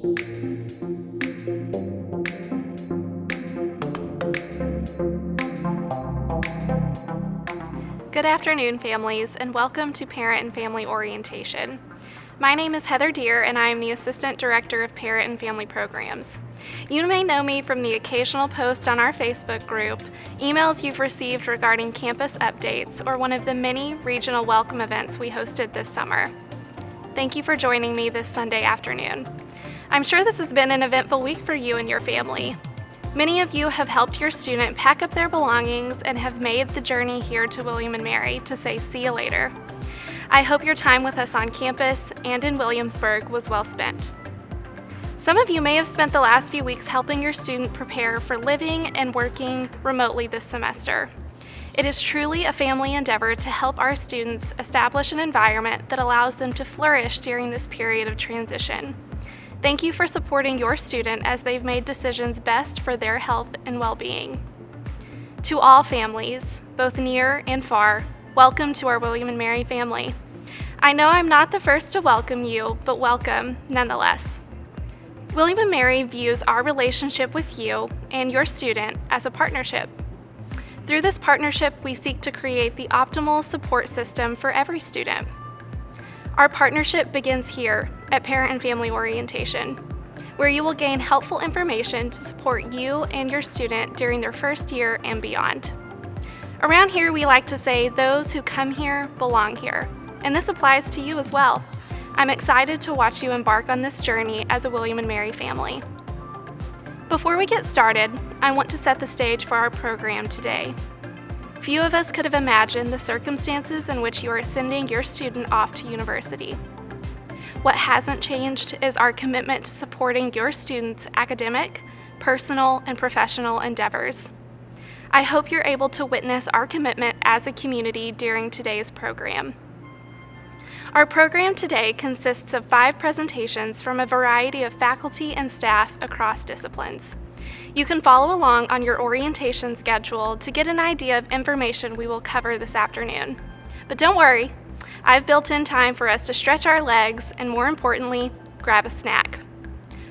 Good afternoon, families, and welcome to Parent and Family Orientation. My name is Heather Deer, and I am the Assistant Director of Parent and Family Programs. You may know me from the occasional post on our Facebook group, emails you've received regarding campus updates, or one of the many regional welcome events we hosted this summer. Thank you for joining me this Sunday afternoon. I'm sure this has been an eventful week for you and your family. Many of you have helped your student pack up their belongings and have made the journey here to William & Mary to say see you later. I hope your time with us on campus and in Williamsburg was well spent. Some of you may have spent the last few weeks helping your student prepare for living and working remotely this semester. It is truly a family endeavor to help our students establish an environment that allows them to flourish during this period of transition. Thank you for supporting your student as they've made decisions best for their health and well-being. To all families, both near and far, welcome to our William & Mary family. I know I'm not the first to welcome you, but welcome nonetheless. William & Mary views our relationship with you and your student as a partnership. Through this partnership, we seek to create the optimal support system for every student. Our partnership begins here at Parent and Family Orientation, where you will gain helpful information to support you and your student during their first year and beyond. Around here, we like to say those who come here belong here, and this applies to you as well. I'm excited to watch you embark on this journey as a William & Mary family. Before we get started, I want to set the stage for our program today. Few of us could have imagined the circumstances in which you are sending your student off to university. What hasn't changed is our commitment to supporting your students' academic, personal, and professional endeavors. I hope you're able to witness our commitment as a community during today's program. Our program today consists of 5 presentations from a variety of faculty and staff across disciplines. You can follow along on your orientation schedule to get an idea of information we will cover this afternoon. But don't worry, I've built in time for us to stretch our legs and, more importantly, grab a snack.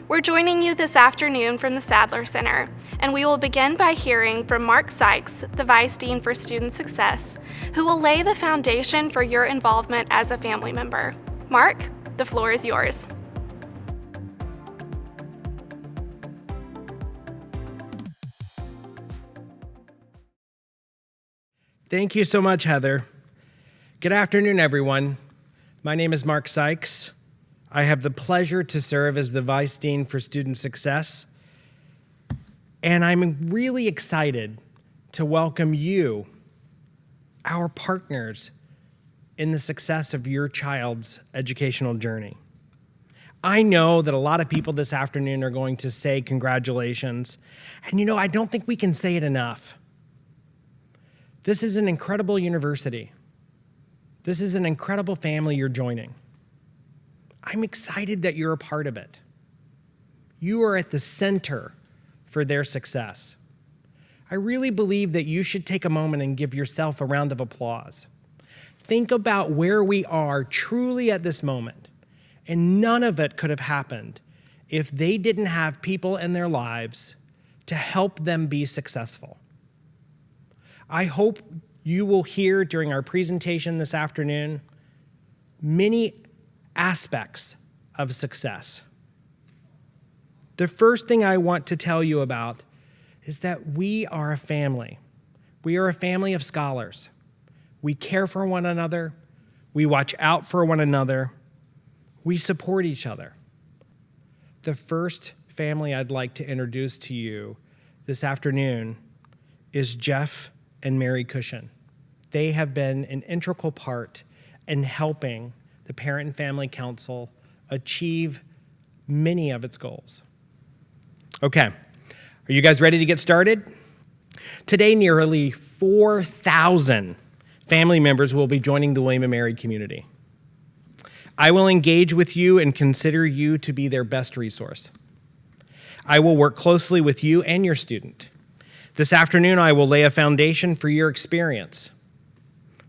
We're joining you this afternoon from the Sadler Center, and we will begin by hearing from Mark Sykes, the Vice Dean for Student Success, who will lay the foundation for your involvement as a family member. Mark, the floor is yours. Thank you so much, Heather. Good afternoon, everyone. My name is Mark Sykes. I have the pleasure to serve as the Vice Dean for Student Success, and I'm really excited to welcome you, our partners, in the success of your child's educational journey. I know that a lot of people this afternoon are going to say congratulations, and I don't think we can say it enough. This is an incredible university. This is an incredible family you're joining. I'm excited that you're a part of it. You are at the center for their success. I really believe that you should take a moment and give yourself a round of applause. Think about where we are truly at this moment, and none of it could have happened if they didn't have people in their lives to help them be successful. I hope you will hear during our presentation this afternoon many aspects of success. The first thing I want to tell you about is that we are a family. We are a family of scholars. We care for one another. We watch out for one another. We support each other. The first family I'd like to introduce to you this afternoon is Jeff and Mary Cushion. They have been an integral part in helping the Parent and Family Council achieve many of its goals. Okay, are you guys ready to get started? Today, nearly 4,000 family members will be joining the William & Mary community. I will engage with you and consider you to be their best resource. I will work closely with you and your student. This afternoon, I will lay a foundation for your experience,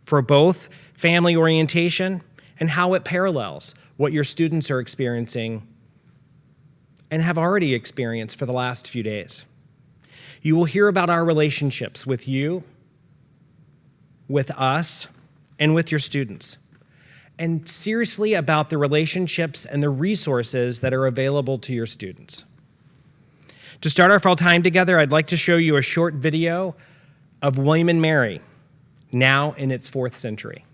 for both family orientation and how it parallels what your students are experiencing and have already experienced for the last few days. You will hear about our relationships with you, with us, and with your students, and seriously about the relationships and the resources that are available to your students. To start our fall time together, I'd like to show you a short video of William and Mary, now in its 4th century.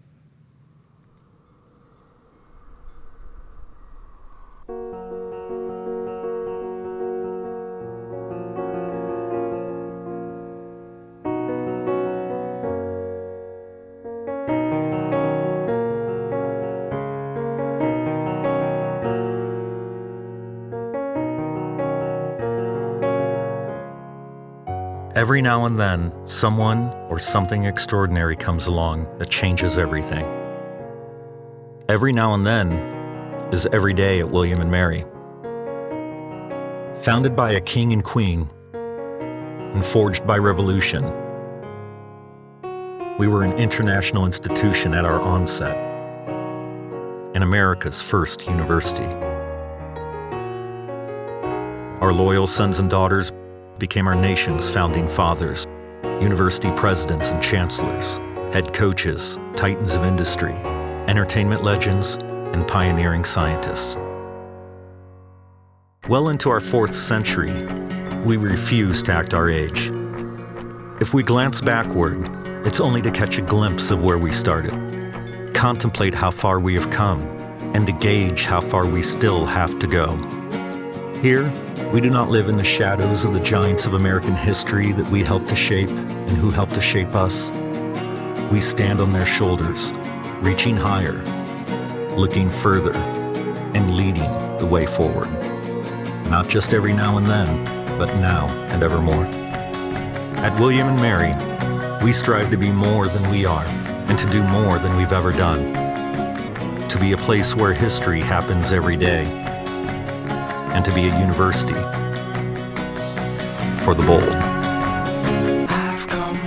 Every now and then, someone or something extraordinary comes along that changes everything. Every now and then is every day at William and Mary. Founded by a king and queen and forged by revolution, we were an international institution at our onset and America's first university. Our loyal sons and daughters became our nation's founding fathers, university presidents and chancellors, head coaches, titans of industry, entertainment legends, and pioneering scientists. Well into our 4th century, we refuse to act our age. If we glance backward, it's only to catch a glimpse of where we started, contemplate how far we have come, and to gauge how far we still have to go. Here, we do not live in the shadows of the giants of American history that we helped to shape and who helped to shape us. We stand on their shoulders, reaching higher, looking further, and leading the way forward. Not just every now and then, but now and evermore. At William and Mary, we strive to be more than we are and to do more than we've ever done. To be a place where history happens every day, and to be a university for the bold. I've come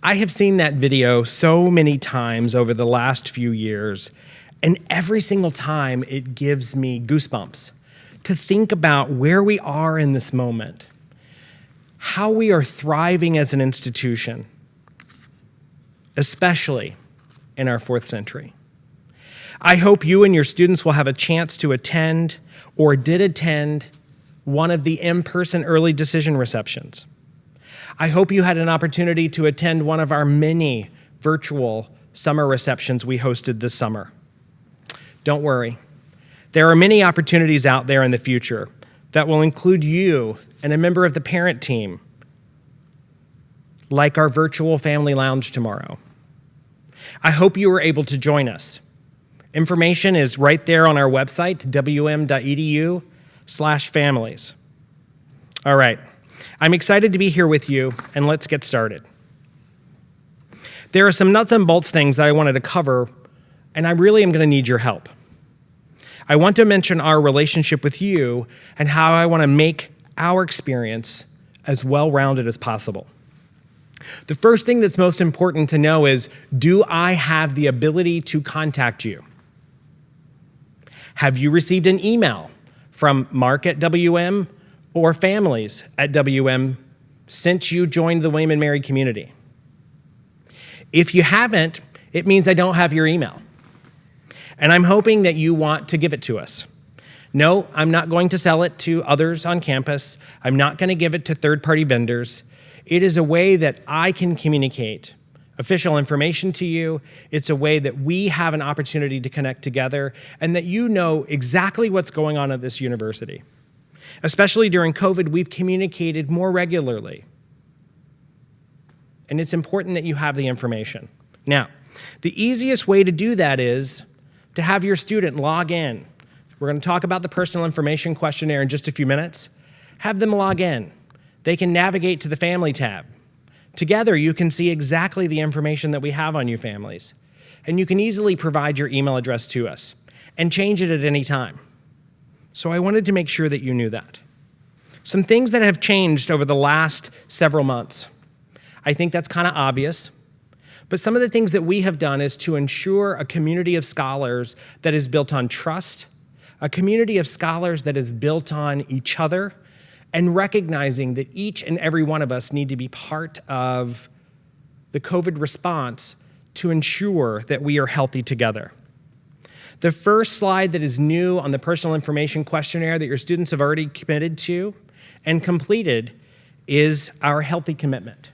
I have seen that video so many times over the last few years, and every single time it gives me goosebumps to think about where we are in this moment, how we are thriving as an institution, especially in our 4th century. I hope you and your students will have a chance to attend or did attend one of the in-person early decision receptions. I hope you had an opportunity to attend one of our many virtual summer receptions we hosted this summer. Don't worry. There are many opportunities out there in the future that will include you and a member of the parent team, like our virtual family lounge tomorrow. I hope you were able to join us. Information is right there on our website, wm.edu/families. All right. I'm excited to be here with you, and let's get started. There are some nuts and bolts things that I wanted to cover, and I really am going to need your help. I want to mention our relationship with you and how I want to make our experience as well-rounded as possible. The first thing that's most important to know is, do I have the ability to contact you? Have you received an email from Mark at WM or families at WM since you joined the William and Mary community? If you haven't, it means I don't have your email. And I'm hoping that you want to give it to us. No, I'm not going to sell it to others on campus. I'm not going to give it to third-party vendors. It is a way that I can communicate official information to you. It's a way that we have an opportunity to connect together and that you know exactly what's going on at this university. Especially during COVID, we've communicated more regularly. And it's important that you have the information. Now, the easiest way to do that is to have your student log in. We're going to talk about the personal information questionnaire in just a few minutes. Have them log in. They can navigate to the Family tab. Together, you can see exactly the information that we have on you families. And you can easily provide your email address to us and change it at any time. So I wanted to make sure that you knew that. Some things that have changed over the last several months. I think that's kind of obvious. But some of the things that we have done is to ensure a community of scholars that is built on trust, a community of scholars that is built on each other, and recognizing that each and every one of us need to be part of the COVID response to ensure that we are healthy together. The first slide that is new on the personal information questionnaire that your students have already committed to and completed is our healthy commitment.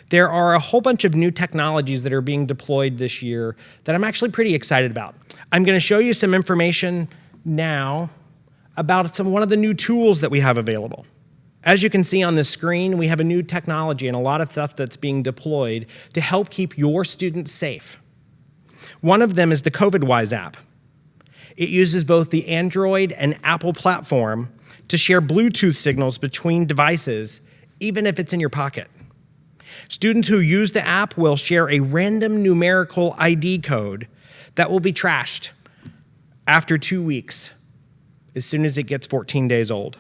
There are a whole bunch of new technologies that are being deployed this year that I'm actually pretty excited about. I'm going to show you some information now about one of the new tools that we have available. As you can see on the screen, we have a new technology and a lot of stuff that's being deployed to help keep your students safe. One of them is the COVIDWise app. It uses both the Android and Apple platform to share Bluetooth signals between devices, even if it's in your pocket. Students who use the app will share a random numerical ID code that will be trashed after 2 weeks, as soon as it gets 14 days old.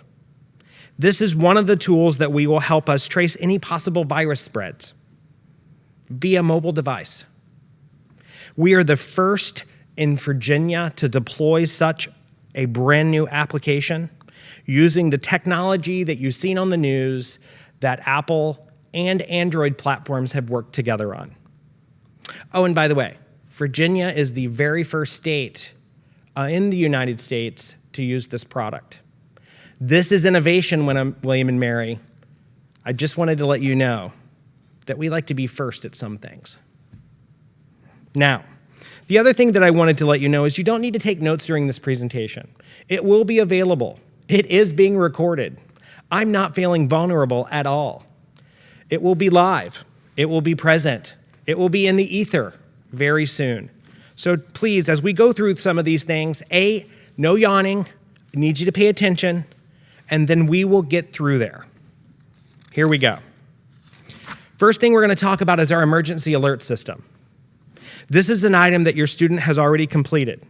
This is one of the tools that will help us trace any possible virus spreads via mobile device. We are the first in Virginia to deploy such a brand new application using the technology that you've seen on the news that Apple and Android platforms have worked together on. Oh, and by the way, Virginia is the very first state in the United States to use this product. This is innovation, William and Mary. I just wanted to let you know that we like to be first at some things. Now, the other thing that I wanted to let you know is you don't need to take notes during this presentation. It will be available. It is being recorded. I'm not feeling vulnerable at all. It will be live. It will be present. It will be in the ether very soon. So please, as we go through some of these things, no yawning, I need you to pay attention, and then we will get through there. Here we go. First thing we're going to talk about is our emergency alert system. This is an item that your student has already completed.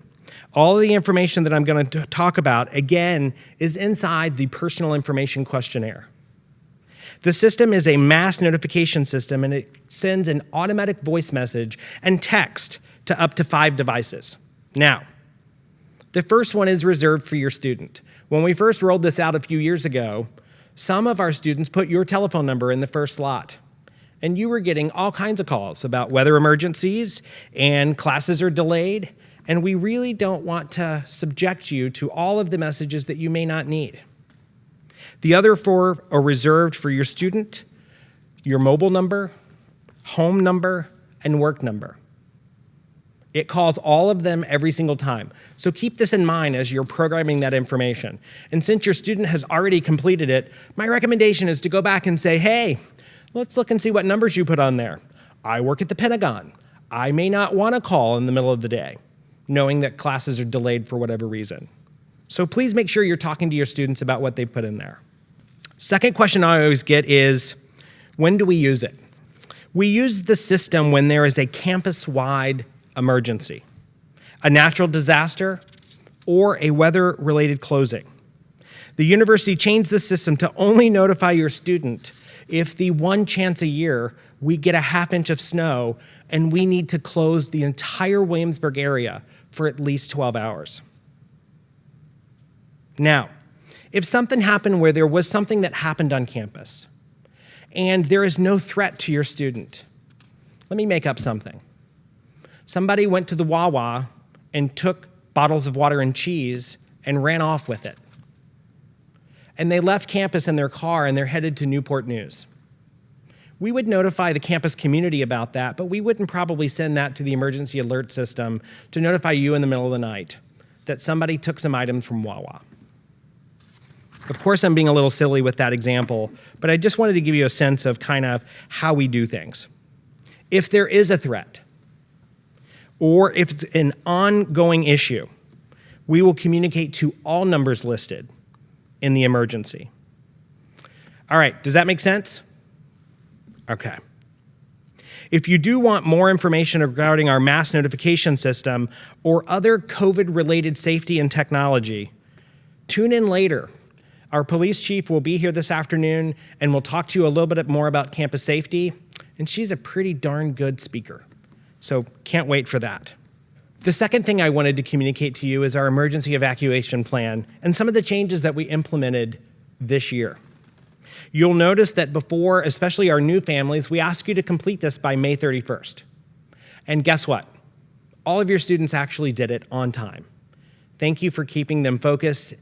All of the information that I'm going to talk about, again, is inside the personal information questionnaire. The system is a mass notification system, and it sends an automatic voice message and text to up to 5 devices. Now, the first one is reserved for your student. When we first rolled this out a few years ago, some of our students put your telephone number in the first slot, and you were getting all kinds of calls about weather emergencies and classes are delayed, and we really don't want to subject you to all of the messages that you may not need. The other 4 are reserved for your student, your mobile number, home number, and work number. It calls all of them every single time. So keep this in mind as you're programming that information. And since your student has already completed it, my recommendation is to go back and say, hey, let's look and see what numbers you put on there. I work at the Pentagon. I may not want to call in the middle of the day, knowing that classes are delayed for whatever reason. So please make sure you're talking to your students about what they put in there. Second question I always get is, when do we use it? We use the system when there is a campus-wide emergency, a natural disaster, or a weather-related closing. The university changed the system to only notify your student if the one chance a year we get a ½ inch of snow and we need to close the entire Williamsburg area for at least 12 hours. Now, if something happened where there was something that happened on campus and there is no threat to your student, let me make up something. Somebody went to the Wawa and took bottles of water and cheese and ran off with it. And they left campus in their car and they're headed to Newport News. we would notify the campus community about that, but we wouldn't probably send that to the emergency alert system to notify you in the middle of the night that somebody took some items from Wawa. Of course, I'm being a little silly with that example, but I just wanted to give you a sense of kind of how we do things. If there is a threat, or if it's an ongoing issue, we will communicate to all numbers listed in the emergency. All right, does that make sense? Okay. If you do want more information regarding our mass notification system or other COVID-related safety and technology, tune in later. Our police chief will be here this afternoon and we'll talk to you a little bit more about campus safety, and she's a pretty darn good speaker. So can't wait for that. The second thing I wanted to communicate to you is our emergency evacuation plan and some of the changes that we implemented this year. You'll notice that before, especially our new families, we ask you to complete this by May 31st. And guess what? All of your students actually did it on time. Thank you for keeping them focused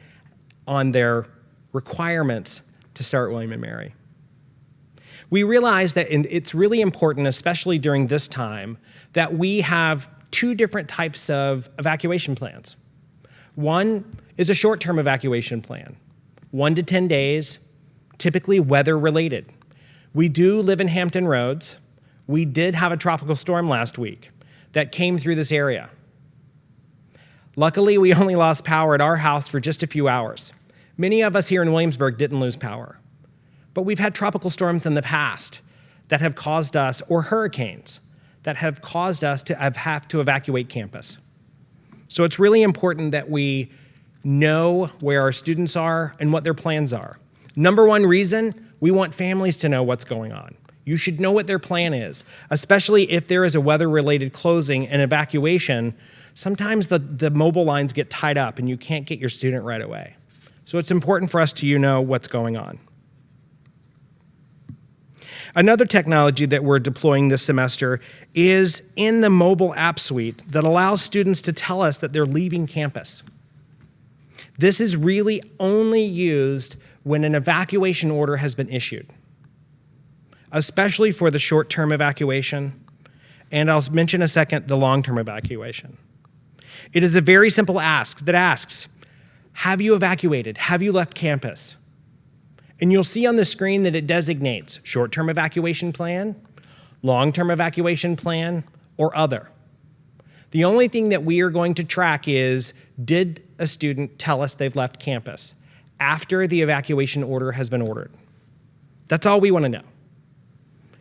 on their requirements to start William & Mary. We realize that it's really important, especially during this time, that we have two different types of evacuation plans. One is a short-term evacuation plan, 1 to 10 days, typically weather-related. We do live in Hampton Roads. We did have a tropical storm last week that came through this area. Luckily, we only lost power at our house for just a few hours. Many of us here in Williamsburg didn't lose power. But we've had tropical storms in the past that have caused us, or hurricanes, that have caused us to have to evacuate campus. So it's really important that we know where our students are and what their plans are. Number one reason, we want families to know what's going on. You should know what their plan is, especially if there is a weather-related closing and evacuation. Sometimes the mobile lines get tied up and you can't get your student right away. So it's important for us to know what's going on. Another technology that we're deploying this semester is in the mobile app suite that allows students to tell us that they're leaving campus. This is really only used when an evacuation order has been issued, especially for the short-term evacuation, and I'll mention a second the long-term evacuation. It is a very simple ask that asks, have you evacuated? Have you left campus? And you'll see on the screen that it designates short-term evacuation plan, long-term evacuation plan, or other. The only thing that we are going to track is, did a student tell us they've left campus after the evacuation order has been ordered? That's all we want to know.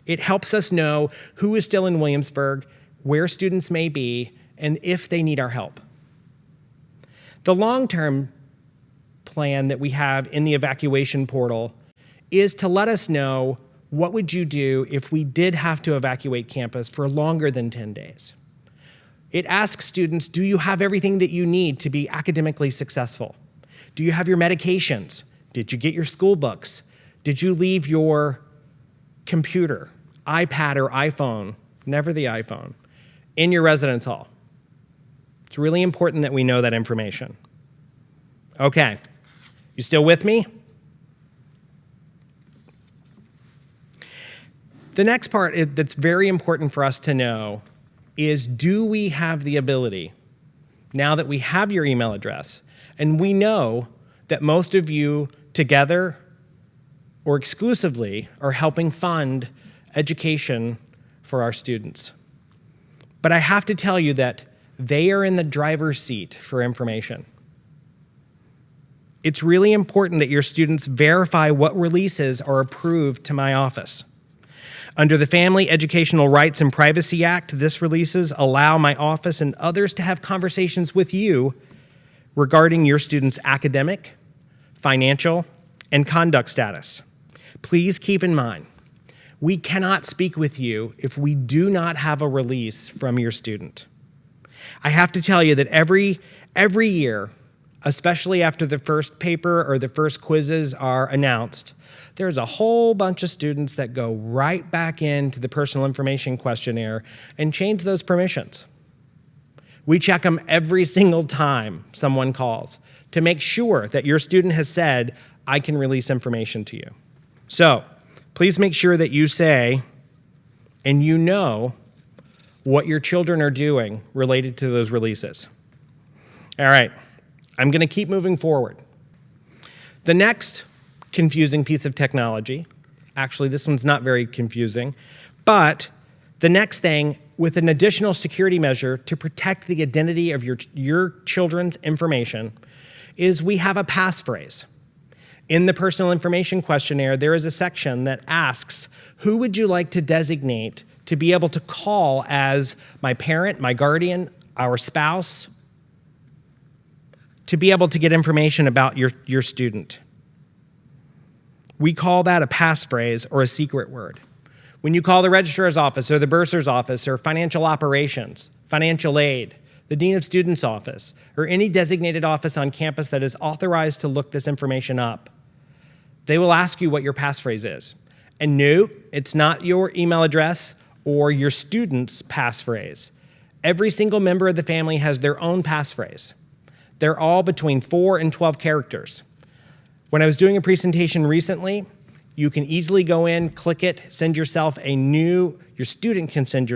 It helps us know who is still in Williamsburg, where students may be, and if they need our help. The long-term plan that we have in the evacuation portal is to let us know what would you do if we did have to evacuate campus for longer than 10 days. It asks students, do you have everything that you need to be academically successful? Do you have your medications? Did you get your school books? Did you leave your computer, iPad or iPhone, never the iPhone, in your residence hall? It's really important that we know that information. Okay, you still with me? The next part that's very important for us to know is, do we have the ability, now that we have your email address, and we know that most of you together or exclusively are helping fund education for our students. But I have to tell you that they are in the driver's seat for information. It's really important that your students verify what releases are approved to my office. Under the Family Educational Rights and Privacy Act, this releases allow my office and others to have conversations with you regarding your students' academic, financial, and conduct status. Please keep in mind, we cannot speak with you if we do not have a release from your student. I have to tell you that every year, especially after the first paper or the first quizzes are announced, there's a whole bunch of students that go right back into the personal information questionnaire and change those permissions. We check them every single time someone calls to make sure that your student has said, I can release information to you. So please make sure that you say, and you know what your children are doing related to those releases. All right, I'm going to keep moving forward. The next confusing piece of technology, actually this one's not very confusing, but the next thing with an additional security measure to protect the identity of your children's information is we have a passphrase. In the personal information questionnaire, there is a section that asks, who would you like to designate to be able to call as my parent, my guardian, our spouse, to be able to get information about your student. We call that a passphrase or a secret word. When you call the registrar's office or the bursar's office or financial operations, financial aid, the dean of students' office, or any designated office on campus that is authorized to look this information up, they will ask you what your passphrase is. And no, it's not your email address or your student's passphrase. Every single member of the family has their own passphrase. They're all between 4 and 12 characters. When I was doing a presentation recently, you can easily go in, click it, send yourself your student can send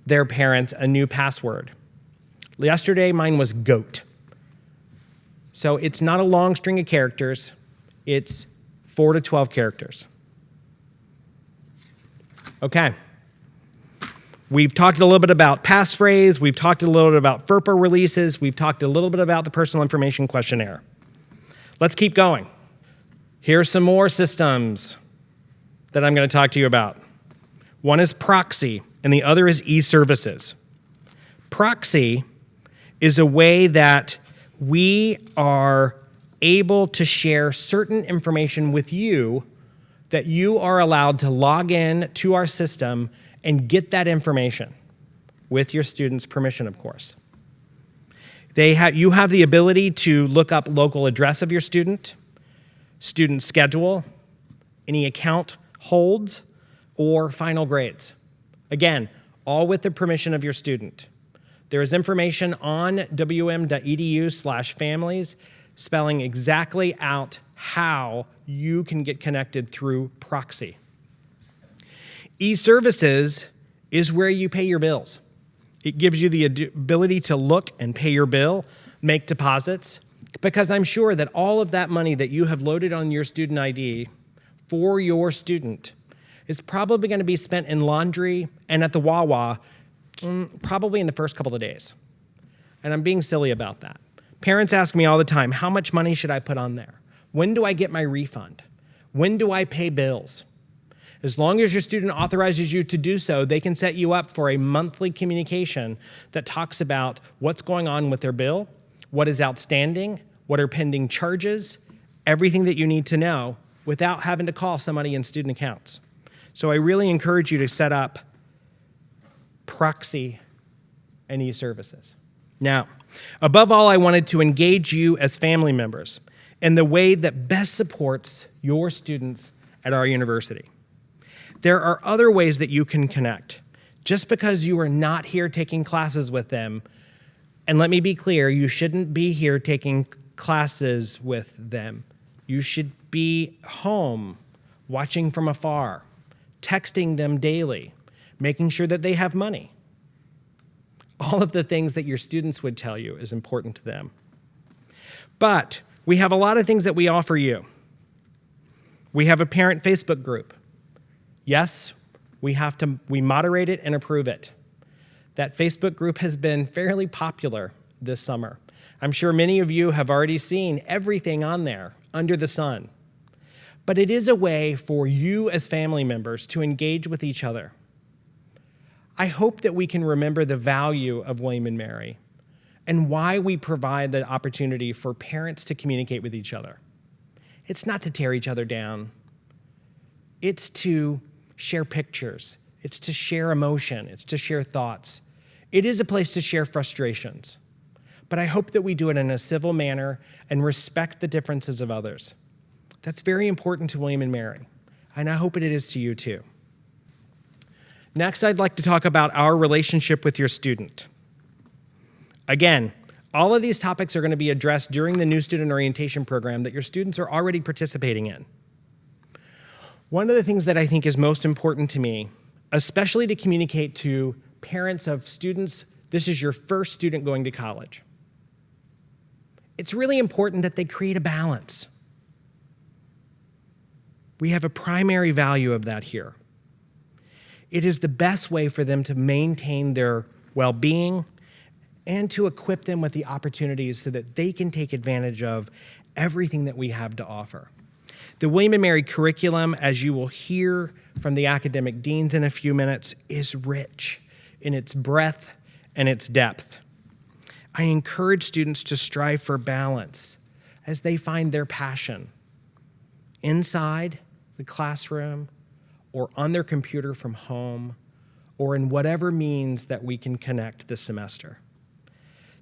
their parents a new password. Yesterday, mine was GOAT. So it's not a long string of characters, it's 4 to 12 characters. Okay. We've talked a little bit about passphrase, we've talked a little bit about FERPA releases, we've talked a little bit about the personal information questionnaire. Let's keep going. Here's some more systems that I'm going to talk to you about. One is Proxy, and the other is e-services. Proxy is a way that we are able to share certain information with you that you are allowed to log in to our system and get that information with your student's permission, of course. You have the ability to look up local address of your student schedule, any account holds, or final grades. Again, all with the permission of your student. There is information on wm.edu/families spelling exactly out how you can get connected through Proxy. E-services is where you pay your bills. It gives you the ability to look and pay your bill, make deposits, because I'm sure that all of that money that you have loaded on your student ID for your student is probably going to be spent in laundry and at the Wawa probably in the first couple of days. And I'm being silly about that. Parents ask me all the time, how much money should I put on there? When do I get my refund? When do I pay bills? As long as your student authorizes you to do so, they can set you up for a monthly communication that talks about what's going on with their bill, what is outstanding, what are pending charges, everything that you need to know without having to call somebody in student accounts. So I really encourage you to set up Proxy and e-services. Now, above all, I wanted to engage you as family members in the way that best supports your students at our university. There are other ways that you can connect. Just because you are not here taking classes with them, and let me be clear, you shouldn't be here taking classes with them. You should be home, watching from afar, texting them daily, making sure that they have money. All of the things that your students would tell you is important to them. But we have a lot of things that we offer you. We have a parent Facebook group. Yes, we moderate it and approve it. That Facebook group has been fairly popular this summer. I'm sure many of you have already seen everything on there under the sun. But it is a way for you as family members to engage with each other. I hope that we can remember the value of William & Mary and why we provide the opportunity for parents to communicate with each other. It's not to tear each other down. It's to share pictures. It's to share emotion. It's to share thoughts. It is a place to share frustrations. But I hope that we do it in a civil manner and respect the differences of others. That's very important to William & Mary, and I hope it is to you too. Next, I'd like to talk about our relationship with your student. Again, all of these topics are going to be addressed during the new student orientation program that your students are already participating in. One of the things that I think is most important to me especially to communicate to parents of students, this is your first student going to college. It's really important that they create a balance. We have a primary value of that here. It is the best way for them to maintain their well-being and to equip them with the opportunities so that they can take advantage of everything that we have to offer. The William & Mary curriculum, as you will hear from the academic deans in a few minutes, is rich in its breadth and its depth. I encourage students to strive for balance as they find their passion inside the classroom or on their computer from home or in whatever means that we can connect this semester.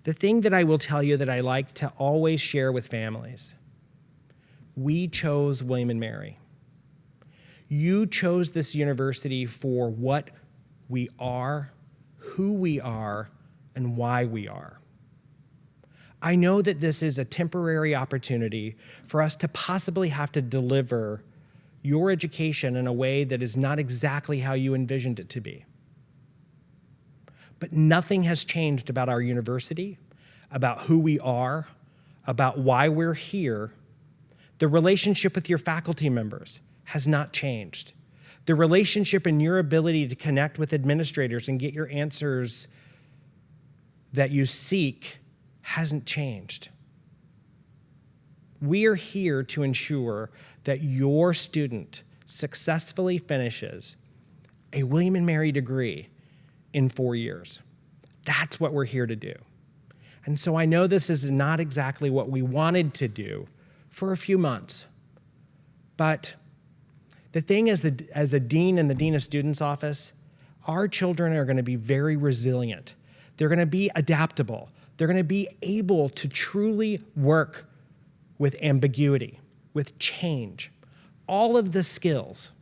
The thing that I will tell you that I like to always share with families, we chose William & Mary. You chose this university for what we are, who we are, and why we are. I know that this is a temporary opportunity for us to possibly have to deliver your education in a way that is not exactly how you envisioned it to be. But nothing has changed about our university, about who we are, about why we're here. The relationship with your faculty members has not changed. The relationship and your ability to connect with administrators and get your answers that you seek hasn't changed. We are here to ensure that your student successfully finishes a William & Mary degree in 4 years. That's what we're here to do. And so I know this is not exactly what we wanted to do for a few months, but the thing is that as a dean in the Dean of Students office, our children are going to be very resilient. They're going to be adaptable. They're going to be able to truly work with ambiguity, with change. All of the skills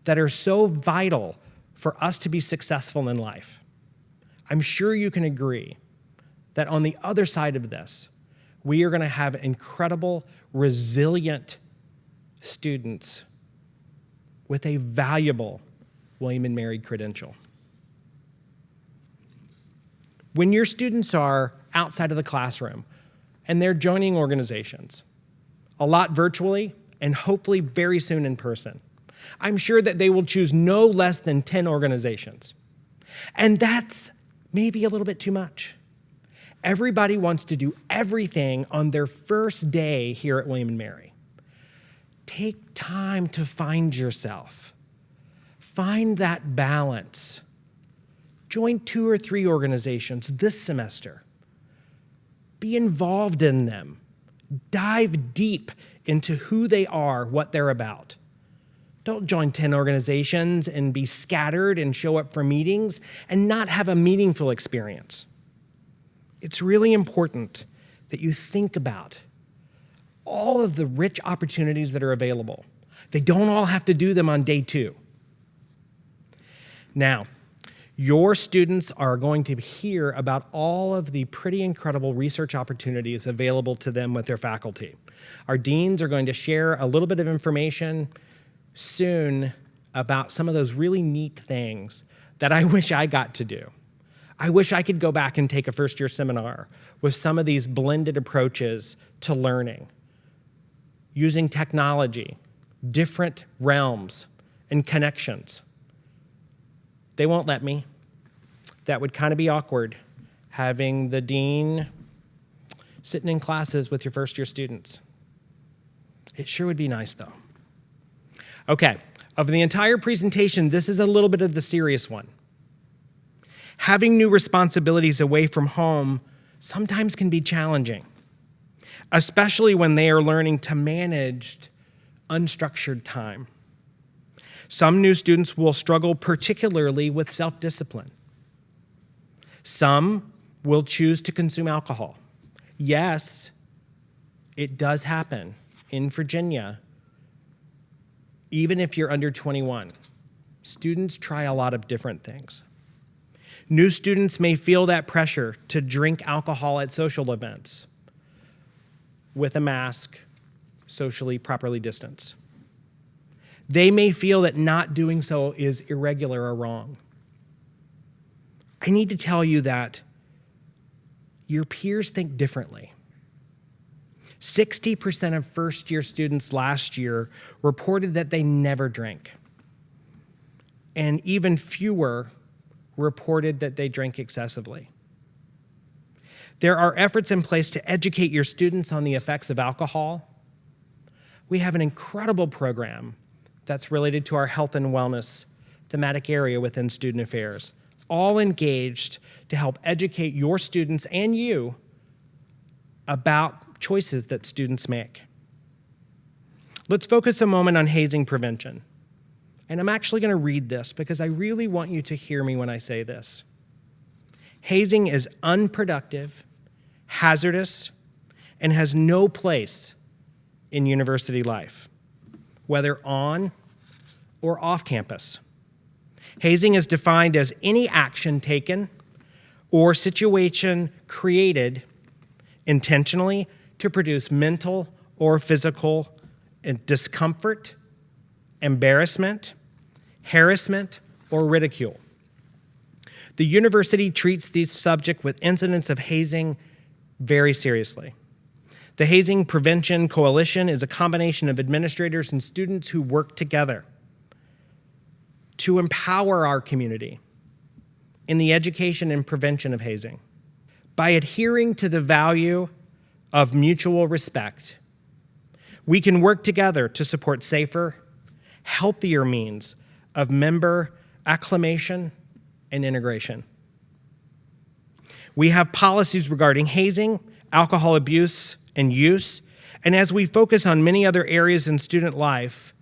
that are so vital for us to be successful in life. I'm sure you can agree that on the other side of this, we are going to have incredible, resilient students with a valuable William & Mary credential. When your students are outside of the classroom and they're joining organizations, a lot virtually and hopefully very soon in person, I'm sure that they will choose no less than 10 organizations. And that's maybe a little bit too much. Everybody wants to do everything on their first day here at William & Mary. Take time to find yourself. Find that balance. Join 2 or 3 organizations this semester. Be involved in them. Dive deep into who they are, what they're about. Don't join 10 organizations and be scattered and show up for meetings and not have a meaningful experience. It's really important that you think about all of the rich opportunities that are available. They don't all have to do them on day 2. Now, your students are going to hear about all of the pretty incredible research opportunities available to them with their faculty. Our deans are going to share a little bit of information soon about some of those really neat things that I wish I got to do. I wish I could go back and take a first-year seminar with some of these blended approaches to learning, using technology, different realms, and connections. They won't let me. That would kind of be awkward, having the dean sitting in classes with your first-year students. It sure would be nice, though. Okay, of the entire presentation, this is a little bit of the serious one. Having new responsibilities away from home sometimes can be challenging, especially when they are learning to manage unstructured time. Some new students will struggle particularly with self-discipline. Some will choose to consume alcohol. Yes, it does happen in Virginia, even if you're under 21. Students try a lot of different things. New students may feel that pressure to drink alcohol at social events with a mask, socially properly distanced. They may feel that not doing so is irregular or wrong. I need to tell you that your peers think differently. 60% of first-year students last year reported that they never drank. And even fewer reported that they drank excessively. There are efforts in place to educate your students on the effects of alcohol. We have an incredible program that's related to our health and wellness thematic area within Student Affairs, all engaged to help educate your students and you about choices that students make. Let's focus a moment on hazing prevention. And I'm actually going to read this because I really want you to hear me when I say this. Hazing is unproductive, hazardous, and has no place in university life, whether on or off campus. Hazing is defined as any action taken or situation created intentionally to produce mental or physical discomfort, embarrassment, harassment, or ridicule. The university treats this subject with incidents of hazing very seriously. The Hazing Prevention Coalition is a combination of administrators and students who work together to empower our community in the education and prevention of hazing. By adhering to the value of mutual respect, we can work together to support safer, healthier means of member acclimation and integration. We have policies regarding hazing, alcohol abuse and use, and as we focus on many other areas in student life,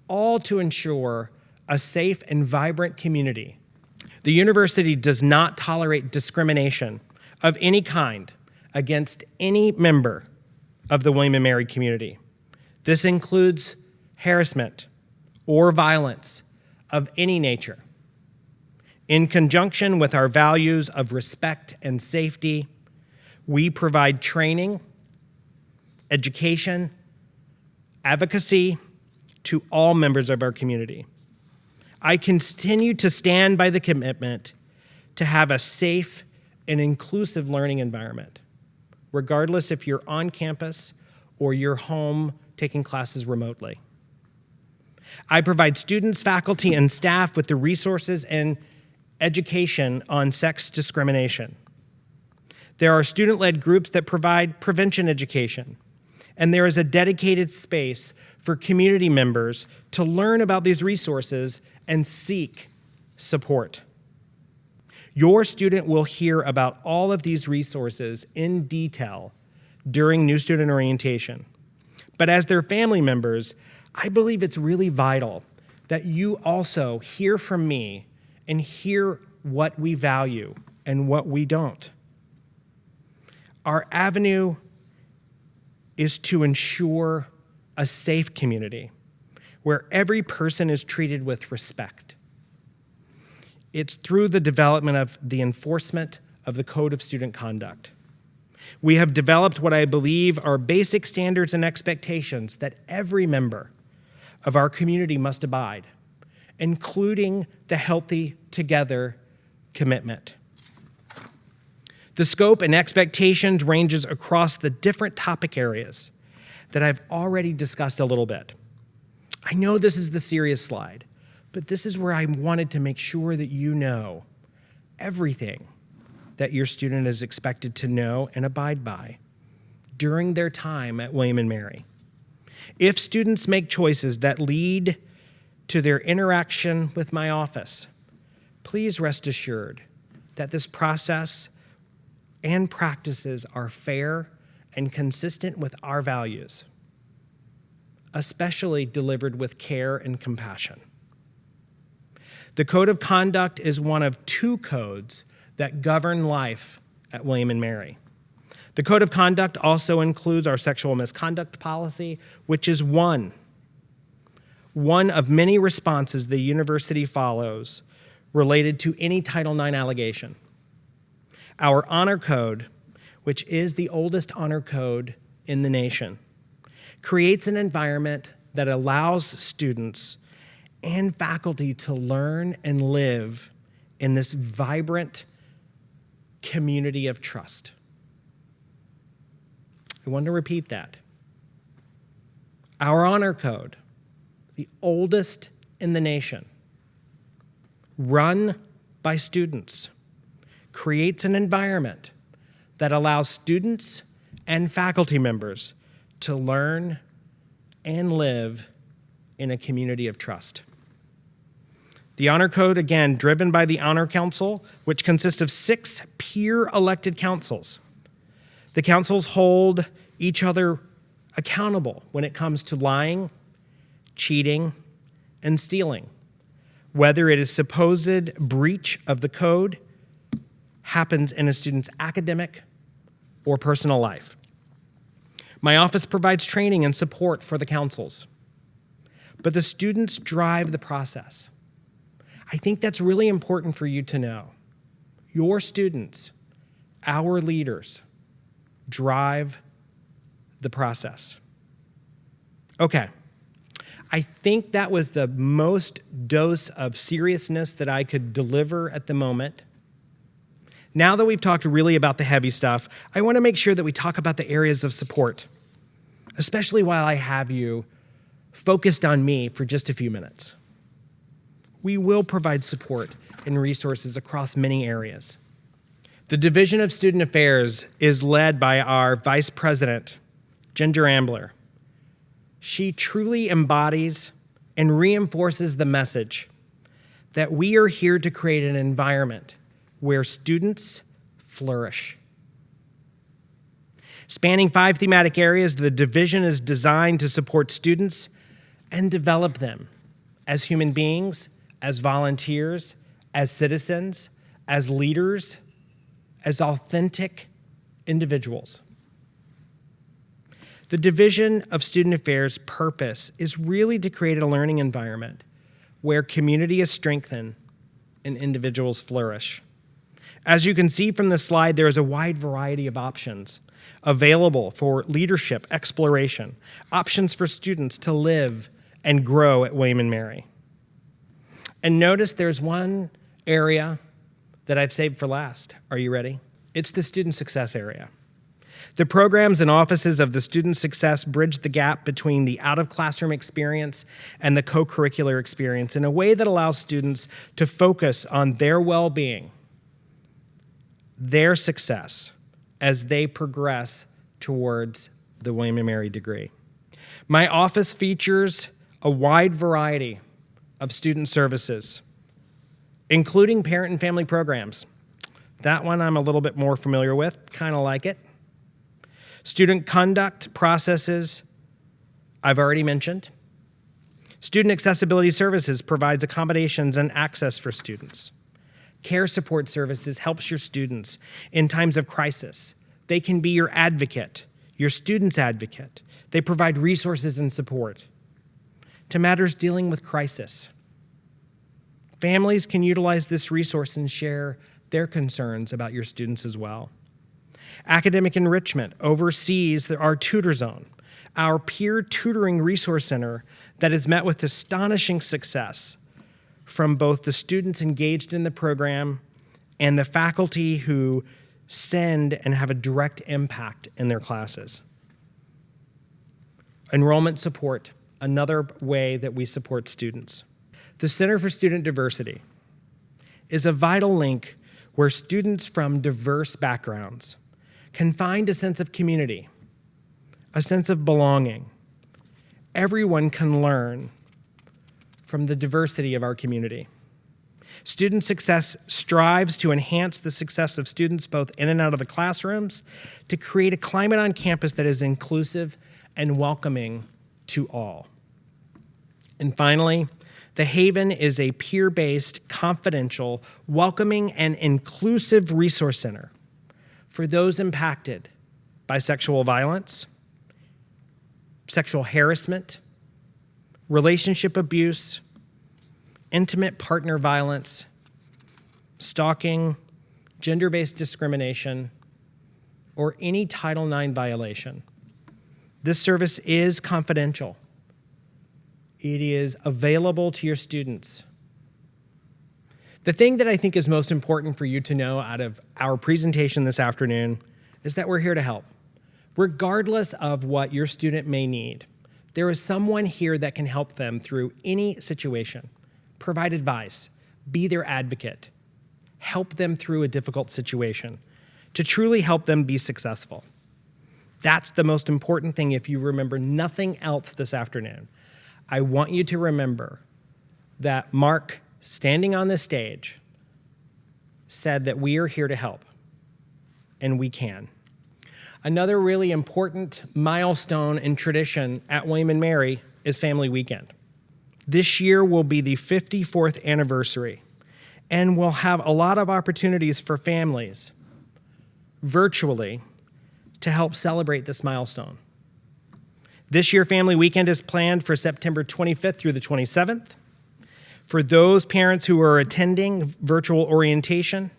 all to ensure a safe and vibrant community. The university does not tolerate discrimination of any kind against any member of the William & Mary community. This includes harassment or violence of any nature. In conjunction with our values of respect and safety, we provide training, education, advocacy to all members of our community. I continue to stand by the commitment to have a safe and inclusive learning environment, regardless if you're on campus or you're home taking classes remotely. I provide students, faculty, and staff with the resources and education on sex discrimination. There are student-led groups that provide prevention education, and there is a dedicated space for community members to learn about these resources and seek support. Your student will hear about all of these resources in detail during new student orientation. But as their family members, I believe it's really vital that you also hear from me and hear what we value and what we don't. Our avenue is to ensure a safe community where every person is treated with respect. It's through the development of the enforcement of the Code of Student Conduct. We have developed what I believe are basic standards and expectations that every member of our community must abide, including the Healthy Together commitment. The scope and expectations ranges across the different topic areas that I've already discussed a little bit. I know this is the serious slide, but this is where I wanted to make sure that you know everything that your student is expected to know and abide by during their time at William & Mary. If students make choices that lead to their interaction with my office, please rest assured that this process and practices are fair and consistent with our values, especially delivered with care and compassion. The Code of Conduct is one of two codes that govern life at William & Mary. The Code of Conduct also includes our sexual misconduct policy, which is one of many responses the university follows related to any Title IX allegation. Our honor code, which is the oldest honor code in the nation, creates an environment that allows students and faculty to learn and live in this vibrant community of trust. I want to repeat that. Our honor code, the oldest in the nation, run by students, creates an environment that allows students and faculty members to learn and live in a community of trust. The Honor Code, again, driven by the Honor Council, which consists of 6 peer-elected councils. The councils hold each other accountable when it comes to lying, cheating, and stealing, whether it is supposed breach of the code happens in a student's academic or personal life. My office provides training and support for the councils, but the students drive the process. I think that's really important for you to know. Your students, our leaders, drive the process. Okay, I think that was the most dose of seriousness that I could deliver at the moment. Now that we've talked really about the heavy stuff, I want to make sure that we talk about the areas of support, especially while I have you focused on me for just a few minutes. We will provide support and resources across many areas. The Division of Student Affairs is led by our Vice President, Ginger Ambler. She truly embodies and reinforces the message that we are here to create an environment where students flourish. Spanning 5 thematic areas, the division is designed to support students and develop them as human beings, as volunteers, as citizens, as leaders, as authentic individuals. The Division of Student Affairs' purpose is really to create a learning environment where community is strengthened and individuals flourish. As you can see from this slide, there is a wide variety of options available for leadership exploration, options for students to live and grow at William & Mary. And notice there's one area that I've saved for last. Are you ready? It's the student success area. The programs and offices of the student success bridge the gap between the out-of-classroom experience and the co-curricular experience in a way that allows students to focus on their well-being, their success, as they progress towards the William & Mary degree. My office features a wide variety of student services, including parent and family programs. That one I'm a little bit more familiar with, kind of like it. Student conduct processes, I've already mentioned. Student accessibility services provides accommodations and access for students. Care support services helps your students in times of crisis. They can be your advocate, your student's advocate. They provide resources and support to matters dealing with crisis. Families can utilize this resource and share their concerns about your students as well. Academic enrichment oversees our tutor zone, our peer tutoring resource center that has met with astonishing success from both the students engaged in the program and the faculty who send and have a direct impact in their classes. Enrollment support, another way that we support students. The Center for Student Diversity is a vital link where students from diverse backgrounds can find a sense of community, a sense of belonging. Everyone can learn from the diversity of our community. Student success strives to enhance the success of students both in and out of the classrooms to create a climate on campus that is inclusive and welcoming to all. And finally, The Haven is a peer-based, confidential, welcoming, and inclusive resource center for those impacted by sexual violence, sexual harassment, relationship abuse, intimate partner violence, stalking, gender-based discrimination, or any Title IX violation. This service is confidential. It is available to your students. The thing that I think is most important for you to know out of our presentation this afternoon is that we're here to help. Regardless of what your student may need, there is someone here that can help them through any situation, provide advice, be their advocate, help them through a difficult situation, to truly help them be successful. That's the most important thing. If you remember nothing else this afternoon, I want you to remember that Mark, standing on the stage, said that we are here to help, and we can. Another really important milestone and tradition at William & Mary is Family Weekend. This year will be the 54th anniversary, and we'll have a lot of opportunities for families virtually to help celebrate this milestone. This year, Family Weekend is planned for September 25th through the 27th. For those parents who are attending virtual orientation,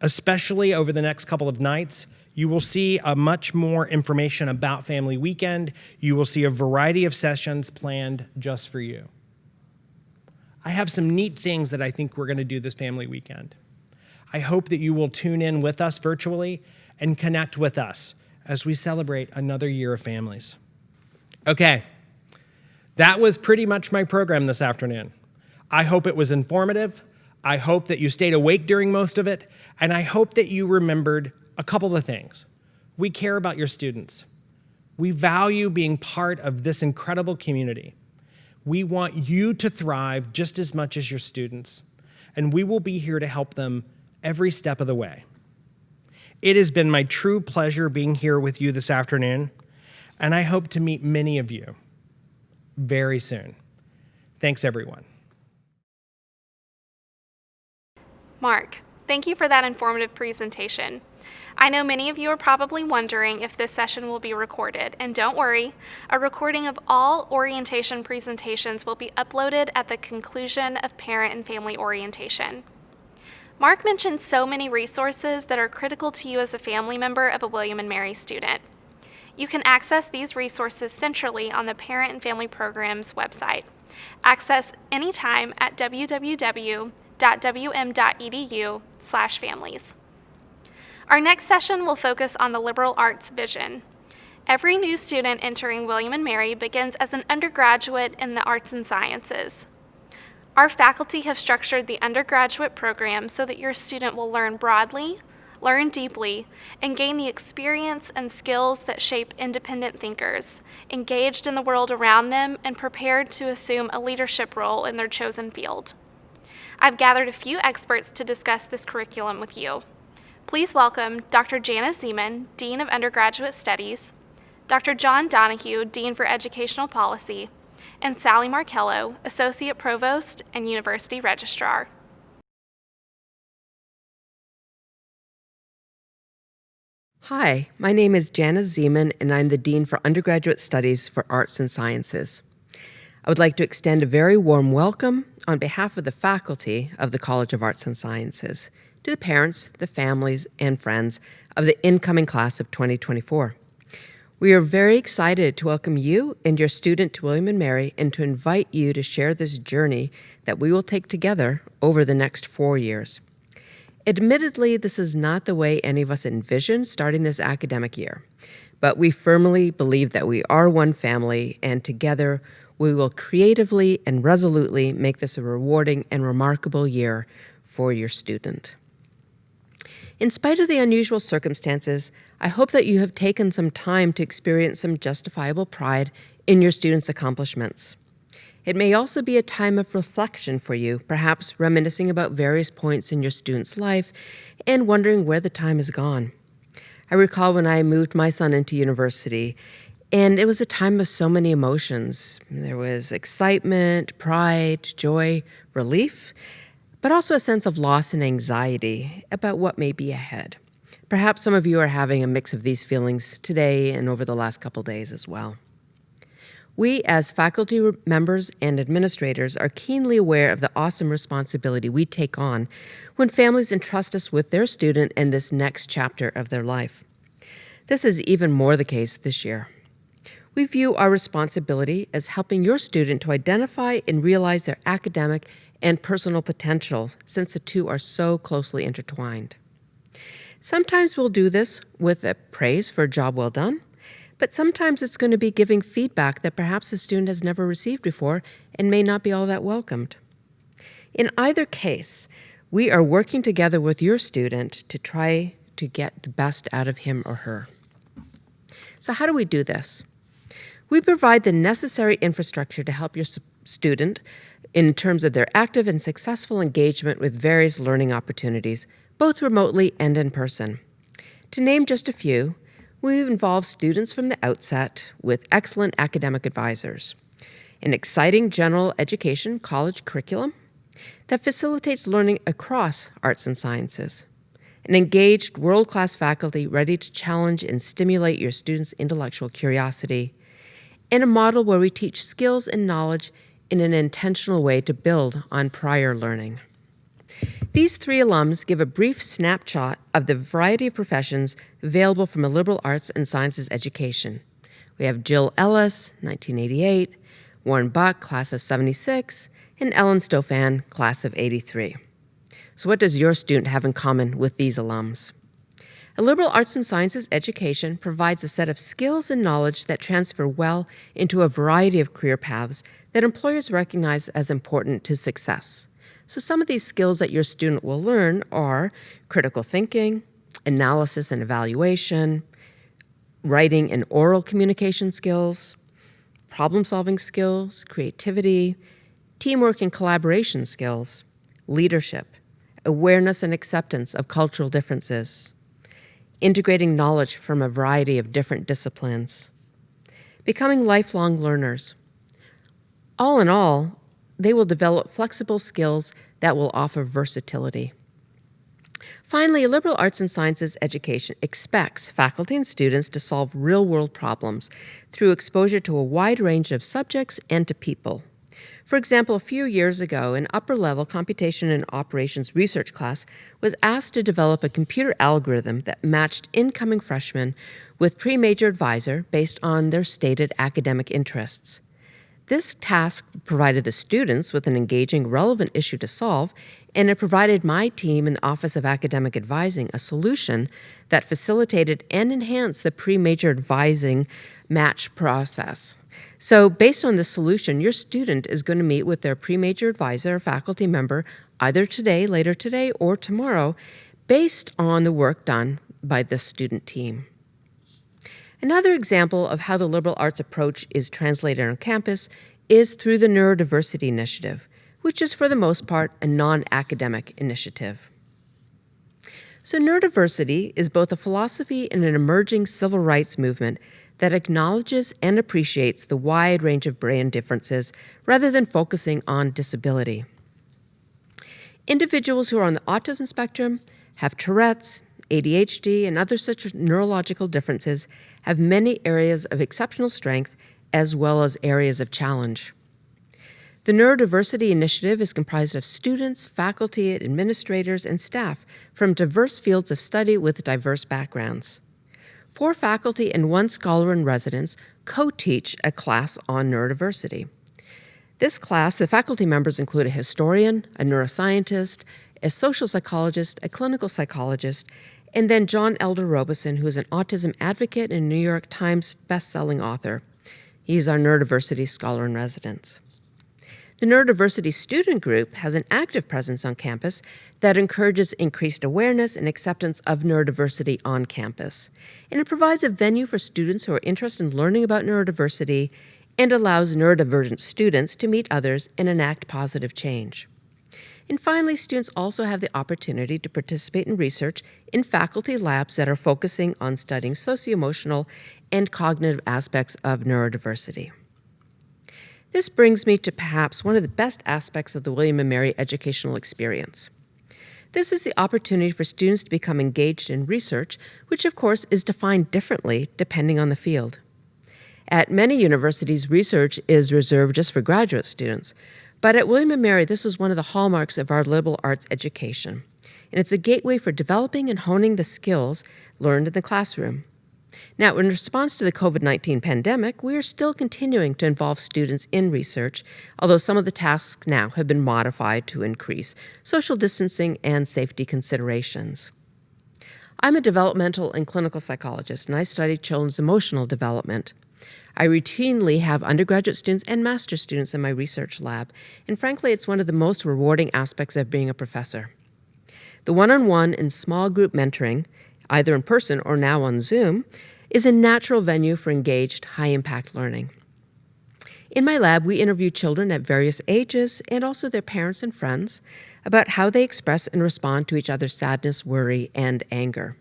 especially over the next couple of nights, you will see much more information about Family Weekend. You will see a variety of sessions planned just for you. I have some neat things that I think we're going to do this Family Weekend. I hope that you will tune in with us virtually and connect with us as we celebrate another year of families. Okay, that was pretty much my program this afternoon. I hope it was informative. I hope that you stayed awake during most of it, and I hope that you remembered a couple of things. We care about your students. We value being part of this incredible community. We want you to thrive just as much as your students, and we will be here to help them every step of the way. It has been my true pleasure being here with you this afternoon, and I hope to meet many of you very soon. Thanks, everyone. Mark, thank you for that informative presentation. I know many of you are probably wondering if this session will be recorded, and don't worry, a recording of all orientation presentations will be uploaded at the conclusion of parent and family orientation. Mark mentioned so many resources that are critical to you as a family member of a William & Mary student. You can access these resources centrally on the Parent and Family Programs website. Access anytime at www.wm.edu/families. Our next session will focus on the liberal arts vision. Every new student entering William & Mary begins as an undergraduate in the arts and sciences. Our faculty have structured the undergraduate program so that your student will learn broadly, learn deeply, and gain the experience and skills that shape independent thinkers, engaged in the world around them and prepared to assume a leadership role in their chosen field. I've gathered a few experts to discuss this curriculum with you. Please welcome Dr. Janice Zeman, Dean of Undergraduate Studies, Dr. John Donahue, Dean for Educational Policy, and Sally Markello, Associate Provost and University Registrar. Hi, my name is Janice Zeman, and I'm the Dean for Undergraduate Studies for Arts and Sciences. I would like to extend a very warm welcome on behalf of the faculty of the College of Arts and Sciences to the parents, the families, and friends of the incoming class of 2024. We are very excited to welcome you and your student to William & Mary and to invite you to share this journey that we will take together over the next 4 years. Admittedly, this is not the way any of us envisioned starting this academic year, but we firmly believe that we are one family, and together we will creatively and resolutely make this a rewarding and remarkable year for your student. In spite of the unusual circumstances, I hope that you have taken some time to experience some justifiable pride in your students' accomplishments. It may also be a time of reflection for you, perhaps reminiscing about various points in your student's life and wondering where the time has gone. I recall when I moved my son into university, and it was a time of so many emotions. There was excitement, pride, joy, relief, but also a sense of loss and anxiety about what may be ahead. Perhaps some of you are having a mix of these feelings today and over the last couple days as well. We, as faculty members and administrators, are keenly aware of the awesome responsibility we take on when families entrust us with their student in this next chapter of their life. This is even more the case this year. We view our responsibility as helping your student to identify and realize their academic and personal potentials, since the two are so closely intertwined. Sometimes we'll do this with a praise for a job well done, but sometimes it's going to be giving feedback that perhaps the student has never received before and may not be all that welcomed. In either case, we are working together with your student to try to get the best out of him or her. So how do we do this? We provide the necessary infrastructure to help your student in terms of their active and successful engagement with various learning opportunities, both remotely and in person. To name just a few, we've involved students from the outset with excellent academic advisors, an exciting general education college curriculum that facilitates learning across arts and sciences, an engaged world-class faculty ready to challenge and stimulate your students' intellectual curiosity, and a model where we teach skills and knowledge in an intentional way to build on prior learning. These three alums give a brief snapshot of the variety of professions available from a liberal arts and sciences education. We have Jill Ellis, 1988, Warren Buck, class of 76, and Ellen Stofan, class of 83. So what does your student have in common with these alums? A liberal arts and sciences education provides a set of skills and knowledge that transfer well into a variety of career paths that employers recognize as important to success. So some of these skills that your student will learn are critical thinking, analysis and evaluation, writing and oral communication skills, problem-solving skills, creativity, teamwork and collaboration skills, leadership, awareness and acceptance of cultural differences, integrating knowledge from a variety of different disciplines, becoming lifelong learners. All in all, they will develop flexible skills that will offer versatility. Finally, a liberal arts and sciences education expects faculty and students to solve real-world problems through exposure to a wide range of subjects and to people. For example, a few years ago, an upper-level computation and operations research class was asked to develop a computer algorithm that matched incoming freshmen with pre-major advisor based on their stated academic interests. This task provided the students with an engaging, relevant issue to solve, and it provided my team in the Office of Academic Advising a solution that facilitated and enhanced the pre-major advising match process. So based on this solution, your student is going to meet with their pre-major advisor or faculty member either today, later today, or tomorrow, based on the work done by this student team. Another example of how the liberal arts approach is translated on campus is through the Neurodiversity Initiative, which is for the most part a non-academic initiative. So neurodiversity is both a philosophy and an emerging civil rights movement that acknowledges and appreciates the wide range of brain differences rather than focusing on disability. Individuals who are on the autism spectrum, have Tourette's, ADHD, and other such neurological differences have many areas of exceptional strength as well as areas of challenge. The Neurodiversity Initiative is comprised of students, faculty, administrators, and staff from diverse fields of study with diverse backgrounds. 4 faculty and 1 scholar in residence co-teach a class on neurodiversity. This class, the faculty members include a historian, a neuroscientist, a social psychologist, a clinical psychologist, and then John Elder Robeson, who is an autism advocate and New York Times best-selling author. He's our neurodiversity scholar in residence. The neurodiversity student group has an active presence on campus that encourages increased awareness and acceptance of neurodiversity on campus. And it provides a venue for students who are interested in learning about neurodiversity and allows neurodivergent students to meet others and enact positive change. And finally, students also have the opportunity to participate in research in faculty labs that are focusing on studying socio-emotional and cognitive aspects of neurodiversity. This brings me to perhaps one of the best aspects of the William & Mary educational experience. This is the opportunity for students to become engaged in research, which of course is defined differently depending on the field. At many universities, research is reserved just for graduate students, but at William & Mary, this is one of the hallmarks of our liberal arts education, and it's a gateway for developing and honing the skills learned in the classroom. Now, in response to the COVID-19 pandemic, we are still continuing to involve students in research, although some of the tasks now have been modified to increase social distancing and safety considerations. I'm a developmental and clinical psychologist, and I study children's emotional development. I routinely have undergraduate students and master's students in my research lab, and frankly, it's one of the most rewarding aspects of being a professor. The one-on-one and small group mentoring, either in person or now on Zoom, is a natural venue for engaged, high-impact learning. In my lab, we interview children at various ages and also their parents and friends about how they express and respond to each other's sadness, worry, and anger.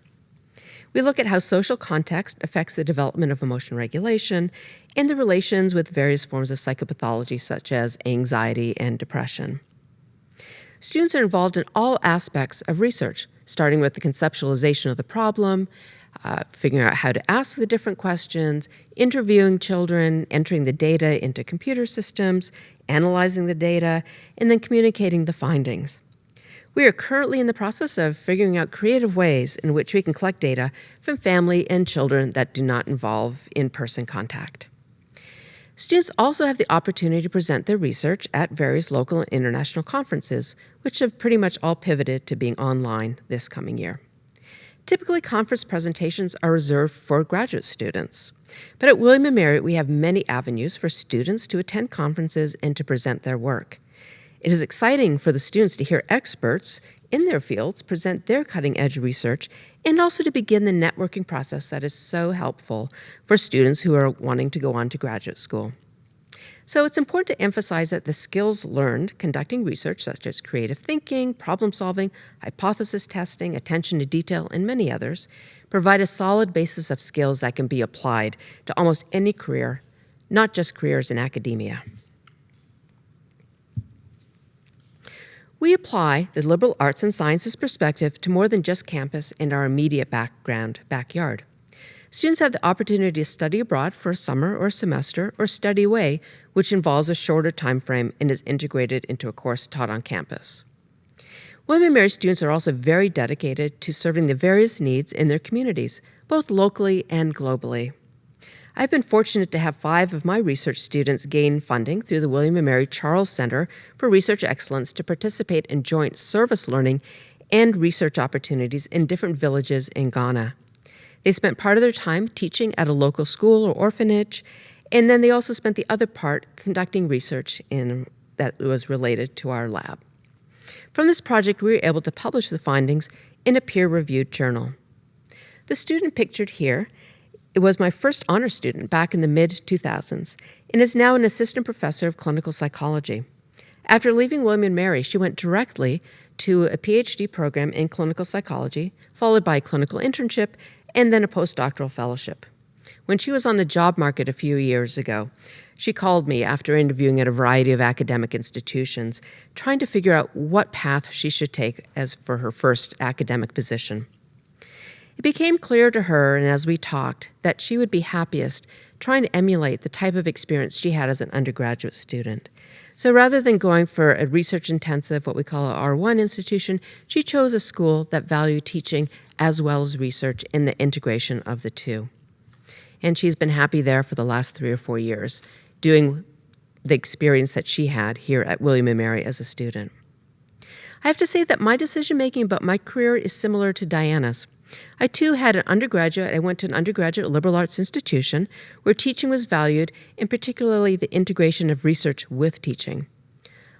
We look at how social context affects the development of emotion regulation and the relations with various forms of psychopathology such as anxiety and depression. Students are involved in all aspects of research, starting with the conceptualization of the problem, figuring out how to ask the different questions, interviewing children, entering the data into computer systems, analyzing the data, and then communicating the findings. We are currently in the process of figuring out creative ways in which we can collect data from family and children that do not involve in-person contact. Students also have the opportunity to present their research at various local and international conferences, which have pretty much all pivoted to being online this coming year. Typically, conference presentations are reserved for graduate students, but at William & Mary, we have many avenues for students to attend conferences and to present their work. It is exciting for the students to hear experts in their fields present their cutting-edge research and also to begin the networking process that is so helpful for students who are wanting to go on to graduate school. So it's important to emphasize that the skills learned conducting research, such as creative thinking, problem solving, hypothesis testing, attention to detail, and many others, provide a solid basis of skills that can be applied to almost any career, not just careers in academia. We apply the liberal arts and sciences perspective to more than just campus and our immediate backyard. Students have the opportunity to study abroad for a summer or semester or study away, which involves a shorter time frame and is integrated into a course taught on campus. William & Mary students are also very dedicated to serving the various needs in their communities, both locally and globally. I've been fortunate to have 5 of my research students gain funding through the William & Mary Charles Center for Research Excellence to participate in joint service learning and research opportunities in different villages in Ghana. They spent part of their time teaching at a local school or orphanage, and then they also spent the other part conducting research that was related to our lab. From this project, we were able to publish the findings in a peer-reviewed journal. The student pictured here, it was my first honor student back in the mid-2000s and is now an assistant professor of clinical psychology. After leaving William & Mary, she went directly to a PhD program in clinical psychology, followed by a clinical internship, and then a postdoctoral fellowship. When she was on the job market a few years ago, she called me after interviewing at a variety of academic institutions, trying to figure out what path she should take as for her first academic position. It became clear to her, and as we talked, that she would be happiest trying to emulate the type of experience she had as an undergraduate student. So rather than going for a research-intensive, what we call a R1 institution, she chose a school that valued teaching as well as research in the integration of the two. And she's been happy there for the last 3 or 4 years, doing the experience that she had here at William & Mary as a student. I have to say that my decision-making about my career is similar to Diana's. I too had an undergraduate. I went to an undergraduate liberal arts institution where teaching was valued, and particularly the integration of research with teaching.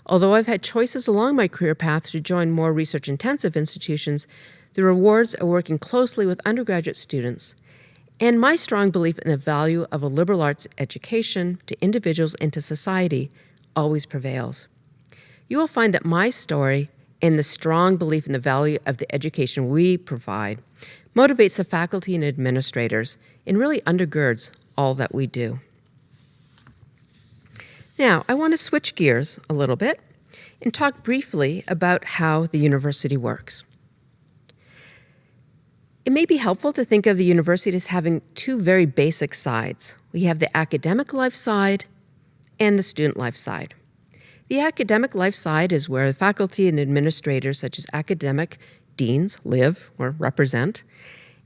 Although I've had choices along my career path to join more research-intensive institutions, the rewards of working closely with undergraduate students and my strong belief in the value of a liberal arts education to individuals and to society always prevails. You will find that my story and the strong belief in the value of the education we provide motivates the faculty and administrators and really undergirds all that we do. Now, I want to switch gears a little bit and talk briefly about how the university works. It may be helpful to think of the university as having 2 very basic sides. We have the academic life side and the student life side. The academic life side is where the faculty and administrators, such as academic deans, live or represent,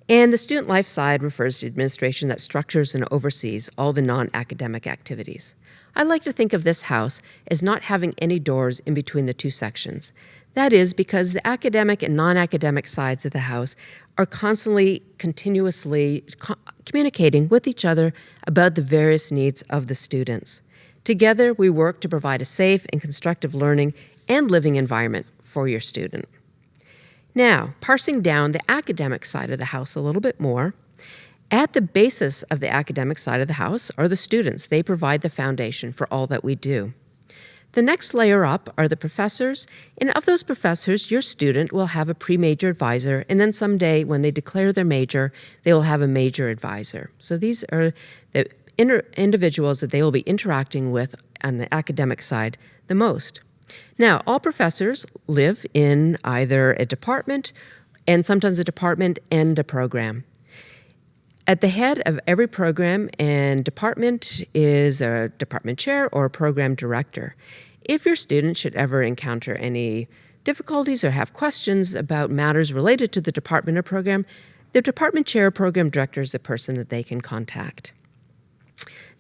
And the student life side refers to administration that structures and oversees all the non-academic activities. I like to think of this house as not having any doors in between the two sections. That is because the academic and non-academic sides of the house are constantly, continuously communicating with each other about the various needs of the students. Together, we work to provide a safe and constructive learning and living environment for your student. Now, parsing down the academic side of the house a little bit more, at the basis of the academic side of the house are the students. They provide the foundation for all that we do. The next layer up are the professors, and of those professors, your student will have a pre-major advisor, and then someday when they declare their major, they will have a major advisor. So these are the individuals that they will be interacting with on the academic side the most. Now, all professors live in either a department, and sometimes a department and a program. At the head of every program and department is a department chair or a program director. If your student should ever encounter any difficulties or have questions about matters related to the department or program, the department chair or program director is the person that they can contact.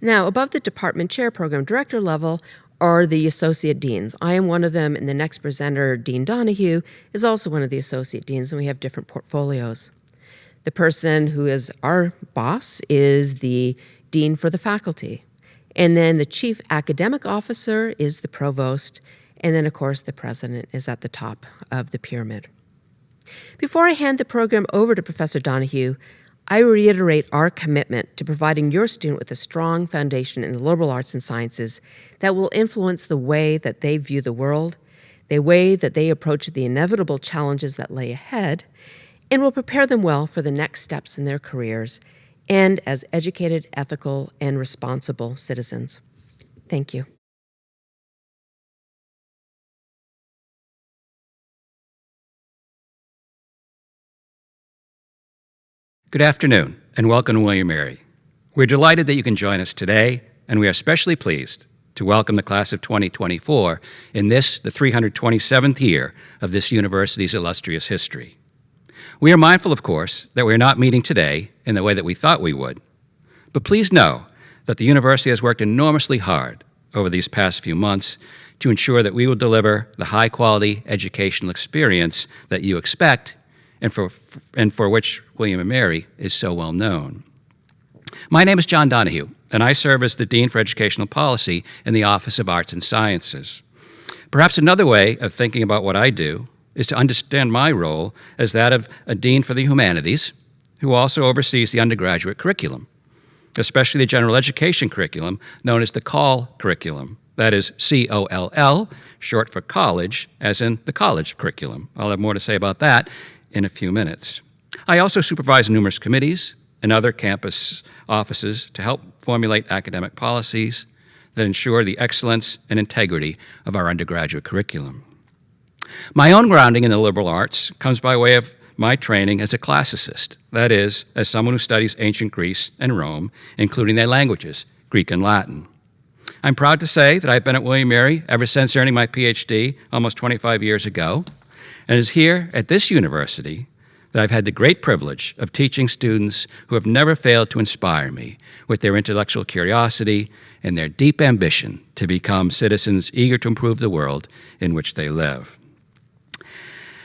Now, above the department chair, program director level are the associate deans. I am one of them, and the next presenter, Dean Donahue, is also one of the associate deans, and we have different portfolios. The person who is our boss is the dean for the faculty. And then the chief academic officer is the provost. And then, of course, the president is at the top of the pyramid. Before I hand the program over to Professor Donahue, I reiterate our commitment to providing your student with a strong foundation in the liberal arts and sciences that will influence the way that they view the world, the way that they approach the inevitable challenges that lay ahead, and will prepare them well for the next steps in their careers and as educated, ethical, and responsible citizens. Thank you. Good afternoon, and welcome to William & Mary. We're delighted that you can join us today, and we are especially pleased to welcome the class of 2024 in this, the 327th year of this university's illustrious history. We are mindful, of course, that we are not meeting today in the way that we thought we would. But please know that the university has worked enormously hard over these past few months to ensure that we will deliver the high-quality educational experience that you expect and for which William & Mary is so well known. My name is John Donahue, and I serve as the Dean for Educational Policy in the Office of Arts and Sciences. Perhaps another way of thinking about what I do is to understand my role as that of a Dean for the Humanities, who also oversees the undergraduate curriculum, especially the general education curriculum known as the COLL curriculum. That is C-O-L-L, short for college, as in the college curriculum. I'll have more to say about that in a few minutes. I also supervise numerous committees and other campus offices to help formulate academic policies that ensure the excellence and integrity of our undergraduate curriculum. My own grounding in the liberal arts comes by way of my training as a classicist, that is, as someone who studies ancient Greece and Rome, including their languages, Greek and Latin. I'm proud to say that I've been at William & Mary ever since earning my PhD almost 25 years ago, and it is here at this university that I've had the great privilege of teaching students who have never failed to inspire me with their intellectual curiosity and their deep ambition to become citizens eager to improve the world in which they live.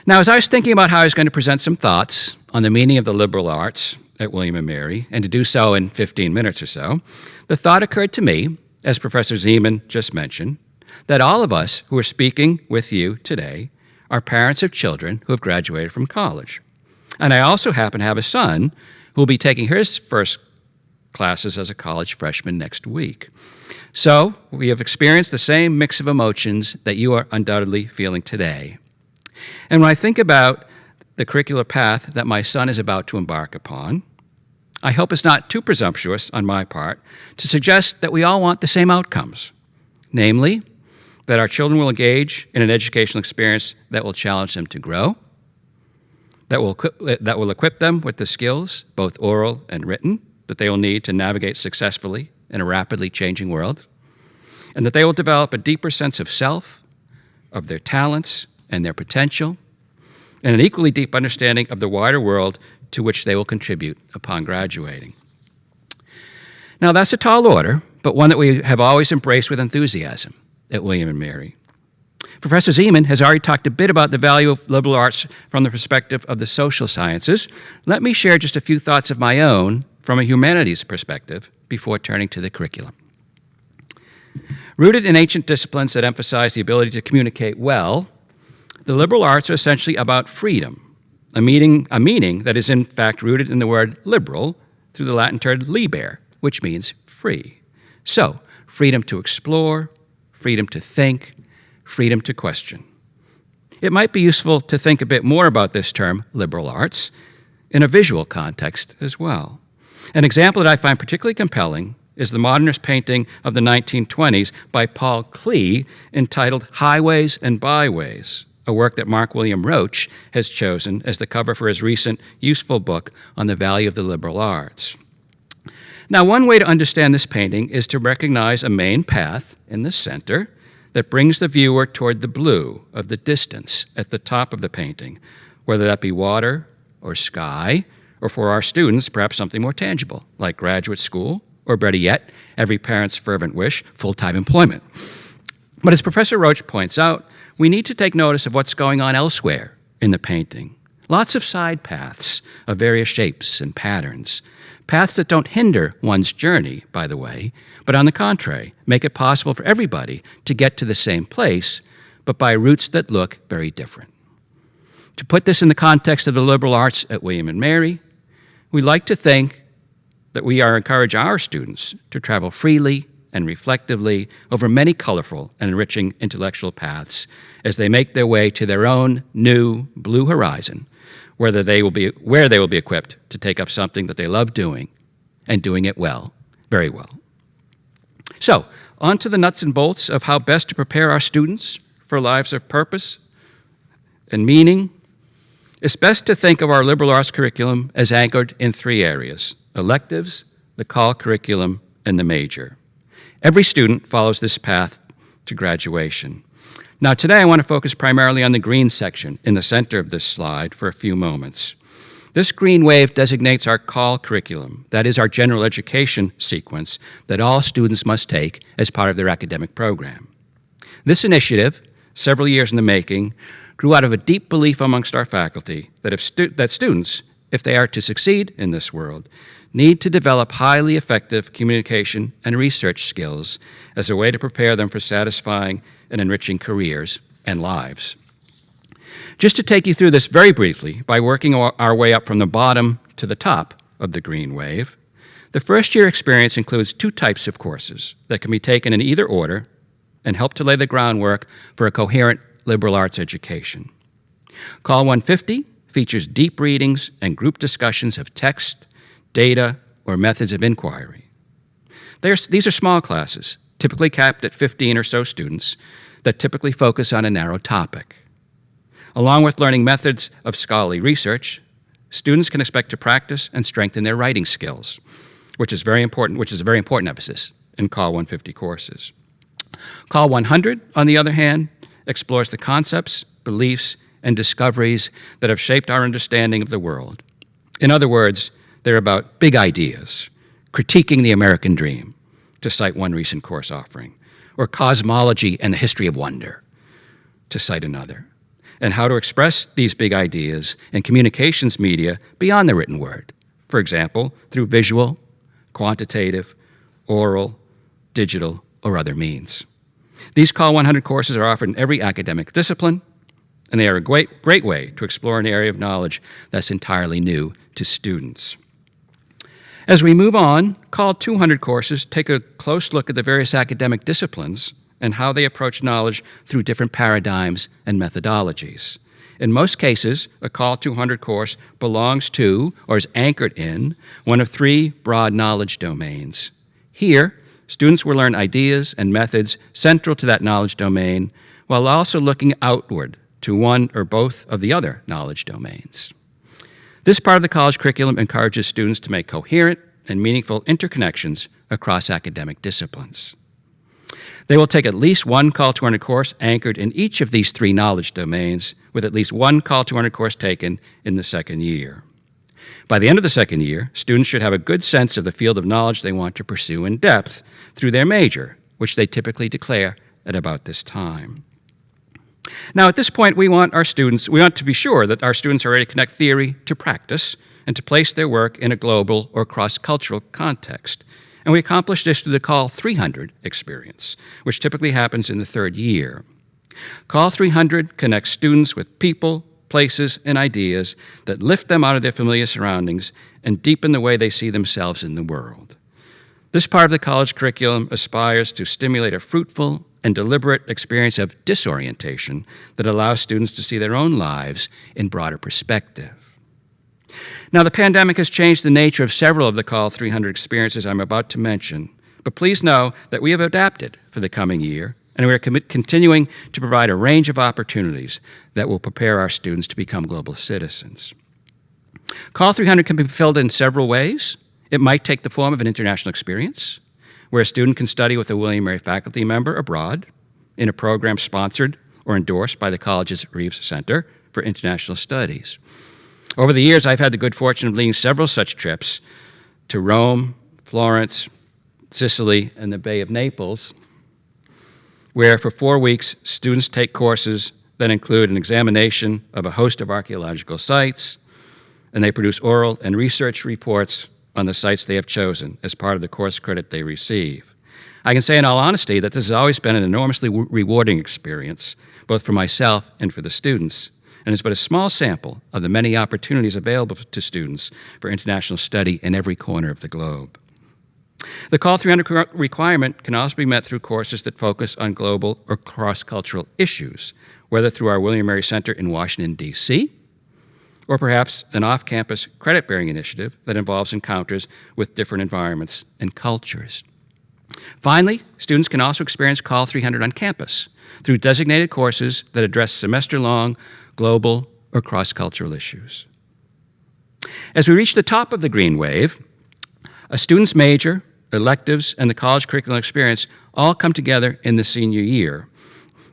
Now, as I was thinking about how I was going to present some thoughts on the meaning of the liberal arts at William & Mary, and to do so in 15 minutes or so, the thought occurred to me, as Professor Zeman just mentioned, that all of us who are speaking with you today are parents of children who have graduated from college. And I also happen to have a son who will be taking his first classes as a college freshman next week. So we have experienced the same mix of emotions that you are undoubtedly feeling today. And when I think about the curricular path that my son is about to embark upon, I hope it's not too presumptuous on my part to suggest that we all want the same outcomes, namely, that our children will engage in an educational experience that will challenge them to grow, that will equip them with the skills, both oral and written, that they will need to navigate successfully in a rapidly changing world, and that they will develop a deeper sense of self, of their talents and their potential, and an equally deep understanding of the wider world to which they will contribute upon graduating. Now, that's a tall order, but one that we have always embraced with enthusiasm at William & Mary. Professor Zeman has already talked a bit about the value of liberal arts from the perspective of the social sciences. Let me share just a few thoughts of my own from a humanities perspective before turning to the curriculum. Rooted in ancient disciplines that emphasize the ability to communicate well, the liberal arts are essentially about freedom, a meaning that is in fact rooted in the word liberal through the Latin term liber, which means free. So, freedom to explore, freedom to think, freedom to question. It might be useful to think a bit more about this term, liberal arts, in a visual context as well. An example that I find particularly compelling is the modernist painting of the 1920s by Paul Klee entitled Highways and Byways, a work that Mark William Roach has chosen as the cover for his recent useful book on the value of the liberal arts. Now, one way to understand this painting is to recognize a main path in the center that brings the viewer toward the blue of the distance at the top of the painting, whether that be water or sky, or for our students, perhaps something more tangible, like graduate school, or better yet, every parent's fervent wish, full-time employment. But as Professor Roach points out, we need to take notice of what's going on elsewhere in the painting. Lots of side paths of various shapes and patterns. Paths that don't hinder one's journey, by the way, but on the contrary, make it possible for everybody to get to the same place, but by routes that look very different. To put this in the context of the liberal arts at William & Mary, we like to think that we encourage our students to travel freely and reflectively over many colorful and enriching intellectual paths as they make their way to their own new blue horizon, where they will be equipped to take up something that they love doing and doing it well, very well. So, on to the nuts and bolts of how best to prepare our students for lives of purpose and meaning. It's best to think of our liberal arts curriculum as anchored in three areas: electives, the call curriculum, and the major. Every student follows this path to graduation. Now, today I want to focus primarily on the green section in the center of this slide for a few moments. This green wave designates our call curriculum, that is our general education sequence that all students must take as part of their academic program. This initiative, several years in the making, grew out of a deep belief amongst our faculty that students, if they are to succeed in this world, need to develop highly effective communication and research skills as a way to prepare them for satisfying and enriching careers and lives. Just to take you through this very briefly, by working our way up from the bottom to the top of the green wave, the first year experience includes two types of courses that can be taken in either order and help to lay the groundwork for a coherent liberal arts education. Call 150 features deep readings and group discussions of text, data, or methods of inquiry. These are small classes, typically capped at 15 or so students, that typically focus on a narrow topic. Along with learning methods of scholarly research, students can expect to practice and strengthen their writing skills, which is a very important emphasis in Call 150 courses. Call 100, on the other hand, explores the concepts, beliefs, and discoveries that have shaped our understanding of the world. In other words, they're about big ideas, critiquing the American dream, to cite one recent course offering, or cosmology and the history of wonder, to cite another, and how to express these big ideas in communications media beyond the written word, for example, through visual, quantitative, oral, digital, or other means. These Call 100 courses are offered in every academic discipline, and they are a great way to explore an area of knowledge that's entirely new to students. As we move on, Call 200 courses take a close look at the various academic disciplines and how they approach knowledge through different paradigms and methodologies. In most cases, a Call 200 course belongs to or is anchored in one of three broad knowledge domains. Here, students will learn ideas and methods central to that knowledge domain while also looking outward to one or both of the other knowledge domains. This part of the college curriculum encourages students to make coherent and meaningful interconnections across academic disciplines. They will take at least one Call 200 course anchored in each of these three knowledge domains, with at least one Call 200 course taken in the second year. By the end of the second year, students should have a good sense of the field of knowledge they want to pursue in depth through their major, which they typically declare at about this time. Now, at this point, we want to be sure that our students are ready to connect theory to practice and to place their work in a global or cross-cultural context. And we accomplish this through the Call 300 experience, which typically happens in the third year. Call 300 connects students with people, places, and ideas that lift them out of their familiar surroundings and deepen the way they see themselves in the world. This part of the college curriculum aspires to stimulate a fruitful and deliberate experience of disorientation that allows students to see their own lives in broader perspective. Now, the pandemic has changed the nature of several of the Call 300 experiences I'm about to mention, but please know that we have adapted for the coming year, and we are continuing to provide a range of opportunities that will prepare our students to become global citizens. Call 300 can be fulfilled in several ways. It might take the form of an international experience, where a student can study with a William & Mary faculty member abroad in a program sponsored or endorsed by the college's Reeves Center for International Studies. Over the years, I've had the good fortune of leading several such trips to Rome, Florence, Sicily, and the Bay of Naples, where for 4 weeks, students take courses that include an examination of a host of archaeological sites, and they produce oral and research reports on the sites they have chosen as part of the course credit they receive. I can say in all honesty that this has always been an enormously rewarding experience, both for myself and for the students, and it's but a small sample of the many opportunities available to students for international study in every corner of the globe. The Call 300 requirement can also be met through courses that focus on global or cross-cultural issues, whether through our William & Mary Center in Washington, D.C., or perhaps an off-campus credit-bearing initiative that involves encounters with different environments and cultures. Finally, students can also experience Call 300 on campus through designated courses that address semester-long global or cross-cultural issues. As we reach the top of the green wave, a student's major, electives, and the college curriculum experience all come together in the senior year.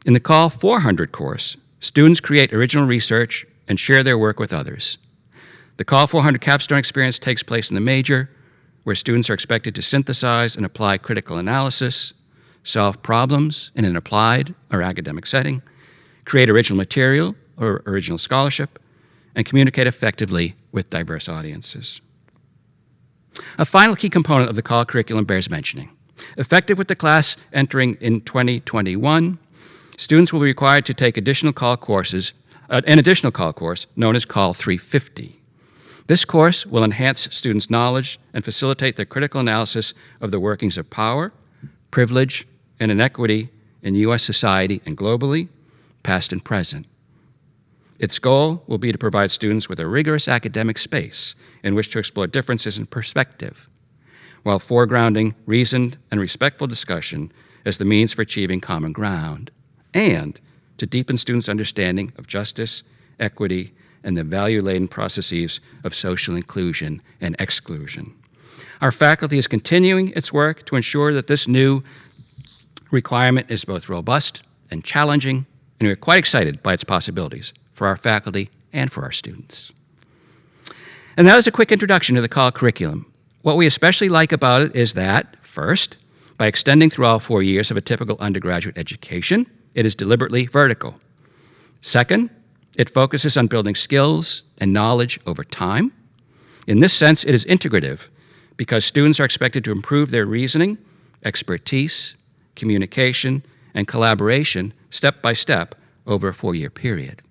In the Call 400 course, students create original research and share their work with others. The Call 400 capstone experience takes place in the major, where students are expected to synthesize and apply critical analysis, solve problems in an applied or academic setting, create original material or original scholarship, and communicate effectively with diverse audiences. A final key component of the Call curriculum bears mentioning. Effective with the class entering in 2021, students will be required to take an additional call course known as Call 350. This course will enhance students' knowledge and facilitate their critical analysis of the workings of power, privilege, and inequity in U.S. society and globally, past and present. Its goal will be to provide students with a rigorous academic space in which to explore differences in perspective, while foregrounding reasoned and respectful discussion as the means for achieving common ground, and to deepen students' understanding of justice, equity, and the value-laden processes of social inclusion and exclusion. Our faculty is continuing its work to ensure that this new requirement is both robust and challenging, and we are quite excited by its possibilities for our faculty and for our students. And that is a quick introduction to the Call curriculum. What we especially like about it is that, first, by extending through all 4 years of a typical undergraduate education, it is deliberately vertical. Second, it focuses on building skills and knowledge over time. In this sense, it is integrative because students are expected to improve their reasoning, expertise, communication, and collaboration step by step over a 4-year period.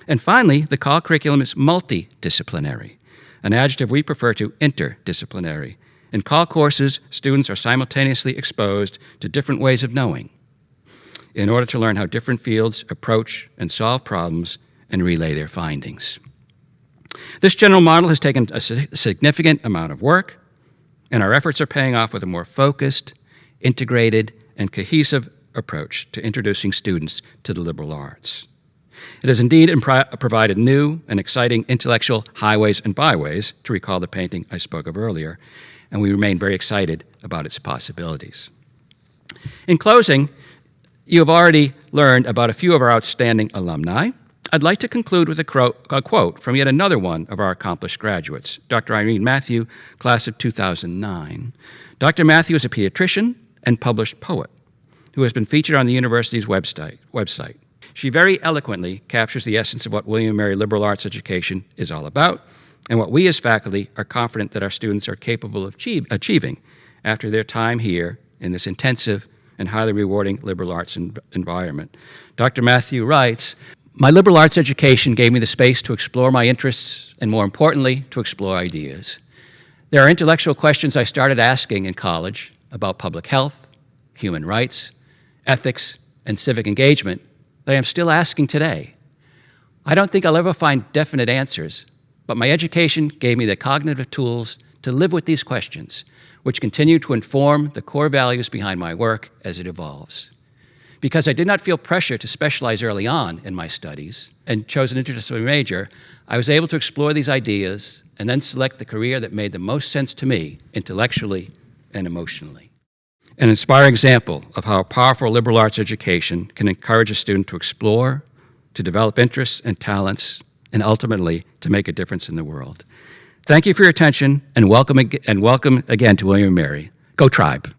And finally, the Call curriculum is multidisciplinary, an adjective we prefer to interdisciplinary. In Call courses, students are simultaneously exposed to different ways of knowing in order to learn how different fields approach and solve problems and relay their findings. This general model has taken a significant amount of work, and our efforts are paying off with a more focused, integrated, and cohesive approach to introducing students to the liberal arts. It has indeed provided new and exciting intellectual highways and byways, to recall the painting I spoke of earlier, and we remain very excited about its possibilities. In closing, you have already learned about a few of our outstanding alumni. I'd like to conclude with a quote from yet another one of our accomplished graduates, Dr. Irene Matthew, class of 2009. Dr. Matthew is a pediatrician and published poet who has been featured on the university's website. She very eloquently captures the essence of what William & Mary liberal arts education is all about and what we as faculty are confident that our students are capable of achieving after their time here in this intensive and highly rewarding liberal arts environment. Dr. Matthew writes, "My liberal arts education gave me the space to explore my interests and, more importantly, to explore ideas. There are intellectual questions I started asking in college about public health, human rights, ethics, and civic engagement that I am still asking today. I don't think I'll ever find definite answers, but my education gave me the cognitive tools to live with these questions, which continue to inform the core values behind my work as it evolves. Because I did not feel pressure to specialize early on in my studies and chose an interdisciplinary major, I was able to explore these ideas and then select the career that made the most sense to me intellectually and emotionally." An inspiring example of how a powerful liberal arts education can encourage a student to explore, to develop interests and talents, and ultimately to make a difference in the world. Thank you for your attention, and welcome again to William & Mary. Go Tribe!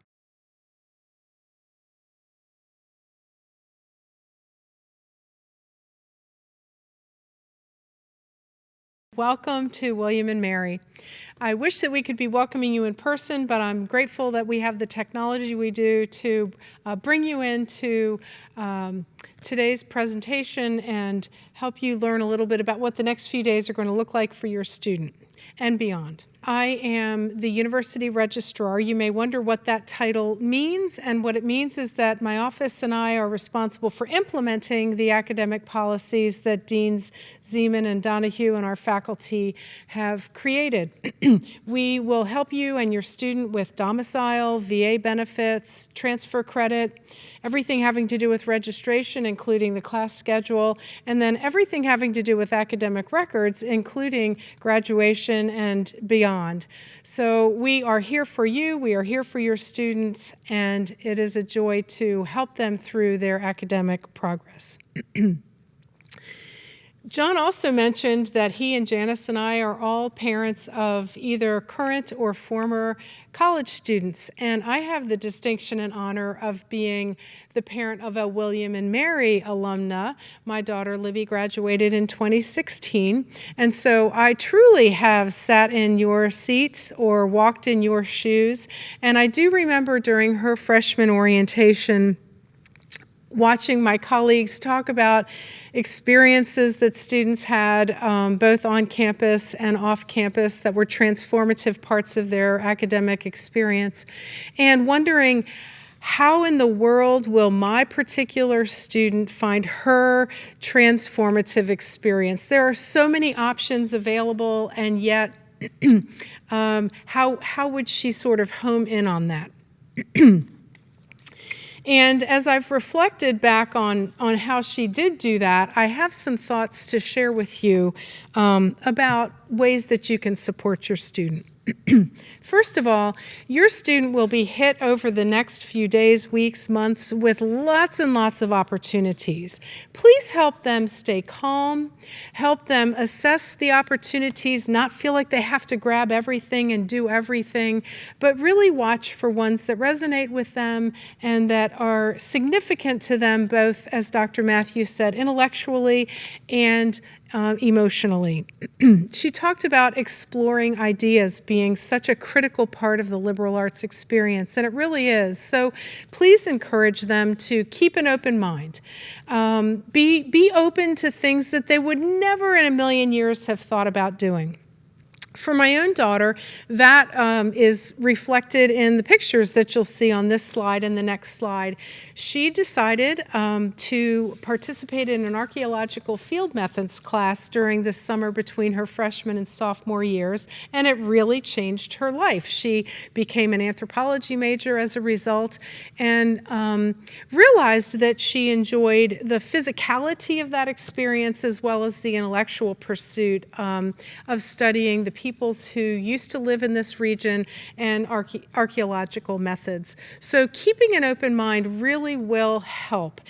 Welcome to William & Mary. I wish that we could be welcoming you in person, but I'm grateful that we have the technology we do to bring you into today's presentation and help you learn a little bit about what the next few days are going to look like for your student and beyond. I am the University Registrar. You may wonder what that title means, and what it means is that my office and I are responsible for implementing the academic policies that Deans Zeman and Donahue and our faculty have created. We will help you and your student with domicile, VA benefits, transfer credit, everything having to do with registration, including the class schedule, and then everything having to do with academic records, including graduation and beyond. So we are here for you, we are here for your students, and it is a joy to help them through their academic progress. John also mentioned that he and Janice and I are all parents of either current or former college students, and I have the distinction and honor of being the parent of a William & Mary alumna. My daughter Libby graduated in 2016, and so I truly have sat in your seats or walked in your shoes, and I do remember during her freshman orientation watching my colleagues talk about experiences that students had both on campus and off campus that were transformative parts of their academic experience, and wondering how in the world will my particular student find her transformative experience? There are so many options available, and yet how would she sort of home in on that? And as I've reflected back on how she did do that, I have some thoughts to share with you about ways that you can support your student. First of all, your student will be hit over the next few days, weeks, months with lots and lots of opportunities. Please help them stay calm, help them assess the opportunities, not feel like they have to grab everything and do everything, but really watch for ones that resonate with them and that are significant to them, both, as Dr. Matthews said, intellectually and emotionally. She talked about exploring ideas being such a critical part of the liberal arts experience, and it really is. So please encourage them to keep an open mind. Be open to things that they would never in a million years have thought about doing. For my own daughter, that is reflected in the pictures that you'll see on this slide and the next slide. She decided to participate in an archaeological field methods class during the summer between her freshman and sophomore years, and it really changed her life. She became an anthropology major as a result, and realized that she enjoyed the physicality of that experience as well as the intellectual pursuit of studying the people peoples who used to live in this region and archaeological methods. So keeping an open mind really will help.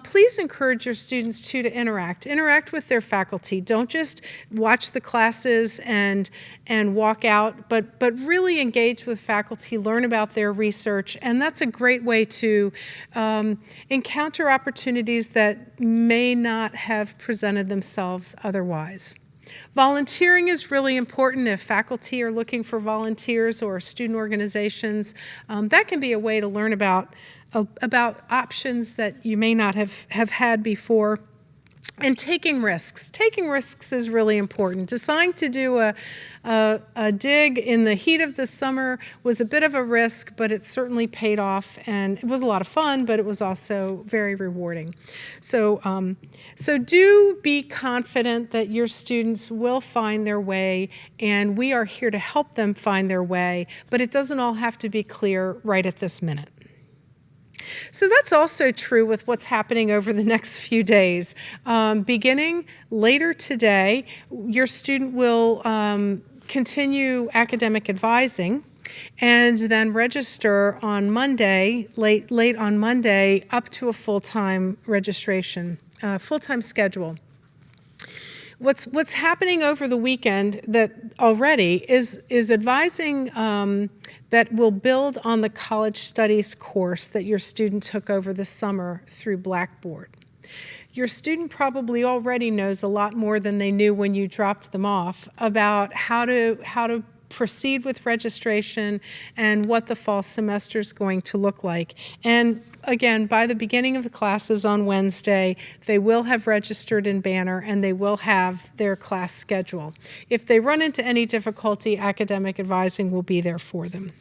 Please encourage your students to interact with their faculty. Don't just watch the classes and walk out, but really engage with faculty, learn about their research, and that's a great way to encounter opportunities that may not have presented themselves otherwise. Volunteering is really important. If faculty are looking for volunteers or student organizations, that can be a way to learn about options that you may not have had before. And taking risks. Taking risks is really important. Deciding to do a dig in the heat of the summer was a bit of a risk, but it certainly paid off, and it was a lot of fun, but it was also very rewarding. So do be confident that your students will find their way, and we are here to help them find their way, but it doesn't all have to be clear right at this minute. So that's also true with what's happening over the next few days. Beginning later today, your student will continue academic advising and then register on Monday, late on Monday, up to a full-time registration, full-time schedule. What's happening over the weekend that already is advising that will build on the college studies course that your student took over the summer through Blackboard. Your student probably already knows a lot more than they knew when you dropped them off about how to proceed with registration and what the fall semester is going to look like. And again, by the beginning of the classes on Wednesday, they will have registered in Banner and they will have their class schedule. If they run into any difficulty, academic advising will be there for them.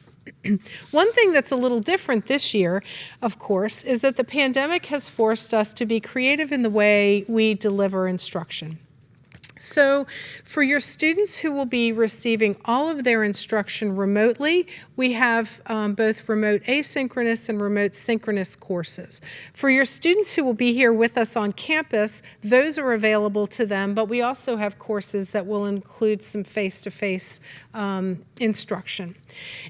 One thing that's a little different this year, of course, is that the pandemic has forced us to be creative in the way we deliver instruction. So for your students who will be receiving all of their instruction remotely, we have both remote asynchronous and remote synchronous courses. For your students who will be here with us on campus, those are available to them, but we also have courses that will include some face-to-face instruction.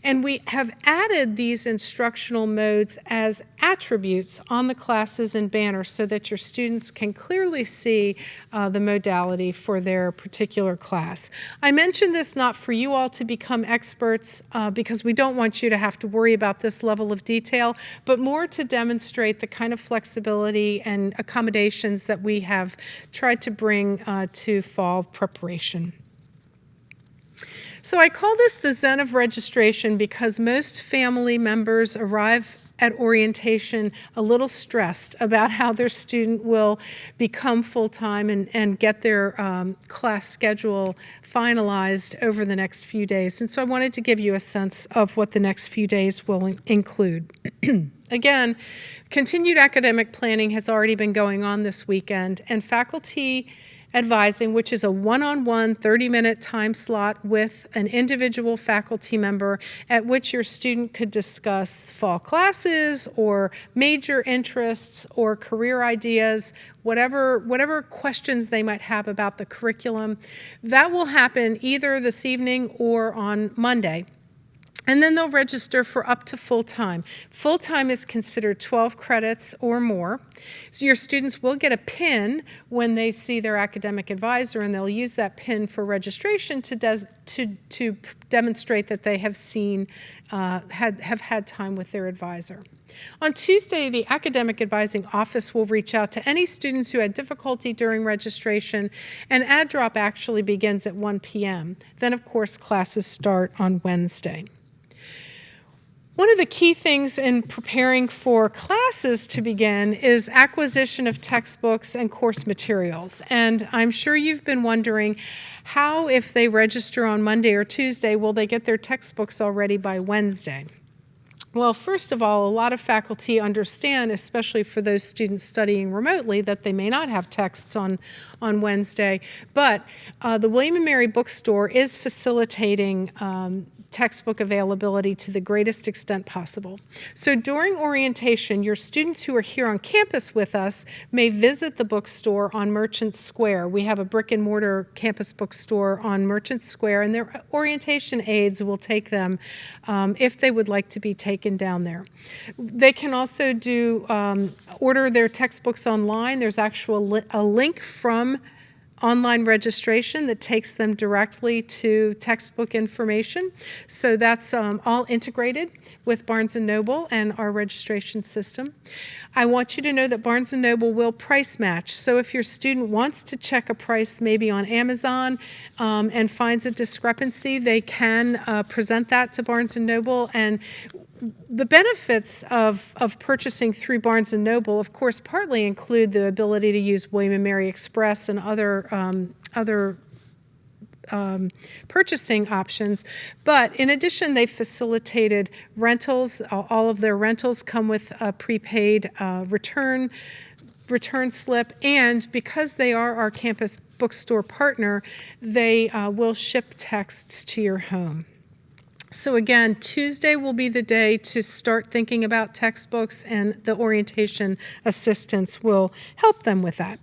And we have added these instructional modes as attributes on the classes in Banner so that your students can clearly see the modality for their particular class. I mentioned this not for you all to become experts because we don't want you to have to worry about this level of detail, but more to demonstrate the kind of flexibility and accommodations that we have tried to bring to fall preparation. So I call this the Zen of registration because most family members arrive at orientation a little stressed about how their student will become full-time and get their class schedule finalized over the next few days. And so I wanted to give you a sense of what the next few days will include. Again, continued academic planning has already been going on this weekend, and faculty advising, which is a one-on-one 30-minute time slot with an individual faculty member at which your student could discuss fall classes or major interests or career ideas, whatever questions they might have about the curriculum. That will happen either this evening or on Monday. And then they'll register for up to full-time. Full-time is considered 12 credits or more. So your students will get a pin when they see their academic advisor, and they'll use that pin for registration to demonstrate that they have have had time with their advisor. On Tuesday, the Academic Advising Office will reach out to any students who had difficulty during registration, and add drop actually begins at 1 p.m. Then, of course, classes start on Wednesday. One of the key things in preparing for classes to begin is acquisition of textbooks and course materials. And I'm sure you've been wondering how, if they register on Monday or Tuesday, will they get their textbooks already by Wednesday? Well, first of all, a lot of faculty understand, especially for those students studying remotely, that they may not have texts on Wednesday. But the William & Mary Bookstore is facilitating textbook availability to the greatest extent possible. So during orientation, your students who are here on campus with us may visit the bookstore on Merchant Square. We have a brick and mortar campus bookstore on Merchant Square, and their orientation aides will take them if they would like to be taken down there. They can also order their textbooks online. There's actually a link from online registration that takes them directly to textbook information. So that's all integrated with Barnes & Noble and our registration system. I want you to know that Barnes & Noble will price match. So if your student wants to check a price maybe on Amazon and finds a discrepancy, they can present that to Barnes & Noble. And the benefits of purchasing through Barnes & Noble, of course, partly include the ability to use William & Mary Express and other purchasing options. But in addition, they've facilitated rentals. All of their rentals come with a prepaid return slip, and because they are our campus bookstore partner, they will ship texts to your home. So again, Tuesday will be the day to start thinking about textbooks, and the orientation assistants will help them with that.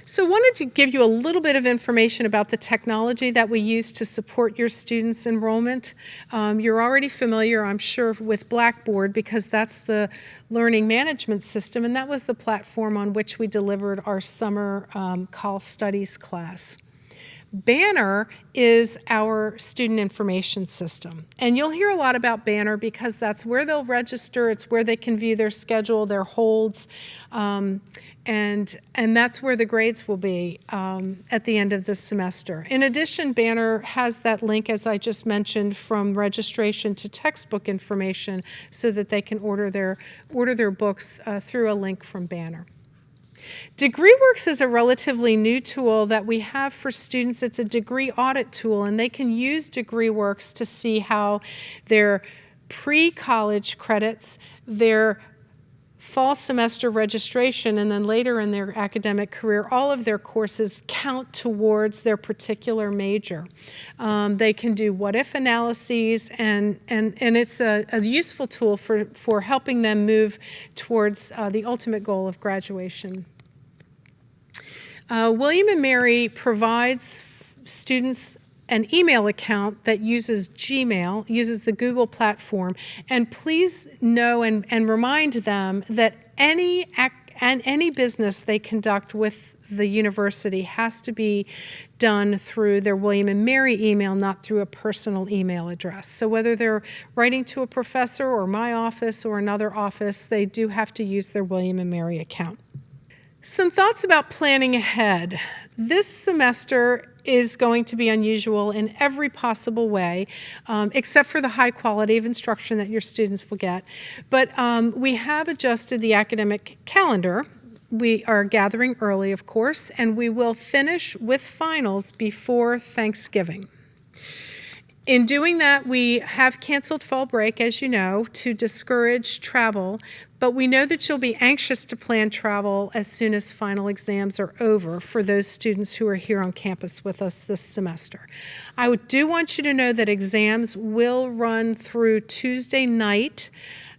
So I wanted to give you a little bit of information about the technology that we use to support your students' enrollment. You're already familiar, I'm sure, with Blackboard because that's the learning management system, and that was the platform on which we delivered our summer Call Studies class. Banner is our student information system. And you'll hear a lot about Banner because that's where they'll register, it's where they can view their schedule, their holds, and that's where the grades will be at the end of this semester. In addition, Banner has that link, as I just mentioned, from registration to textbook information so that they can order their books through a link from Banner. DegreeWorks is a relatively new tool that we have for students. It's a degree audit tool, and they can use DegreeWorks to see how their pre-college credits, their fall semester registration, and then later in their academic career, all of their courses count towards their particular major. They can do what-if analyses, and it's a useful tool for helping them move towards the ultimate goal of graduation. William & Mary provides students an email account that uses Gmail, uses the Google platform, and please know and remind them that any business they conduct with the university has to be done through their William & Mary email, not through a personal email address. So whether they're writing to a professor or my office or another office, they do have to use their William & Mary account. Some thoughts about planning ahead. This semester is going to be unusual in every possible way, except for the high quality of instruction that your students will get. But we have adjusted the academic calendar. We are gathering early, of course, and we will finish with finals before Thanksgiving. In doing that, we have canceled fall break, as you know, to discourage travel, but we know that you'll be anxious to plan travel as soon as final exams are over for those students who are here on campus with us this semester. I do want you to know that exams will run through Tuesday night,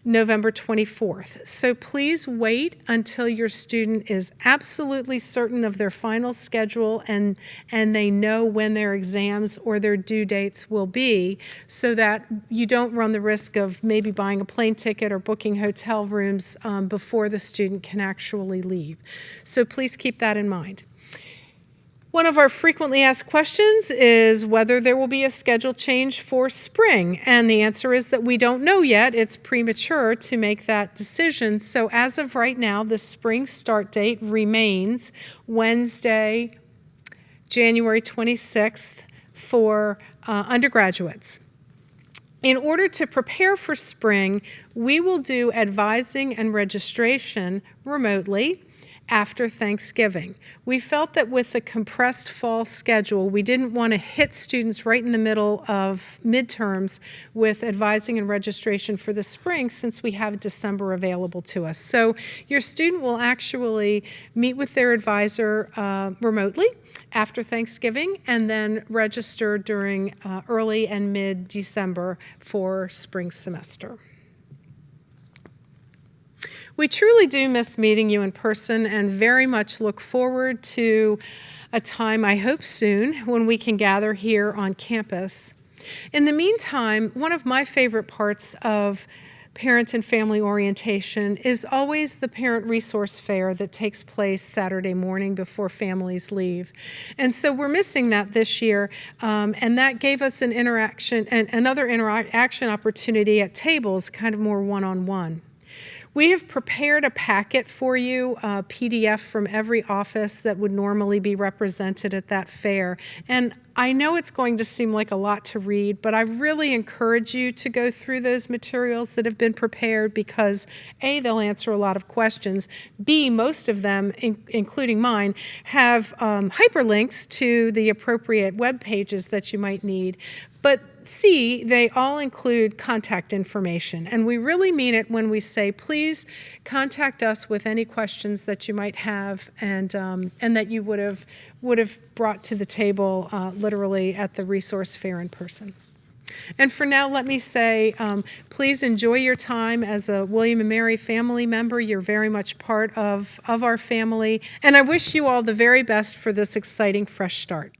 November 24th. So please wait until your student is absolutely certain of their final schedule and they know when their exams or their due dates will be, so that you don't run the risk of maybe buying a plane ticket or booking hotel rooms before the student can actually leave. So please keep that in mind. One of our frequently asked questions is whether there will be a schedule change for spring, and the answer is that we don't know yet. It's premature to make that decision. So as of right now, the spring start date remains Wednesday, January 26th for undergraduates. In order to prepare for spring, we will do advising and registration remotely, after Thanksgiving. We felt that with the compressed fall schedule, we didn't want to hit students right in the middle of midterms with advising and registration for the spring, since we have December available to us. So your student will actually meet with their advisor remotely after Thanksgiving and then register during early and mid-December for spring semester. We truly do miss meeting you in person and very much look forward to a time, I hope soon, when we can gather here on campus. In the meantime, one of my favorite parts of parent and family orientation is always the parent resource fair that takes place Saturday morning before families leave. And so we're missing that this year, and that gave us an interaction and another interaction opportunity at tables, kind of more one-on-one. We have prepared a packet for you, a PDF from every office that would normally be represented at that fair. And I know it's going to seem like a lot to read, but I really encourage you to go through those materials that have been prepared because A, they'll answer a lot of questions. B, most of them, including mine, have hyperlinks to the appropriate web pages that you might need. But C, they all include contact information, and we really mean it when we say, please contact us with any questions that you might have and that you would have brought to the table literally at the resource fair in person. And for now, let me say, please enjoy your time as a William & Mary family member. You're very much part of our family, and I wish you all the very best for this exciting fresh start.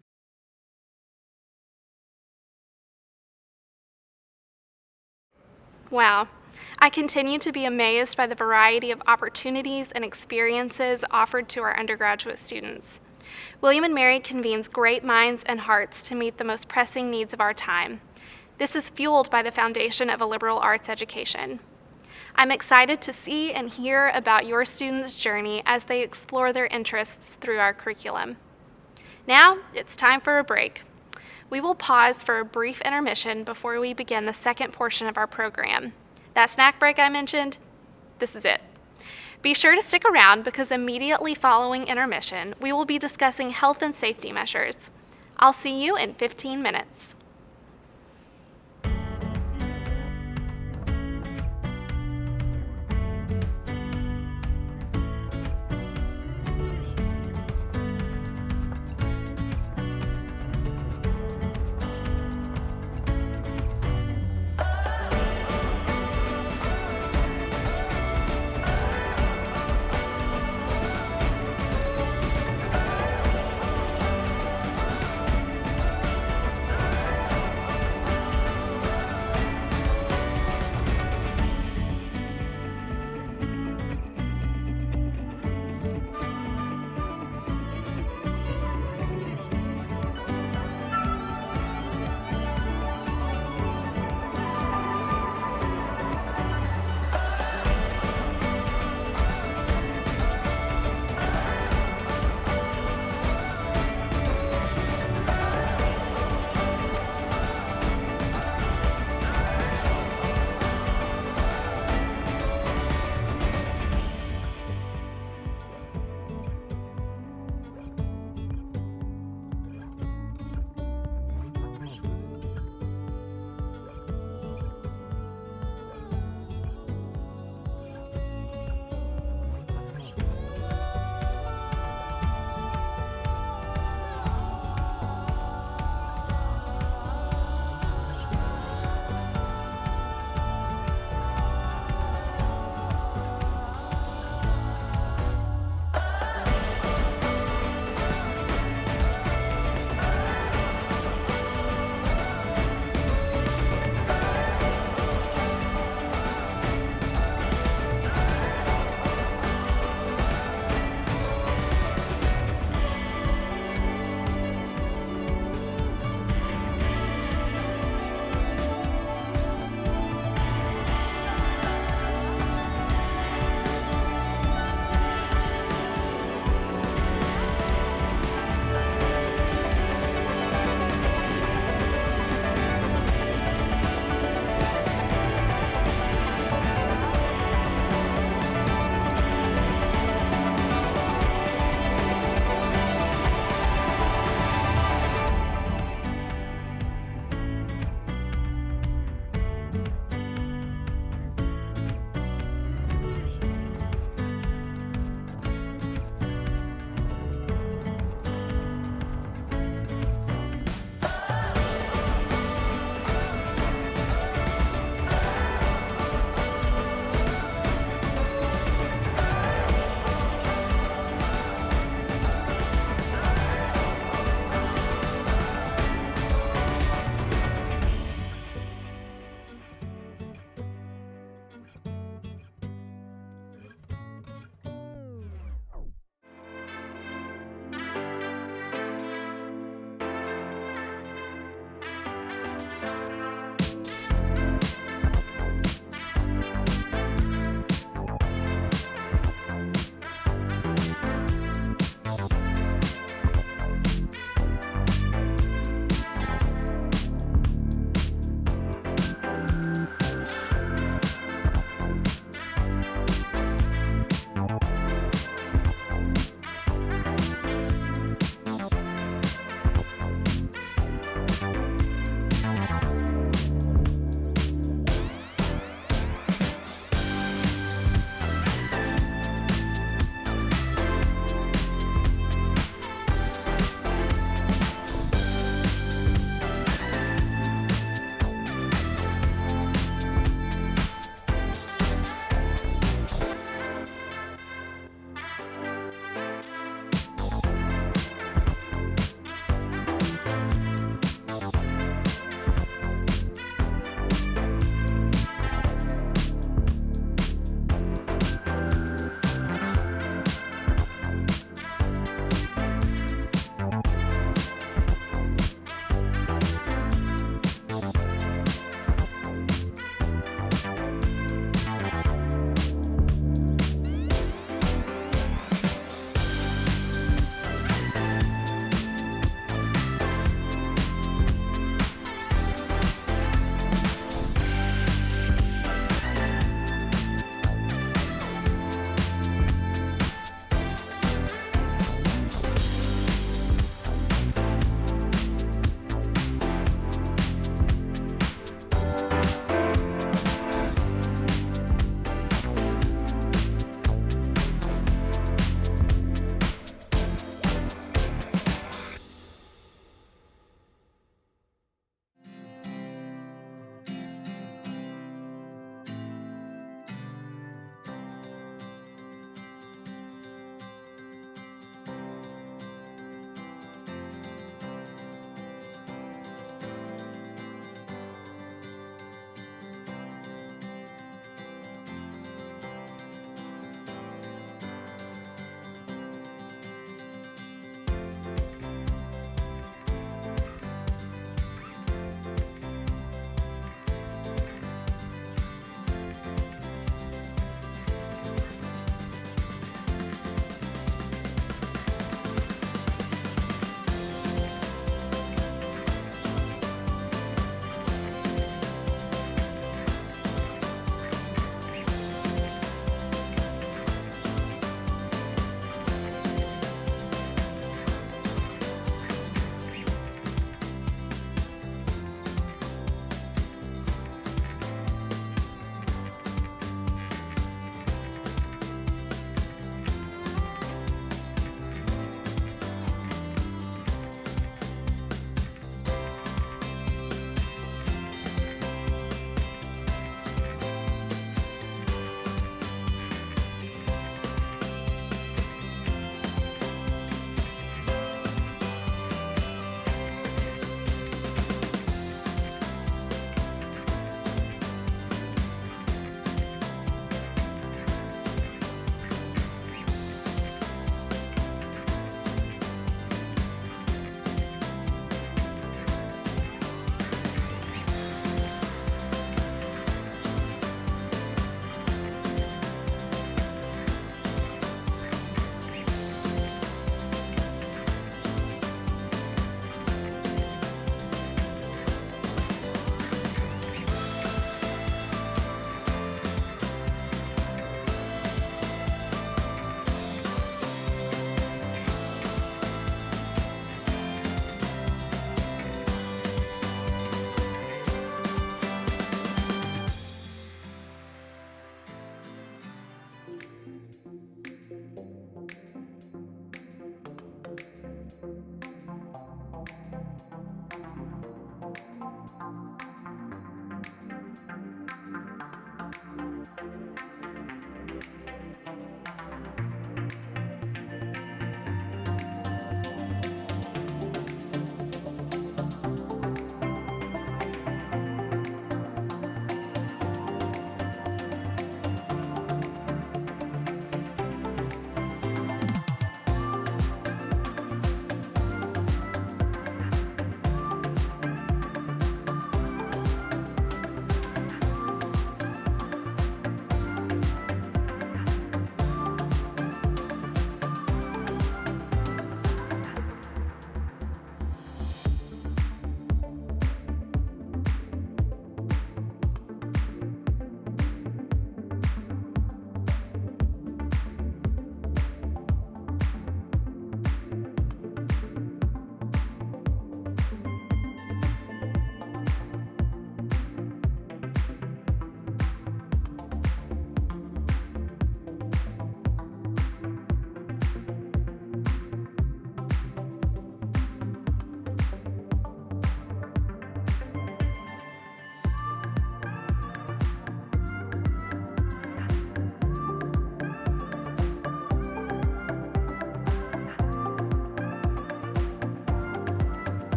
Wow. I continue to be amazed by the variety of opportunities and experiences offered to our undergraduate students. William & Mary convenes great minds and hearts to meet the most pressing needs of our time. This is fueled by the foundation of a liberal arts education. I'm excited to see and hear about your students' journey as they explore their interests through our curriculum. Now, it's time for a break. We will pause for a brief intermission before we begin the second portion of our program. That snack break I mentioned, this is it. Be sure to stick around because immediately following intermission, we will be discussing health and safety measures. I'll see you in 15 minutes.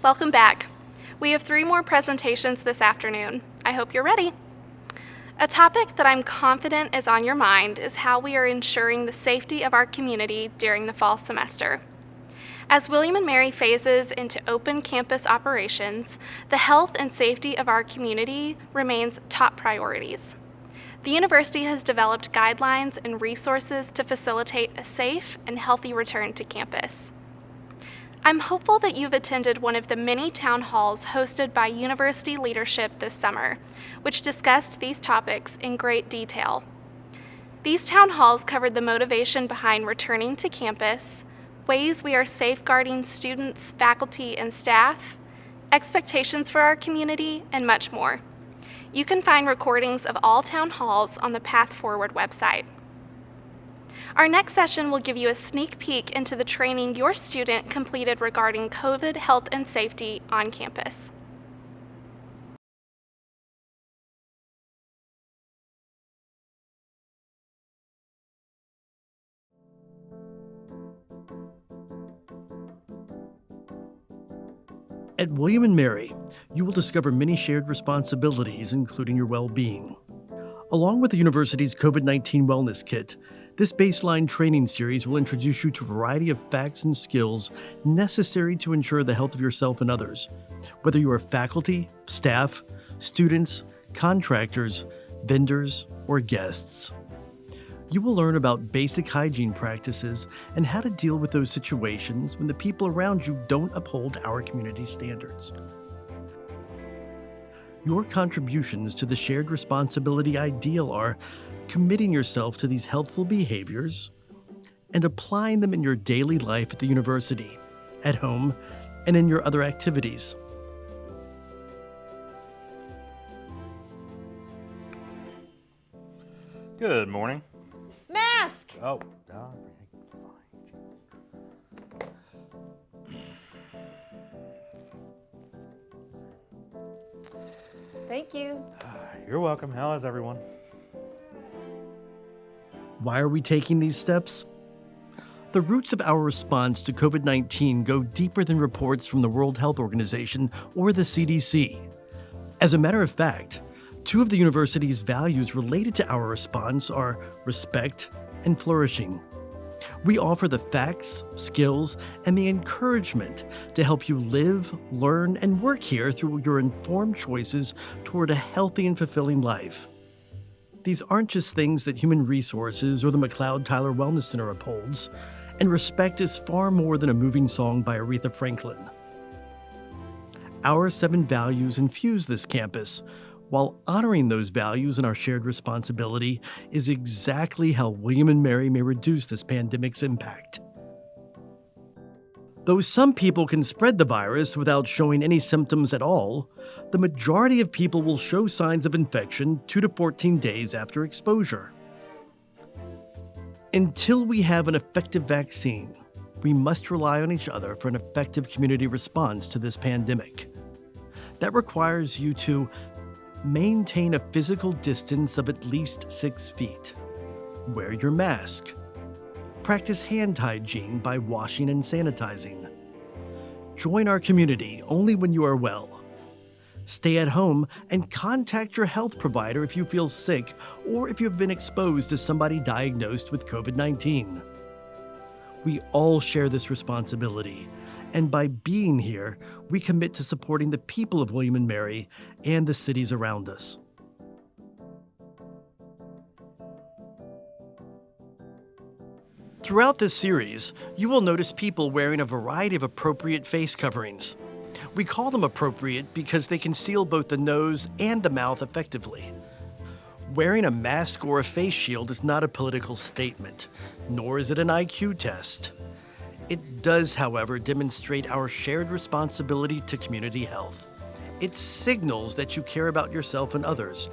Welcome back. We have 3 more presentations this afternoon. I hope you're ready. A topic that I'm confident is on your mind is how we are ensuring the safety of our community during the fall semester. As William & Mary phases into open campus operations, the health and safety of our community remains top priorities. The university has developed guidelines and resources to facilitate a safe and healthy return to campus. I'm hopeful that you've attended one of the many town halls hosted by university leadership this summer, which discussed these topics in great detail. These town halls covered the motivation behind returning to campus, ways we are safeguarding students, faculty, and staff, expectations for our community, and much more. You can find recordings of all town halls on the Path Forward website. Our next session will give you a sneak peek into the training your student completed regarding COVID health and safety on campus. At William & Mary, you will discover many shared responsibilities, including your well-being. Along with the university's COVID-19 Wellness Kit, this baseline training series will introduce you to a variety of facts and skills necessary to ensure the health of yourself and others, whether you are faculty, staff, students, contractors, vendors, or guests. You will learn about basic hygiene practices and how to deal with those situations when the people around you don't uphold our community standards. Your contributions to the shared responsibility ideal are committing yourself to these healthful behaviors and applying them in your daily life at the university, at home, and in your other activities. Good morning. Mask! Oh, Thank you. you're welcome. How is everyone? Why are we taking these steps? The roots of our response to COVID-19 go deeper than reports from the World Health Organization or the CDC. As a matter of fact, 2 of the university's values related to our response are respect and flourishing. We offer the facts, skills, and the encouragement to help you live, learn, and work here through your informed choices toward a healthy and fulfilling life. These aren't just things that Human Resources or the McLeod-Tyler Wellness Center upholds, and respect is far more than a moving song by Aretha Franklin. Our 7 values infuse this campus, while honoring those values and our shared responsibility is exactly how William & Mary may reduce this pandemic's impact. Though some people can spread the virus without showing any symptoms at all, the majority of people will show signs of infection 2 to 14 days after exposure. Until we have an effective vaccine, we must rely on each other for an effective community response to this pandemic. That requires you to maintain a physical distance of at least 6 feet, wear your mask, practice hand hygiene by washing and sanitizing, join our community only when you are well, stay at home and contact your health provider if you feel sick or if you have been exposed to somebody diagnosed with COVID-19. We all share this responsibility, and by being here, we commit to supporting the people of William & Mary and the cities around us. Throughout this series, you will notice people wearing a variety of appropriate face coverings. We call them appropriate because they conceal both the nose and the mouth effectively. Wearing a mask or a face shield is not a political statement, nor is it an IQ test. It does, however, demonstrate our shared responsibility to community health. It signals that you care about yourself and others,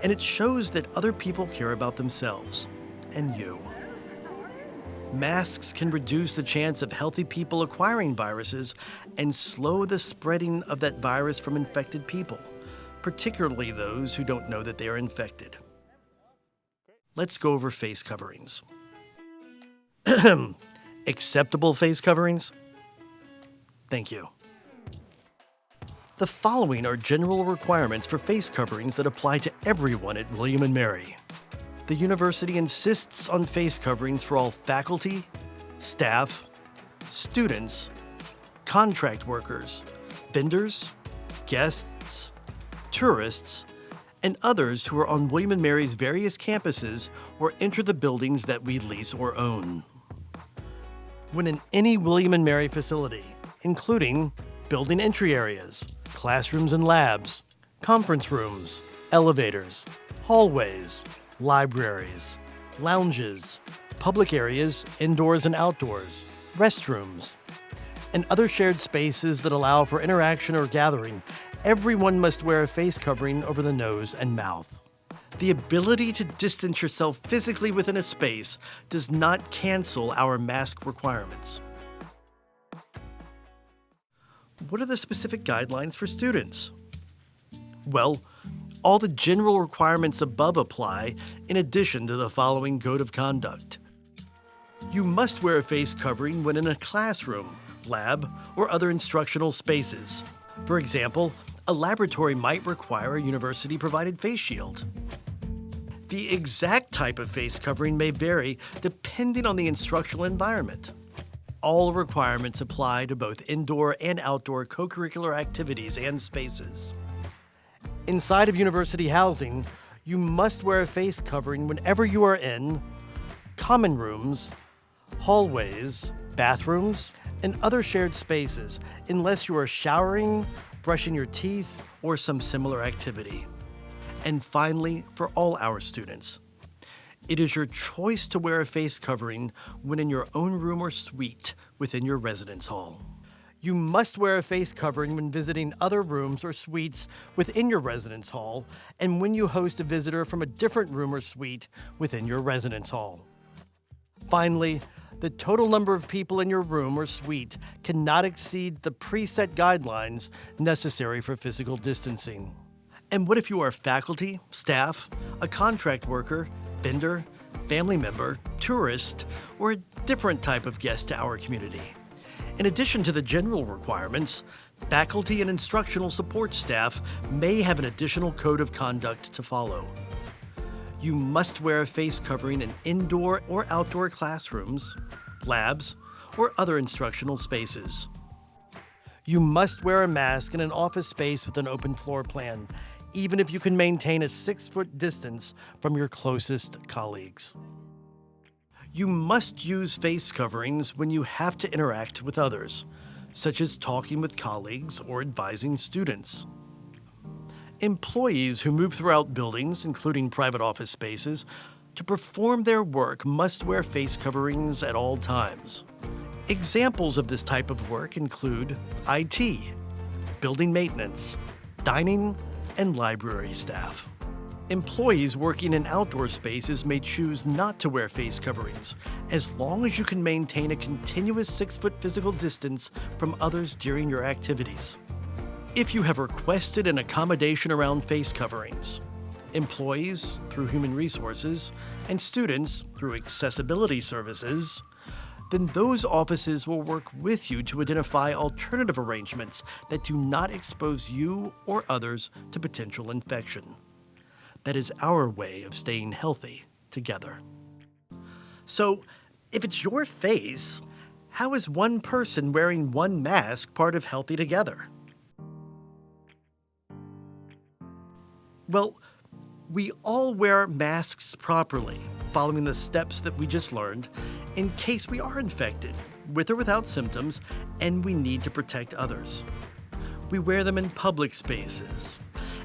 and it shows that other people care about themselves and you. Masks can reduce the chance of healthy people acquiring viruses and slow the spreading of that virus from infected people, particularly those who don't know that they are infected. Let's go over face coverings. Acceptable face coverings? Thank you. The following are general requirements for face coverings that apply to everyone at William & Mary. The university insists on face coverings for all faculty, staff, students, contract workers, vendors, guests, tourists, and others who are on William & Mary's various campuses or enter the buildings that we lease or own. When in any William & Mary facility, including building entry areas, classrooms and labs, conference rooms, elevators, hallways, libraries, lounges, public areas, indoors and outdoors, restrooms, and other shared spaces that allow for interaction or gathering, everyone must wear a face covering over the nose and mouth. The ability to distance yourself physically within a space does not cancel our mask requirements. What are the specific guidelines for students? Well, all the general requirements above apply in addition to the following code of conduct. You must wear a face covering when in a classroom, lab, or other instructional spaces. For example, a laboratory might require a university-provided face shield. The exact type of face covering may vary depending on the instructional environment. All requirements apply to both indoor and outdoor co-curricular activities and spaces. Inside of university housing, you must wear a face covering whenever you are in common rooms, hallways, bathrooms, and other shared spaces, unless you are showering, brushing your teeth, or some similar activity. And finally, for all our students, it is your choice to wear a face covering when in your own room or suite within your residence hall. You must wear a face covering when visiting other rooms or suites within your residence hall and when you host a visitor from a different room or suite within your residence hall. Finally, the total number of people in your room or suite cannot exceed the preset guidelines necessary for physical distancing. And what if you are faculty, staff, a contract worker, vendor, family member, tourist, or a different type of guest to our community? In addition to the general requirements, faculty and instructional support staff may have an additional code of conduct to follow. You must wear a face covering in indoor or outdoor classrooms, labs, or other instructional spaces. You must wear a mask in an office space with an open floor plan, even if you can maintain a 6-foot distance from your closest colleagues. You must use face coverings when you have to interact with others, such as talking with colleagues or advising students. Employees who move throughout buildings, including private office spaces, to perform their work must wear face coverings at all times. Examples of this type of work include IT, building maintenance, dining, and library staff. Employees working in outdoor spaces may choose not to wear face coverings, as long as you can maintain a continuous 6-foot physical distance from others during your activities. If you have requested an accommodation around face coverings, employees through human resources, and students through accessibility services, then those offices will work with you to identify alternative arrangements that do not expose you or others to potential infection. That is our way of staying healthy together. So, if it's your face, how is one person wearing one mask part of Healthy Together? Well, we all wear masks properly, following the steps that we just learned, in case we are infected, with or without symptoms, and we need to protect others. We wear them in public spaces,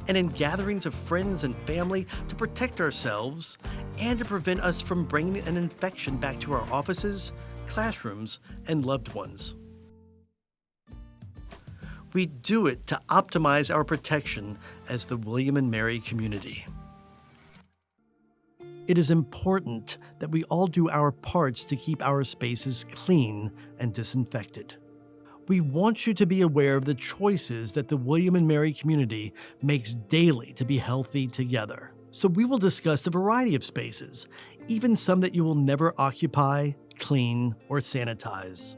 and in gatherings of friends and family to protect ourselves and to prevent us from bringing an infection back to our offices, classrooms, and loved ones. We do it to optimize our protection as the William & Mary community. It is important that we all do our parts to keep our spaces clean and disinfected. We want you to be aware of the choices that the William & Mary community makes daily to be healthy together. So we will discuss a variety of spaces, even some that you will never occupy, clean, or sanitize.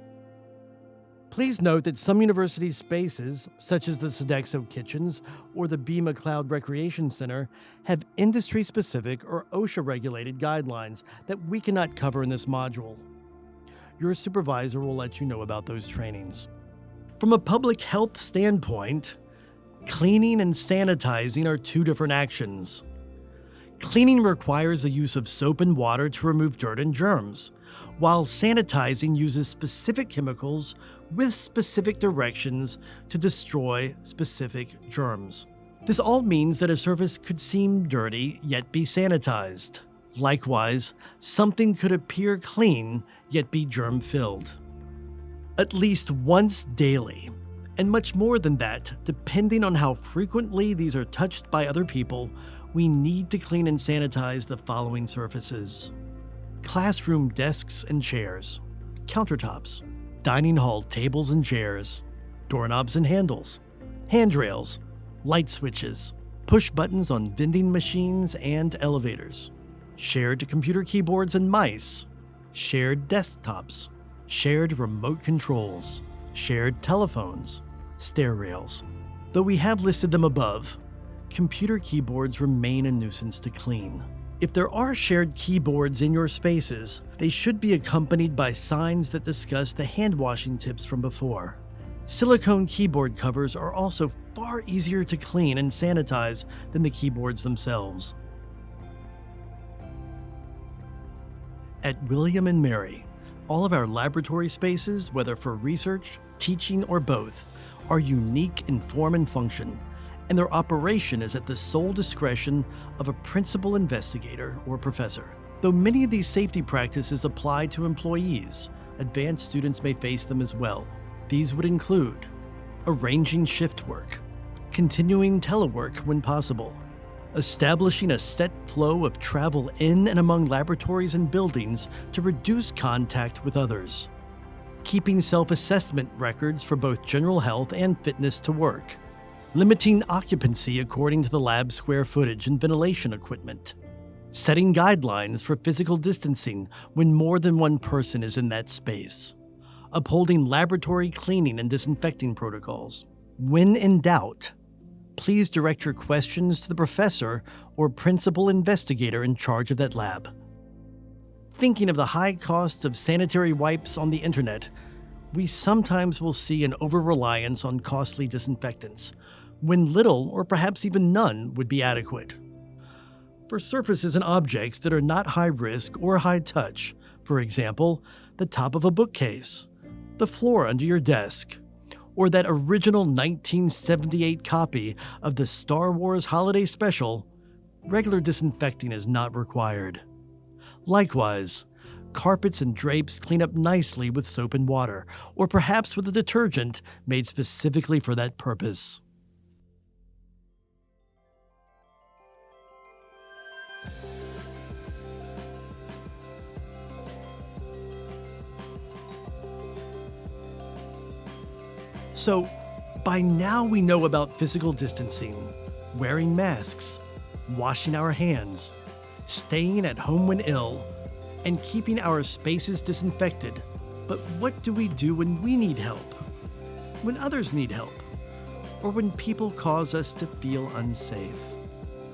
Please note that some university spaces, such as the Sodexo Kitchens or the B. McLeod Recreation Center, have industry-specific or OSHA-regulated guidelines that we cannot cover in this module. Your supervisor will let you know about those trainings. From a public health standpoint, cleaning and sanitizing are two different actions. Cleaning requires the use of soap and water to remove dirt and germs, while sanitizing uses specific chemicals with specific directions to destroy specific germs. This all means that a surface could seem dirty yet be sanitized. Likewise, something could appear clean yet be germ-filled. At least once daily, and much more than that, depending on how frequently these are touched by other people, we need to clean and sanitize the following surfaces: classroom desks and chairs, countertops, dining hall tables and chairs, doorknobs and handles, handrails, light switches, push buttons on vending machines and elevators, shared computer keyboards and mice, shared desktops, shared remote controls, shared telephones, stair rails. Though we have listed them above, computer keyboards remain a nuisance to clean. If there are shared keyboards in your spaces, they should be accompanied by signs that discuss the hand washing tips from before. Silicone keyboard covers are also far easier to clean and sanitize than the keyboards themselves. At William & Mary, all of our laboratory spaces, whether for research, teaching, or both, are unique in form and function, and their operation is at the sole discretion of a principal investigator or professor. Though many of these safety practices apply to employees, advanced students may face them as well. These would include arranging shift work, continuing telework when possible, establishing a set flow of travel in and among laboratories and buildings to reduce contact with others, keeping self-assessment records for both general health and fitness to work, limiting occupancy according to the lab square footage and ventilation equipment, setting guidelines for physical distancing when more than one person is in that space, upholding laboratory cleaning and disinfecting protocols. When in doubt, please direct your questions to the professor or principal investigator in charge of that lab. Thinking of the high costs of sanitary wipes on the internet, we sometimes will see an over-reliance on costly disinfectants, when little or perhaps even none would be adequate. For surfaces and objects that are not high risk or high touch, for example, the top of a bookcase, the floor under your desk, or that original 1978 copy of the Star Wars Holiday Special, regular disinfecting is not required. Likewise, carpets and drapes clean up nicely with soap and water, or perhaps with a detergent made specifically for that purpose. So, by now we know about physical distancing, wearing masks, washing our hands, staying at home when ill, and keeping our spaces disinfected. But what do we do when we need help? When others need help? Or when people cause us to feel unsafe?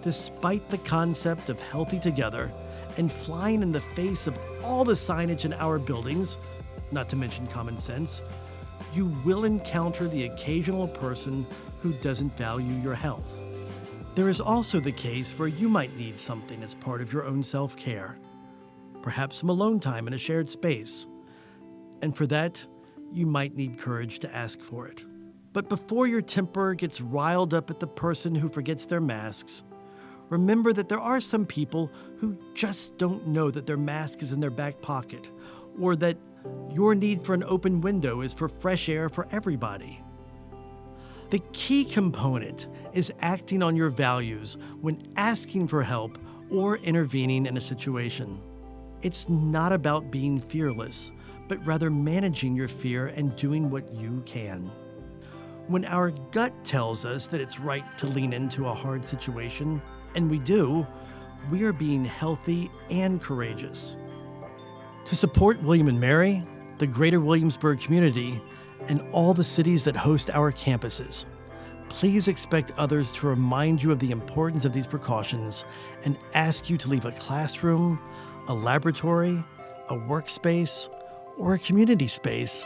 Despite the concept of healthy together and flying in the face of all the signage in our buildings, not to mention common sense, you will encounter the occasional person who doesn't value your health. There is also the case where you might need something as part of your own self-care, perhaps some alone time in a shared space, and for that, you might need courage to ask for it. But before your temper gets riled up at the person who forgets their masks, remember that there are some people who just don't know that their mask is in their back pocket, or that your need for an open window is for fresh air for everybody. The key component is acting on your values when asking for help or intervening in a situation. It's not about being fearless, but rather managing your fear and doing what you can. When our gut tells us that it's right to lean into a hard situation, and we do, we are being healthy and courageous. To support William & Mary, the Greater Williamsburg community, and all the cities that host our campuses. Please expect others to remind you of the importance of these precautions and ask you to leave a classroom, a laboratory, a workspace, or a community space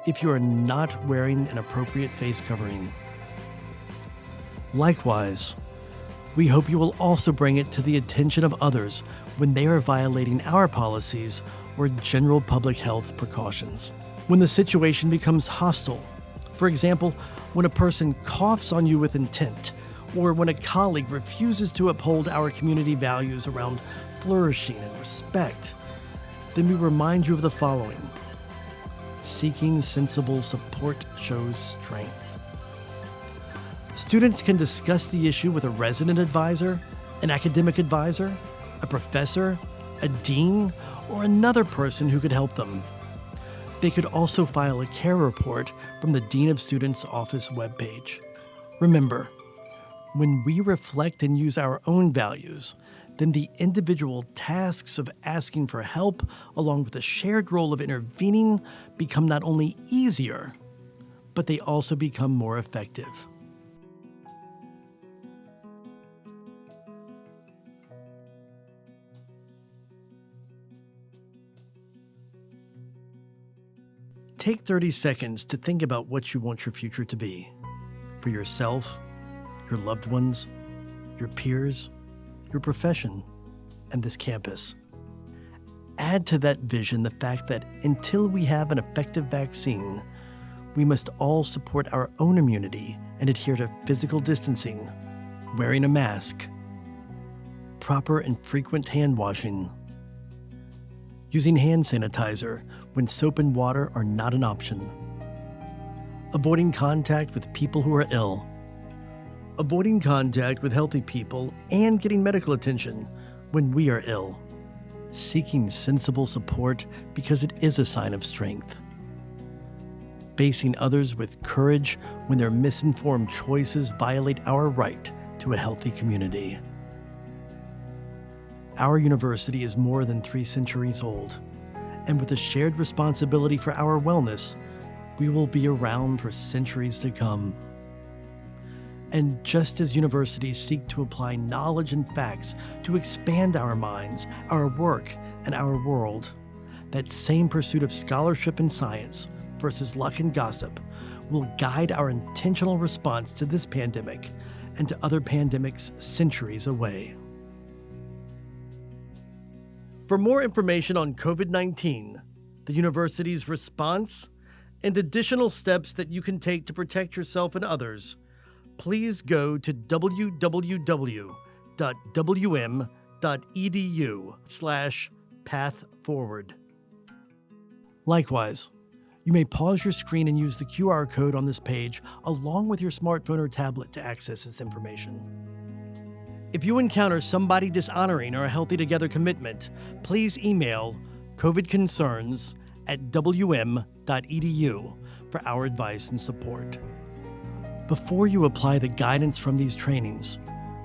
if you are not wearing an appropriate face covering. Likewise, we hope you will also bring it to the attention of others when they are violating our policies or general public health precautions. When the situation becomes hostile, for example, when a person coughs on you with intent, or when a colleague refuses to uphold our community values around flourishing and respect, then we remind you of the following. Seeking sensible support shows strength. Students can discuss the issue with a resident advisor, an academic advisor, a professor, a dean, or another person who could help them. They could also file a care report from the Dean of Students' office webpage. Remember, when we reflect and use our own values, then the individual tasks of asking for help, along with the shared role of intervening, become not only easier, but they also become more effective. Take 30 seconds to think about what you want your future to be. For yourself, your loved ones, your peers, your profession, and this campus. Add to that vision the fact that until we have an effective vaccine, we must all support our own immunity and adhere to physical distancing, wearing a mask, proper and frequent hand washing, using hand sanitizer when soap and water are not an option, avoiding contact with people who are ill, avoiding contact with healthy people and getting medical attention when we are ill, seeking sensible support because it is a sign of strength, facing others with courage when their misinformed choices violate our right to a healthy community. Our university is more than 3 centuries old, and with a shared responsibility for our wellness, we will be around for centuries to come. And just as universities seek to apply knowledge and facts to expand our minds, our work, and our world, that same pursuit of scholarship and science versus luck and gossip will guide our intentional response to this pandemic and to other pandemics centuries away. For more information on COVID-19, the university's response, and additional steps that you can take to protect yourself and others, please go to www.wm.edu/pathforward. Likewise, you may pause your screen and use the QR code on this page along with your smartphone or tablet to access this information. If you encounter somebody dishonoring our Healthy Together commitment, please email covidconcerns@wm.edu for our advice and support. Before you apply the guidance from these trainings,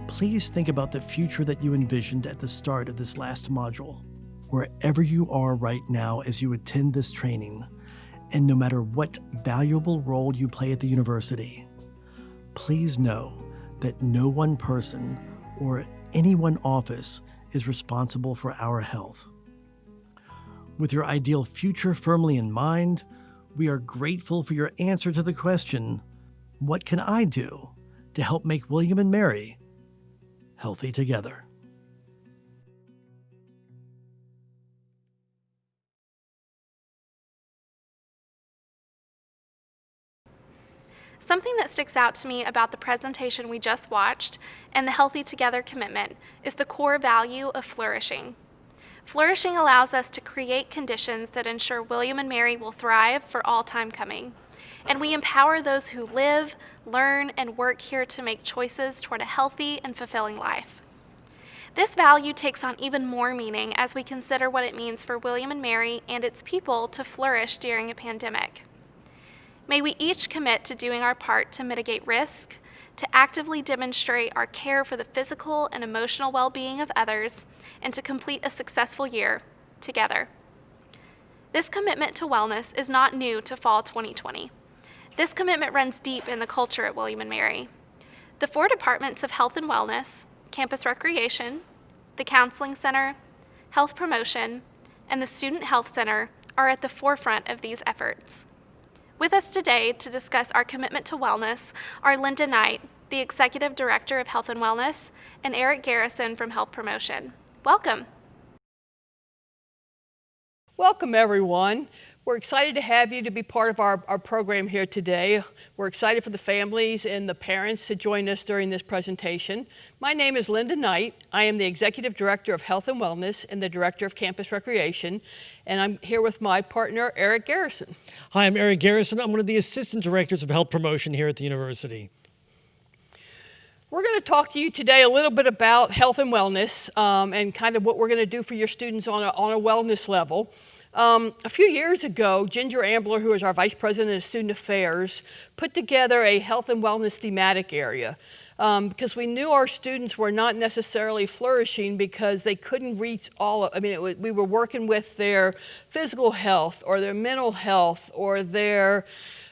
please think about the future that you envisioned at the start of this last module. Wherever you are right now as you attend this training, and no matter what valuable role you play at the university, please know that no one person or any one office is responsible for our health. With your ideal future firmly in mind, we are grateful for your answer to the question, what can I do to help make William and Mary healthy together? Something that sticks out to me about the presentation we just watched and the Healthy Together commitment is the core value of flourishing. Flourishing allows us to create conditions that ensure William and Mary will thrive for all time coming. And we empower those who live, learn, and work here to make choices toward a healthy and fulfilling life. This value takes on even more meaning as we consider what it means for William and Mary and its people to flourish during a pandemic. May we each commit to doing our part to mitigate risk, to actively demonstrate our care for the physical and emotional well-being of others, and to complete a successful year together. This commitment to wellness is not new to fall 2020. This commitment runs deep in the culture at William & Mary. The 4 departments of health and wellness, campus recreation, the counseling center, health promotion, and the student health center are at the forefront of these efforts. With us today to discuss our commitment to wellness are Linda Knight, the Executive Director of Health and Wellness, and Eric Garrison from Health Promotion. Welcome. Welcome, everyone. We're excited to have you to be part of our program here today. We're excited for the families and the parents to join us during this presentation. My name is Linda Knight. I am the Executive Director of Health and Wellness and the Director of Campus Recreation, and I'm here with my partner, Eric Garrison. Hi, I'm Eric Garrison. I'm one of the Assistant Directors of Health Promotion here at the university. We're going to talk to you today a little bit about health and wellness and kind of what we're going to do for your students on a wellness level. A few years ago, Ginger Ambler, who is our Vice President of Student Affairs, put together a health and wellness thematic area because we knew our students were not necessarily flourishing because they couldn't reach we were working with their physical health or their mental health or their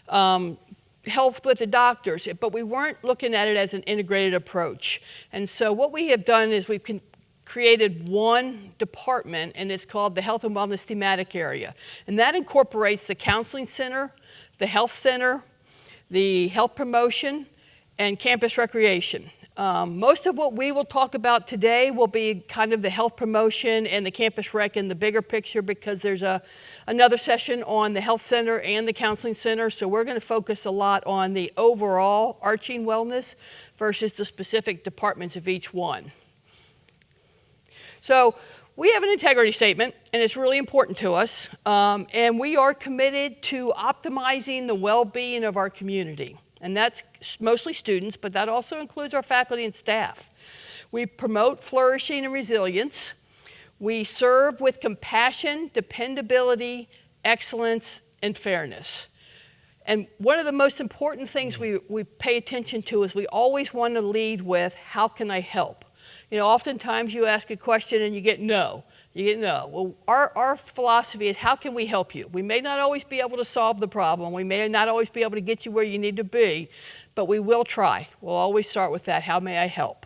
health with the doctors, but we weren't looking at it as an integrated approach. And so what we have done is we've created one department, and it's called the Health and Wellness Thematic Area. And that incorporates the Counseling Center, the Health Center, the Health Promotion, and Campus Recreation. Most of what we will talk about today will be kind of the Health Promotion and the Campus Rec in the bigger picture because there's another session on the Health Center and the Counseling Center, so we're going to focus a lot on the overall arching wellness versus the specific departments of each one. So we have an integrity statement, and it's really important to us, and we are committed to optimizing the well-being of our community. And that's mostly students, but that also includes our faculty and staff. We promote flourishing and resilience. We serve with compassion, dependability, excellence, and fairness. And one of the most important things we pay attention to is we always want to lead with, how can I help? You know, oftentimes you ask a question and you get no. Well, our philosophy is, how can we help you? We may not always be able to solve the problem. We may not always be able to get you where you need to be, but we will try. We'll always start with that, how may I help?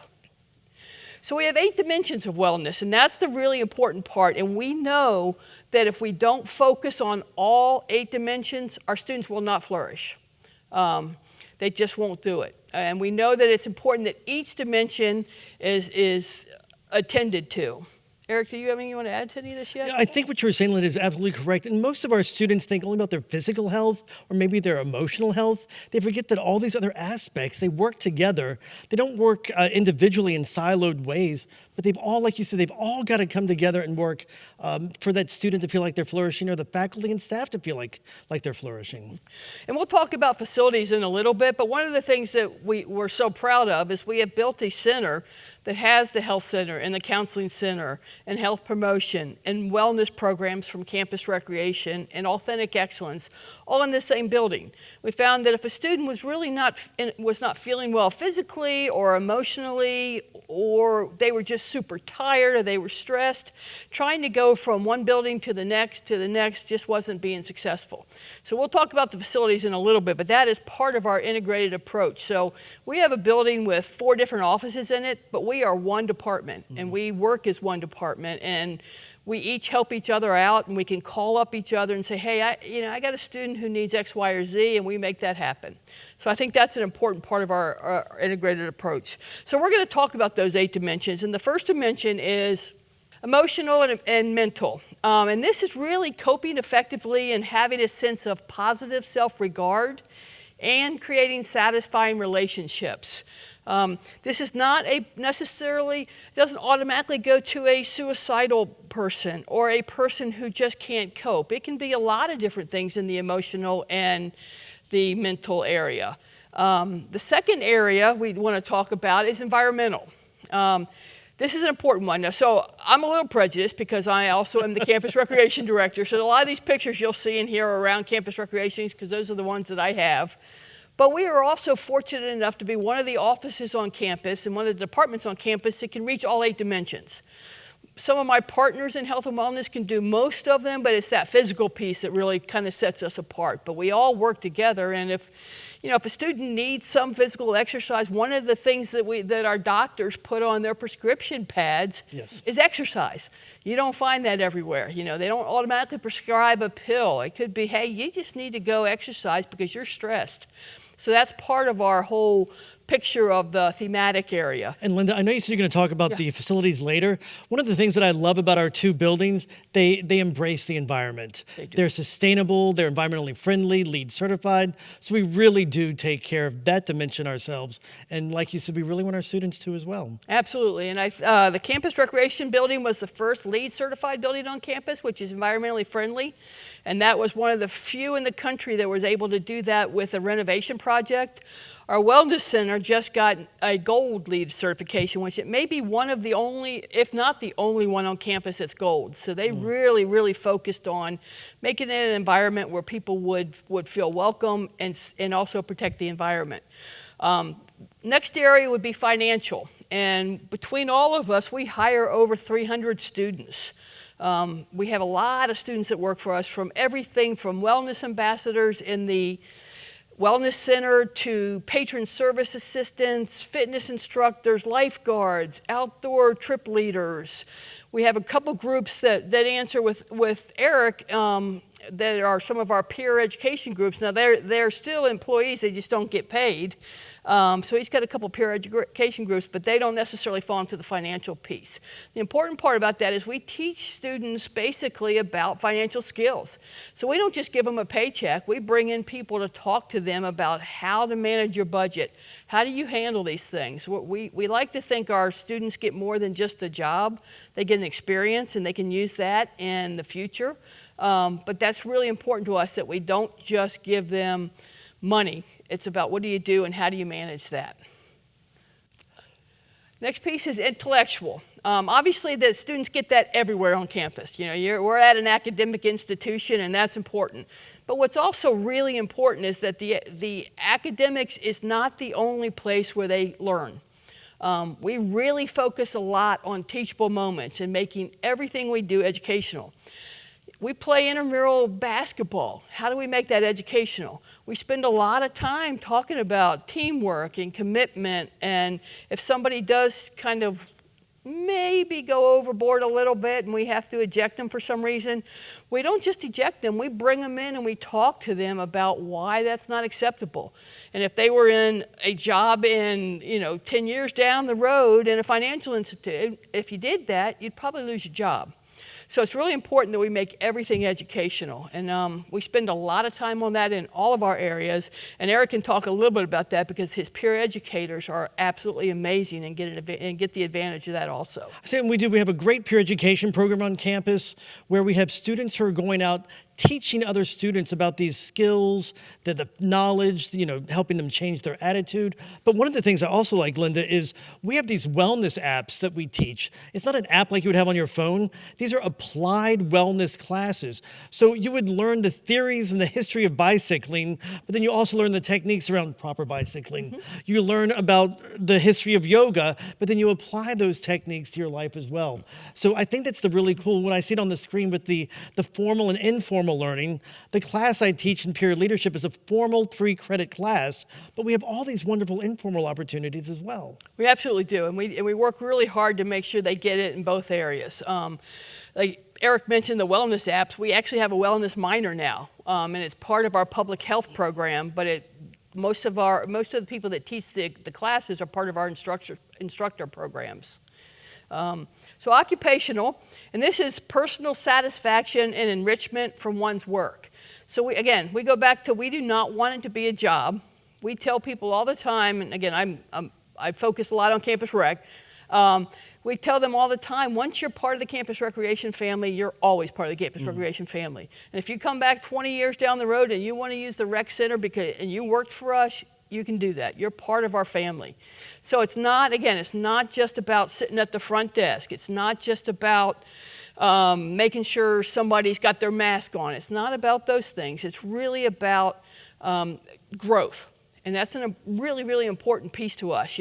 So we have 8 dimensions of wellness, and that's the really important part. And we know that if we don't focus on all 8 dimensions, our students will not flourish. They just won't do it. And we know that it's important that each dimension is attended to. Eric, do you have anything you want to add to any of this yet? Yeah, I think what you were saying, Linda, is absolutely correct. And most of our students think only about their physical health or maybe their emotional health. They forget that all these other aspects, they work together. They don't work individually in siloed ways, but they've all, like you said, they've all got to come together and work for that student to feel like they're flourishing or the faculty and staff to feel like they're flourishing. And we'll talk about facilities in a little bit, but one of the things that we're so proud of is we have built a center that has the health center and the counseling center and health promotion and wellness programs from Campus Recreation and Authentic Excellence all in the same building. We found that if a student was really not feeling well physically or emotionally, or they were just super tired or they were stressed, trying to go from one building to the next just wasn't being successful. So we'll talk about the facilities in a little bit, but that is part of our integrated approach. So we have a building with 4 different offices in it, but we are one department, and we work as one department, and we each help each other out, and we can call up each other and say, hey, I got a student who needs X, Y, or Z, and we make that happen. So I think that's an important part of our integrated approach. So we're going to talk about those 8 dimensions, and the first dimension is emotional and mental. And this is really coping effectively and having a sense of positive self-regard and creating satisfying relationships. This is not doesn't automatically go to a suicidal person or a person who just can't cope. It can be a lot of different things in the emotional and the mental area. The second area we want to talk about is environmental. This is an important one. Now, so I'm a little prejudiced because I also am the Campus Recreation Director. So a lot of these pictures you'll see in here are around Campus Recreation because those are the ones that I have. But we are also fortunate enough to be one of the offices on campus and one of the departments on campus that can reach all 8 dimensions. Some of my partners in health and wellness can do most of them, but it's that physical piece that really kind of sets us apart. But we all work together, and if a student needs some physical exercise, one of the things that our doctors put on their prescription pads is exercise. You don't find that everywhere. They don't automatically prescribe a pill. It could be, hey, you just need to go exercise because you're stressed. So that's part of our whole picture of the thematic area. And Linda, I know you said you're going to talk about the facilities later. One of the things that I love about our two buildings, they embrace the environment. They're sustainable, they're environmentally friendly, LEED certified. So we really do take care of that dimension ourselves. And like you said, we really want our students to as well. Absolutely. And the campus recreation building was the first LEED certified building on campus, which is environmentally friendly. And that was one of the few in the country that was able to do that with a renovation project. Our wellness center just got a gold LEED certification, which it may be one of the only, if not the only one on campus that's gold. So they really, really focused on making it an environment where people would feel welcome and also protect the environment. Next area would be financial. And between all of us, we hire over 300 students. We have a lot of students that work for us, from everything from wellness ambassadors in the wellness center to patron service assistants, fitness instructors, lifeguards, outdoor trip leaders. We have a couple groups that answer with Eric that are some of our peer education groups. Now they're still employees, they just don't get paid. So he's got a couple peer education groups, but they don't necessarily fall into the financial piece. The important part about that is we teach students basically about financial skills. So we don't just give them a paycheck, we bring in people to talk to them about how to manage your budget. How do you handle these things? We like to think our students get more than just a job. They get an experience and they can use that in the future. But that's really important to us, that we don't just give them money. It's about what do you do and how do you manage that. Next piece is intellectual. Obviously, the students get that everywhere on campus. We're at an academic institution, and that's important. But what's also really important is that the academics is not the only place where they learn. We really focus a lot on teachable moments and making everything we do educational. We play intramural basketball. How do we make that educational? We spend a lot of time talking about teamwork and commitment, and if somebody does kind of maybe go overboard a little bit and we have to eject them for some reason, we don't just eject them, we bring them in and we talk to them about why that's not acceptable. And if they were in a job in 10 years down the road in a financial institute, if you did that, you'd probably lose your job. So it's really important that we make everything educational, and we spend a lot of time on that in all of our areas, and Eric can talk a little bit about that because his peer educators are absolutely amazing and get the advantage of that also. We have a great peer education program on campus where we have students who are going out teaching other students about these skills, the knowledge, helping them change their attitude. But one of the things I also like, Linda, is we have these wellness apps that we teach. It's not an app like you would have on your phone. These are applied wellness classes. So you would learn the theories and the history of bicycling, but then you also learn the techniques around proper bicycling. Mm-hmm. You learn about the history of yoga, but then you apply those techniques to your life as well. So I think that's the really cool, when I see it on the screen with the formal and informal learning. The class I teach in peer leadership is a formal 3-credit class, but we have all these wonderful informal opportunities as well. We absolutely do, and we work really hard to make sure they get it in both areas. Like Eric mentioned the wellness apps, we actually have a wellness minor now, and it's part of our public health program, but most of the people that teach the classes are part of our instructor programs. So occupational, and this is personal satisfaction and enrichment from one's work. So we go back to, we do not want it to be a job. We tell people all the time, and again, I focus a lot on campus rec. We tell them all the time, once you're part of the campus recreation family, you're always part of the campus recreation family. And if you come back 20 years down the road and you want to use the rec center and you worked for us, you can do that. You're part of our family. So it's not just about sitting at the front desk. It's not just about making sure somebody's got their mask on. It's not about those things. It's really about growth. And that's a really, really important piece to us.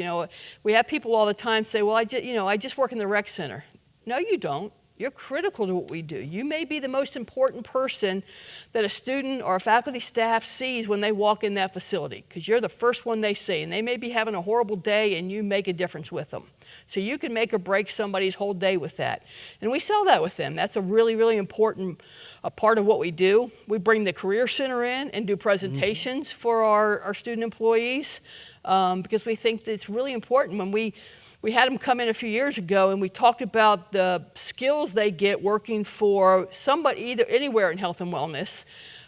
We have people all the time say, well, I just work in the rec center. No, you don't. You're critical to what we do. You may be the most important person that a student or a faculty staff sees when they walk in that facility, because you're the first one they see, and they may be having a horrible day and you make a difference with them. So you can make or break somebody's whole day with that. And we sell that with them. That's a really, really important part of what we do. We bring the Career Center in and do presentations for our student employees because we think that it's really important. When we had them come in a few years ago and we talked about the skills they get working for somebody either anywhere in health and wellness.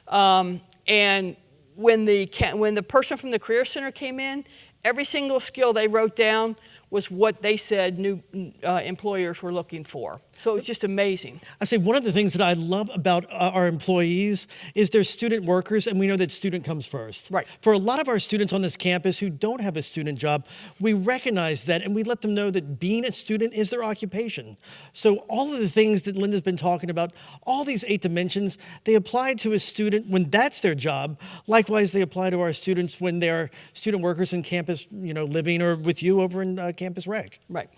And when the person from the Career Center came in, every single skill they wrote down was what they said new employers were looking for. So it was just amazing. I say one of the things that I love about our employees is they're student workers, and we know that student comes first. Right. For a lot of our students on this campus who don't have a student job, we recognize that and we let them know that being a student is their occupation. So all of the things that Linda's been talking about, all these 8 dimensions, they apply to a student when that's their job. Likewise, they apply to our students when they're student workers in campus, living or with you over in Campus Rec. Right.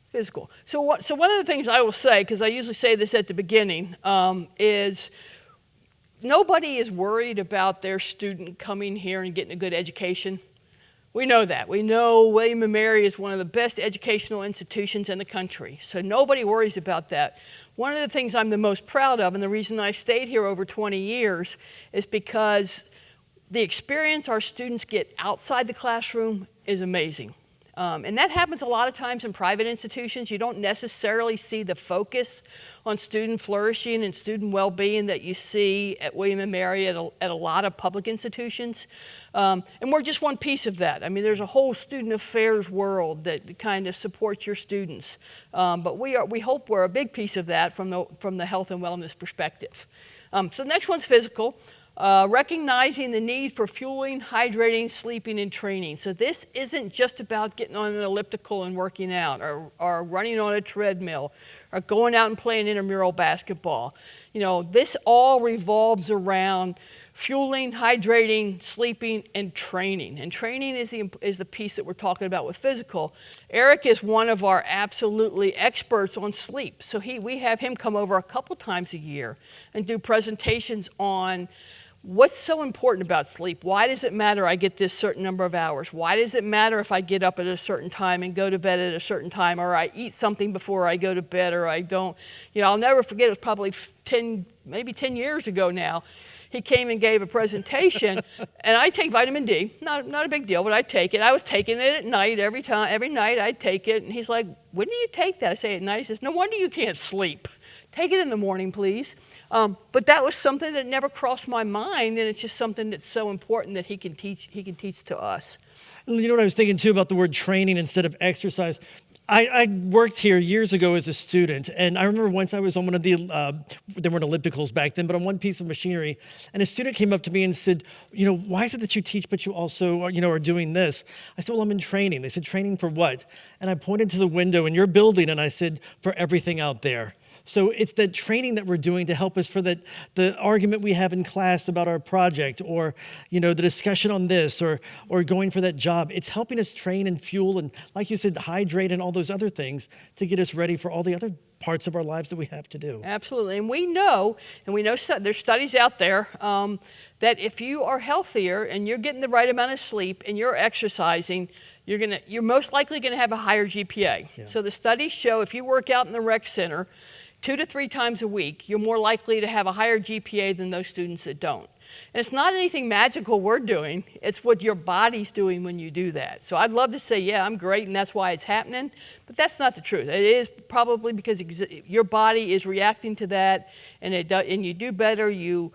Physical. So one of the things I will say, because I usually say this at the beginning, is nobody is worried about their student coming here and getting a good education. We know that. We know William & Mary is one of the best educational institutions in the country, so nobody worries about that. One of the things I'm the most proud of, and the reason I stayed here over 20 years, is because the experience our students get outside the classroom is amazing. And that happens a lot of times in private institutions. You don't necessarily see the focus on student flourishing and student well-being that you see at William & Mary at a lot of public institutions. And we're just one piece of that. I mean, there's a whole student affairs world that kind of supports your students. But we hope we're a big piece of that from the health and wellness perspective. So the next one's physical. Recognizing the need for fueling, hydrating, sleeping, and training. So this isn't just about getting on an elliptical and working out, or running on a treadmill, or going out and playing intramural basketball. This all revolves around fueling, hydrating, sleeping, and training. And training is the piece that we're talking about with physical. Eric is one of our absolutely experts on sleep. So we have him come over a couple times a year and do presentations on what's so important about sleep. Why does it matter I get this certain number of hours? Why does it matter if I get up at a certain time and go to bed at a certain time, or I eat something before I go to bed, or I don't? I'll never forget, it was probably maybe 10 years ago now. He came and gave a presentation, and I take vitamin D, not a big deal, but I take it. I was taking it at night every night I'd take it, and he's like, when do you take that? I say at night. He says, no wonder you can't sleep. Take it in the morning, please. But that was something that never crossed my mind, and it's just something that's so important that he can teach to us. You know what I was thinking too about the word training instead of exercise? I worked here years ago as a student, and I remember once I was on one of the, there weren't ellipticals back then, but on one piece of machinery, and a student came up to me and said, why is it that you teach, but you also, are doing this? I said, well, I'm in training. They said, training for what? And I pointed to the window in your building, and I said, for everything out there. So it's that training that we're doing to help us for the argument we have in class about our project, or the discussion on this, or going for that job. It's helping us train and fuel and, like you said, hydrate and all those other things to get us ready for all the other parts of our lives that we have to do. Absolutely, and we know there's studies out there that if you are healthier and you're getting the right amount of sleep and you're exercising, you're most likely going to have a higher GPA. Yeah. So the studies show if you work out in the rec center 2 to 3 times a week, you're more likely to have a higher GPA than those students that don't. And it's not anything magical we're doing, it's what your body's doing when you do that. So I'd love to say, yeah, I'm great and that's why it's happening, but that's not the truth. It is probably because your body is reacting to that, and you do better, you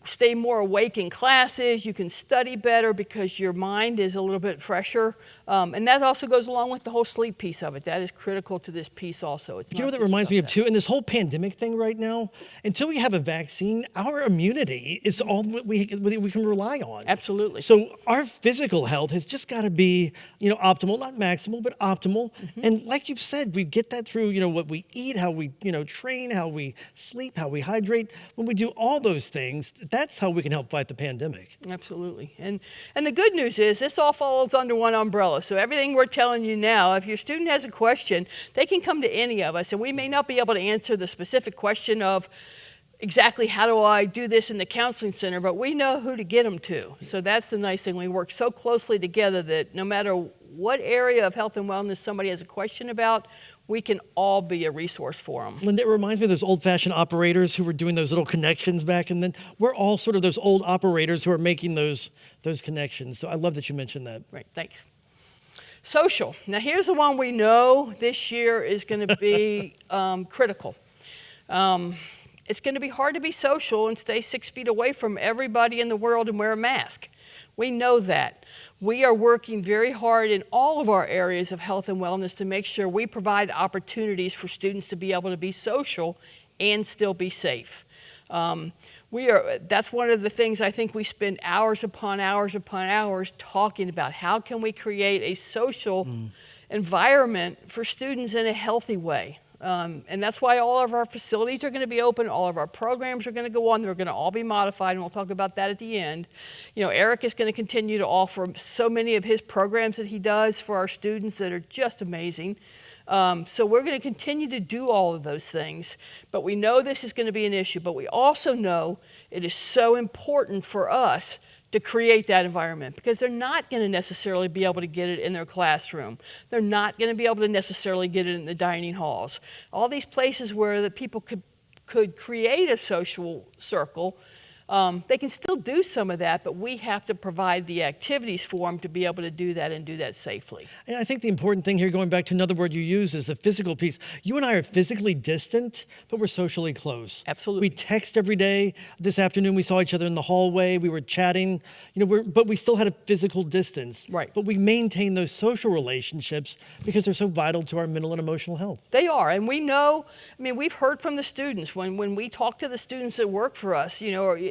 stay more awake in classes, you can study better because your mind is a little bit fresher. And that also goes along with the whole sleep piece of it. That is critical to this piece also. It's what that reminds me of too? In this whole pandemic thing right now, until we have a vaccine, our immunity is all we can rely on. Absolutely. So our physical health has just got to be, optimal, not maximal, but optimal. Mm-hmm. And like you've said, we get that through, what we eat, how we, train, how we sleep, how we hydrate. When we do all those things, things, that's how we can help fight the pandemic. Absolutely. And the good news is this all falls under one umbrella. So everything we're telling you now, if your student has a question, they can come to any of us, and we may not be able to answer the specific question of exactly how do I do this in the counseling center, but we know who to get them to. So that's the nice thing. We work so closely together that no matter what area of health and wellness somebody has a question about, we can all be a resource for them. Linda, it reminds me of those old-fashioned operators who were doing those little connections back, and then we're all sort of those old operators who are making those connections. So I love that you mentioned that. Right, thanks. Social. Now here's the one we know this year is going to be critical. It's going to be hard to be social and stay 6 feet away from everybody in the world and wear a mask. We know that. We are working very hard in all of our areas of health and wellness to make sure we provide opportunities for students to be able to be social and still be safe. That's one of the things I think we spend hours upon hours upon hours talking about. How can we create a social environment for students in a healthy way? And that's why all of our facilities are going to be open, all of our programs are going to go on, they're going to all be modified, and we'll talk about that at the end. You know, Eric is going to continue to offer so many of his programs that he does for our students that are just amazing. So we're going to continue to do all of those things, but we know this is going to be an issue, but we also know it is so important for us to create that environment, because they're not going to necessarily be able to get it in their classroom. They're not going to be able to necessarily get it in the dining halls. All these places where the people could create a social circle, they can still do some of that, but we have to provide the activities for them to be able to do that and do that safely. And I think the important thing here, going back to another word you use, is the physical piece. You and I are physically distant, but we're socially close. Absolutely. We text every day. This afternoon we saw each other in the hallway. We were chatting, but we still had a physical distance. Right. But we maintain those social relationships because they're so vital to our mental and emotional health. They are, and we know, we've heard from the students when we talk to the students that work for us,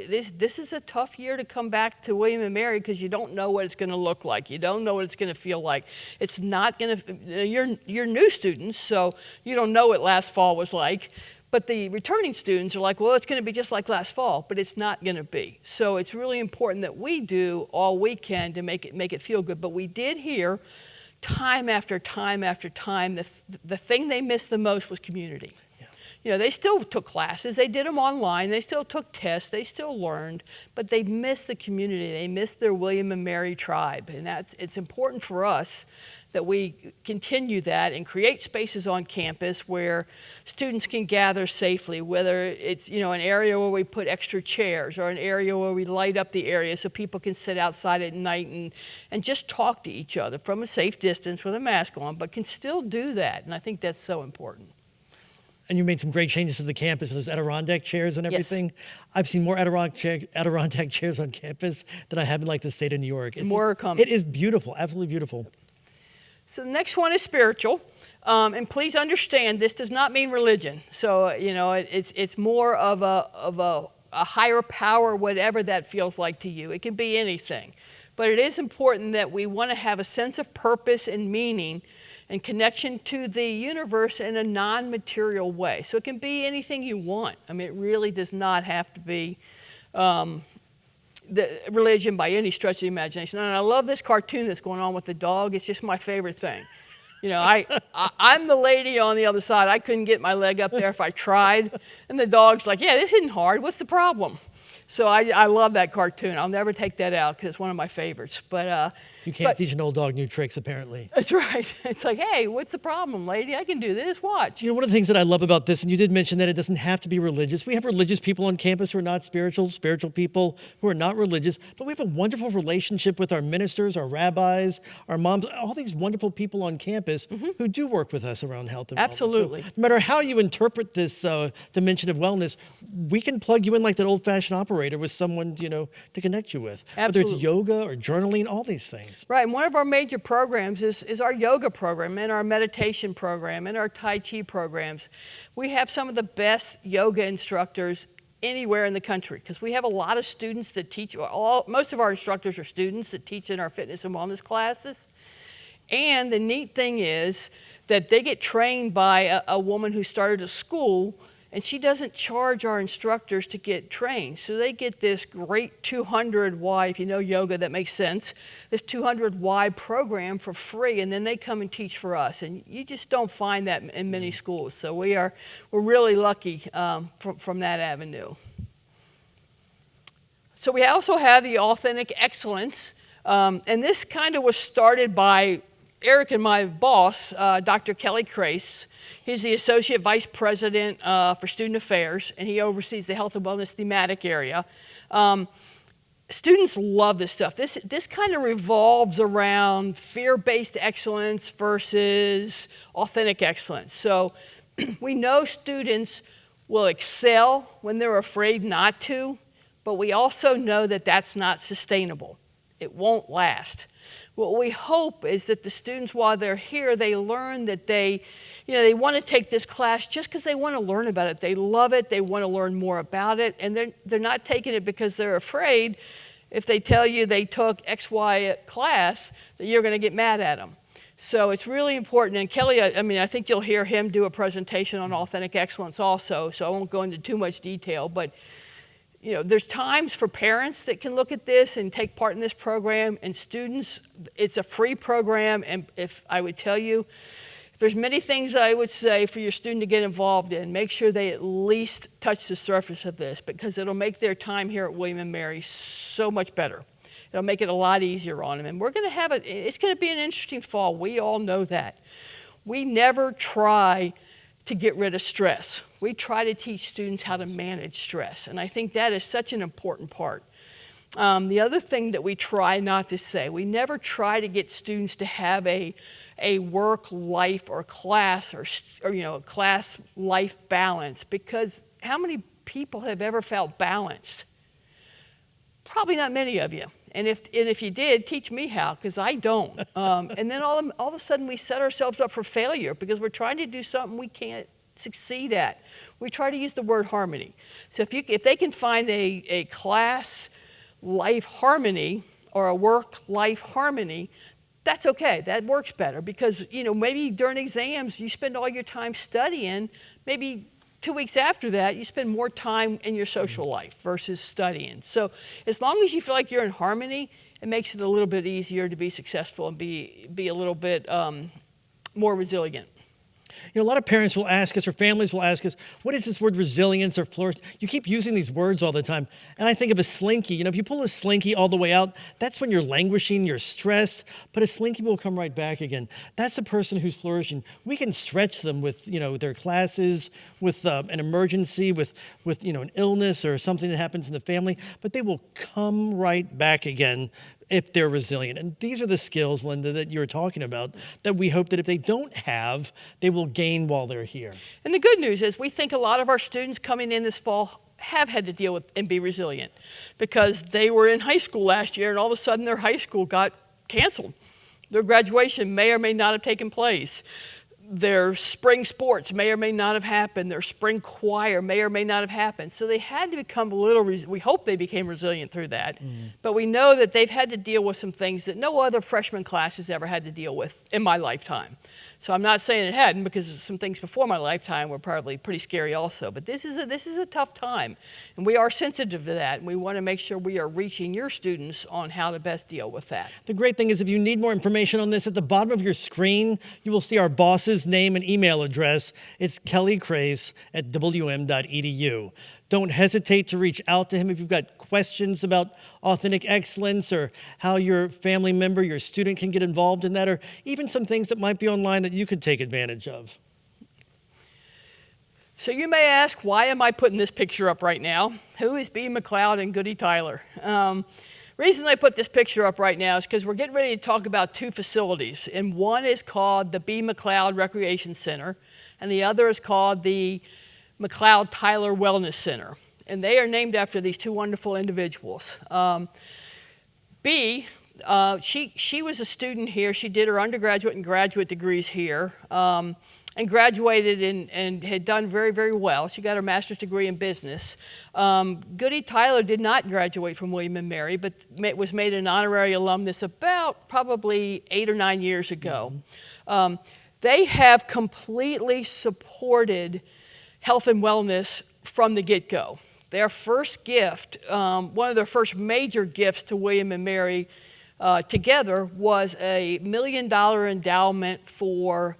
this is a tough year to come back to William & Mary because you don't know what it's going to look like. You don't know what it's going to feel like. It's not going to, you're new students, so you don't know what last fall was like. But the returning students are like, well, it's going to be just like last fall, but it's not going to be. So it's really important that we do all we can to make it feel good. But we did hear time after time after time, the thing they missed the most was community. They still took classes, they did them online, they still took tests, they still learned, but they missed the community, they missed their William & Mary tribe. And it's important for us that we continue that and create spaces on campus where students can gather safely, whether it's an area where we put extra chairs or an area where we light up the area so people can sit outside at night and just talk to each other from a safe distance with a mask on, but can still do that. And I think that's so important. And you made some great changes to the campus with those Adirondack chairs and everything. Yes. I've seen more Adirondack chairs on campus than I have in the state of New York. More are coming. It is beautiful, absolutely beautiful. So the next one is spiritual. And please understand, this does not mean religion. So, it's more of a higher power, whatever that feels like to you. It can be anything. But it is important that we want to have a sense of purpose and meaning and connection to the universe in a non-material way. So it can be anything you want. It really does not have to be the religion by any stretch of the imagination. And I love this cartoon that's going on with the dog. It's just my favorite thing. I'm the lady on the other side. I couldn't get my leg up there if I tried. And the dog's like, yeah, this isn't hard. What's the problem? So I love that cartoon. I'll never take that out because it's one of my favorites. But you can't teach an old dog new tricks, apparently. That's right. It's like, hey, what's the problem, lady? I can do this. Watch. One of the things that I love about this, and you did mention that it doesn't have to be religious. We have religious people on campus who are not spiritual people who are not religious, but we have a wonderful relationship with our ministers, our rabbis, our moms, all these wonderful people on campus who do work with us around health and wellness. Absolutely. So no matter how you interpret this dimension of wellness, we can plug you in like that old-fashioned operator with someone, to connect you with. Absolutely. Whether it's yoga or journaling, all these things. Right, and one of our major programs is our yoga program and our meditation program and our Tai Chi programs. We have some of the best yoga instructors anywhere in the country because we have a lot of students that teach, most of our instructors are students that teach in our fitness and wellness classes. And the neat thing is that they get trained by a woman who started a school And she doesn't charge our instructors to get trained. So they get this great 200Y, if you know yoga, that makes sense, this 200Y program for free, and then they come and teach for us. And you just don't find that in many schools. So we're really lucky from that avenue. So we also have the Authentic Excellence. And this kind of was started by Eric and my boss, Dr. Kelly Crace. He's the Associate Vice President for Student Affairs, and he oversees the Health and Wellness thematic area. Students love this stuff. This kind of revolves around fear-based excellence versus authentic excellence. So we know students will excel when they're afraid not to, but we also know that that's not sustainable. It won't last. What we hope is that the students, while they're here, they learn that they want to take this class just because they want to learn about it. They love it. They want to learn more about it. And they're not taking it because they're afraid if they tell you they took XY class that you're going to get mad at them. So it's really important. And Kelly, I think you'll hear him do a presentation on authentic excellence also, so I won't go into too much detail. But there's times for parents that can look at this and take part in this program, and students, it's a free program, and if I would tell you, if there's many things I would say for your student to get involved in, make sure they at least touch the surface of this, because it'll make their time here at William & Mary so much better. It'll make it a lot easier on them, and we're going to it's going to be an interesting fall. We all know that. We never try to get rid of stress. We try to teach students how to manage stress, and I think that is such an important part. The other thing that we try not to say, we never try to get students to have a work life or class or class life balance, because how many people have ever felt balanced? Probably not many of you. And if you did, teach me how, because I don't. And then all of a sudden we set ourselves up for failure because we're trying to do something we can't succeed at. We try to use the word harmony. So if they can find a class life harmony or a work life harmony, that's okay. That works better, because maybe during exams you spend all your time studying. Maybe 2 weeks after that, you spend more time in your social life versus studying. So as long as you feel like you're in harmony, it makes it a little bit easier to be successful and be a little bit more resilient. A lot of parents will ask us, or families will ask us, what is this word resilience or flourish? You keep using these words all the time. And I think of a slinky. If you pull a slinky all the way out, that's when you're languishing, you're stressed, but a slinky will come right back again. That's a person who's flourishing. We can stretch them with, their classes, with an emergency, with an illness or something that happens in the family, but they will come right back again if they're resilient. And these are the skills, Linda, that you're talking about, that we hope that if they don't have, they will gain while they're here. And the good news is we think a lot of our students coming in this fall have had to deal with and be resilient, because they were in high school last year and all of a sudden their high school got canceled. Their graduation may or may not have taken place. Their spring sports may or may not have happened. Their spring choir may or may not have happened. So they had to become we hope they became resilient through that. But we know that they've had to deal with some things that no other freshman class has ever had to deal with in my lifetime. So I'm not saying it hadn't, because some things before my lifetime were probably pretty scary also. But this is a tough time, and we are sensitive to that, and we want to make sure we are reaching your students on how to best deal with that. The great thing is, if you need more information on this, at the bottom of your screen, you will see our boss's name and email address. It's kellycrace@wm.edu. Don't hesitate to reach out to him if you've got questions about authentic excellence, or how your family member, your student can get involved in that, or even some things that might be online that you could take advantage of. So you may ask, why am I putting this picture up right now? Who is B. McLeod and Goody Tyler? Reason I put this picture up right now is because we're getting ready to talk about two facilities, and one is called the B. McLeod Recreation Center, and the other is called the McLeod Tyler Wellness Center. And they are named after these two wonderful individuals. B, she was a student here. She did her undergraduate and graduate degrees here, and graduated and had done very, very well. She got her master's degree in business. Goody Tyler did not graduate from William & Mary, but was made an honorary alumnus about probably 8 or 9 years ago. They have completely supported health and wellness from the get-go. Their first gift, one of their first major gifts to William and Mary together was a $1 million endowment for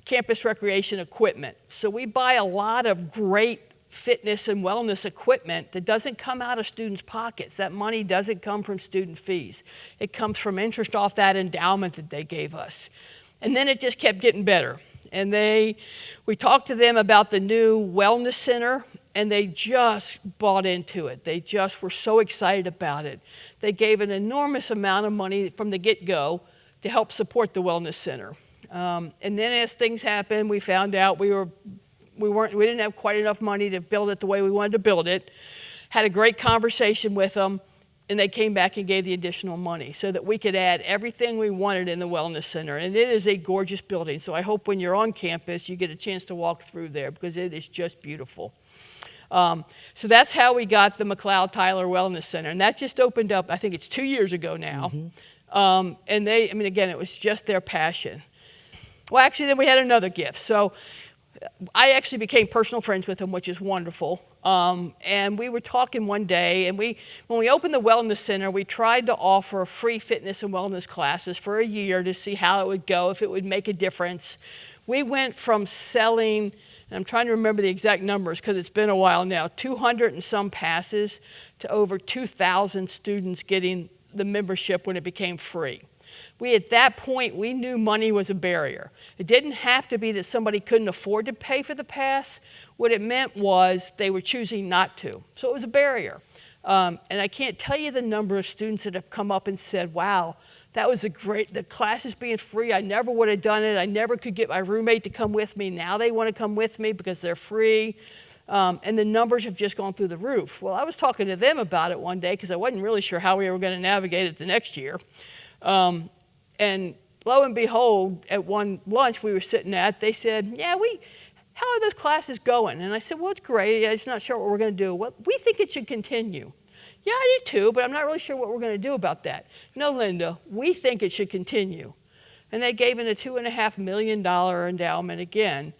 campus recreation equipment. So we buy a lot of great fitness and wellness equipment that doesn't come out of students' pockets. That money doesn't come from student fees. It comes from interest off that endowment that they gave us. And then it just kept getting better. And we talked to them about the new wellness center, and they just bought into it. They just were so excited about it. They gave an enormous amount of money from the get-go to help support the wellness center. And then as things happened, we found out we didn't have quite enough money to build it the way we wanted to build it. Had a great conversation with them, and they came back and gave the additional money so that we could add everything we wanted in the wellness center. And it is a gorgeous building, so I hope when you're on campus you get a chance to walk through there because it is just beautiful. So that's how we got the McLeod-Tyler Wellness Center, and that just opened up, I think it's 2 years ago now. And again, it was just their passion. Well, actually, then we had another gift. So I actually became personal friends with them, which is wonderful. And we were talking one day, and when we opened the Wellness Center, we tried to offer free fitness and wellness classes for a year to see how it would go, if it would make a difference. We went from selling, and I'm trying to remember the exact numbers because it's been a while now, 200 and some passes to over 2,000 students getting the membership when it became free. At that point, we knew money was a barrier. It didn't have to be that somebody couldn't afford to pay for the pass. What it meant was they were choosing not to. So it was a barrier. And I can't tell you the number of students that have come up and said, wow, that was the class is being free. I never would have done it. I never could get my roommate to come with me. Now they want to come with me because they're free. And the numbers have just gone through the roof. Well, I was talking to them about it one day because I wasn't really sure how we were going to navigate it the next year. And lo and behold, at one lunch we were sitting at, they said, yeah, how are those classes going? And I said, well, it's great. I'm just not sure what we're going to do. Well, we think it should continue. Yeah, I do too, but I'm not really sure what we're going to do about that. No, Linda, we think it should continue. And they gave it a $2.5 million endowment again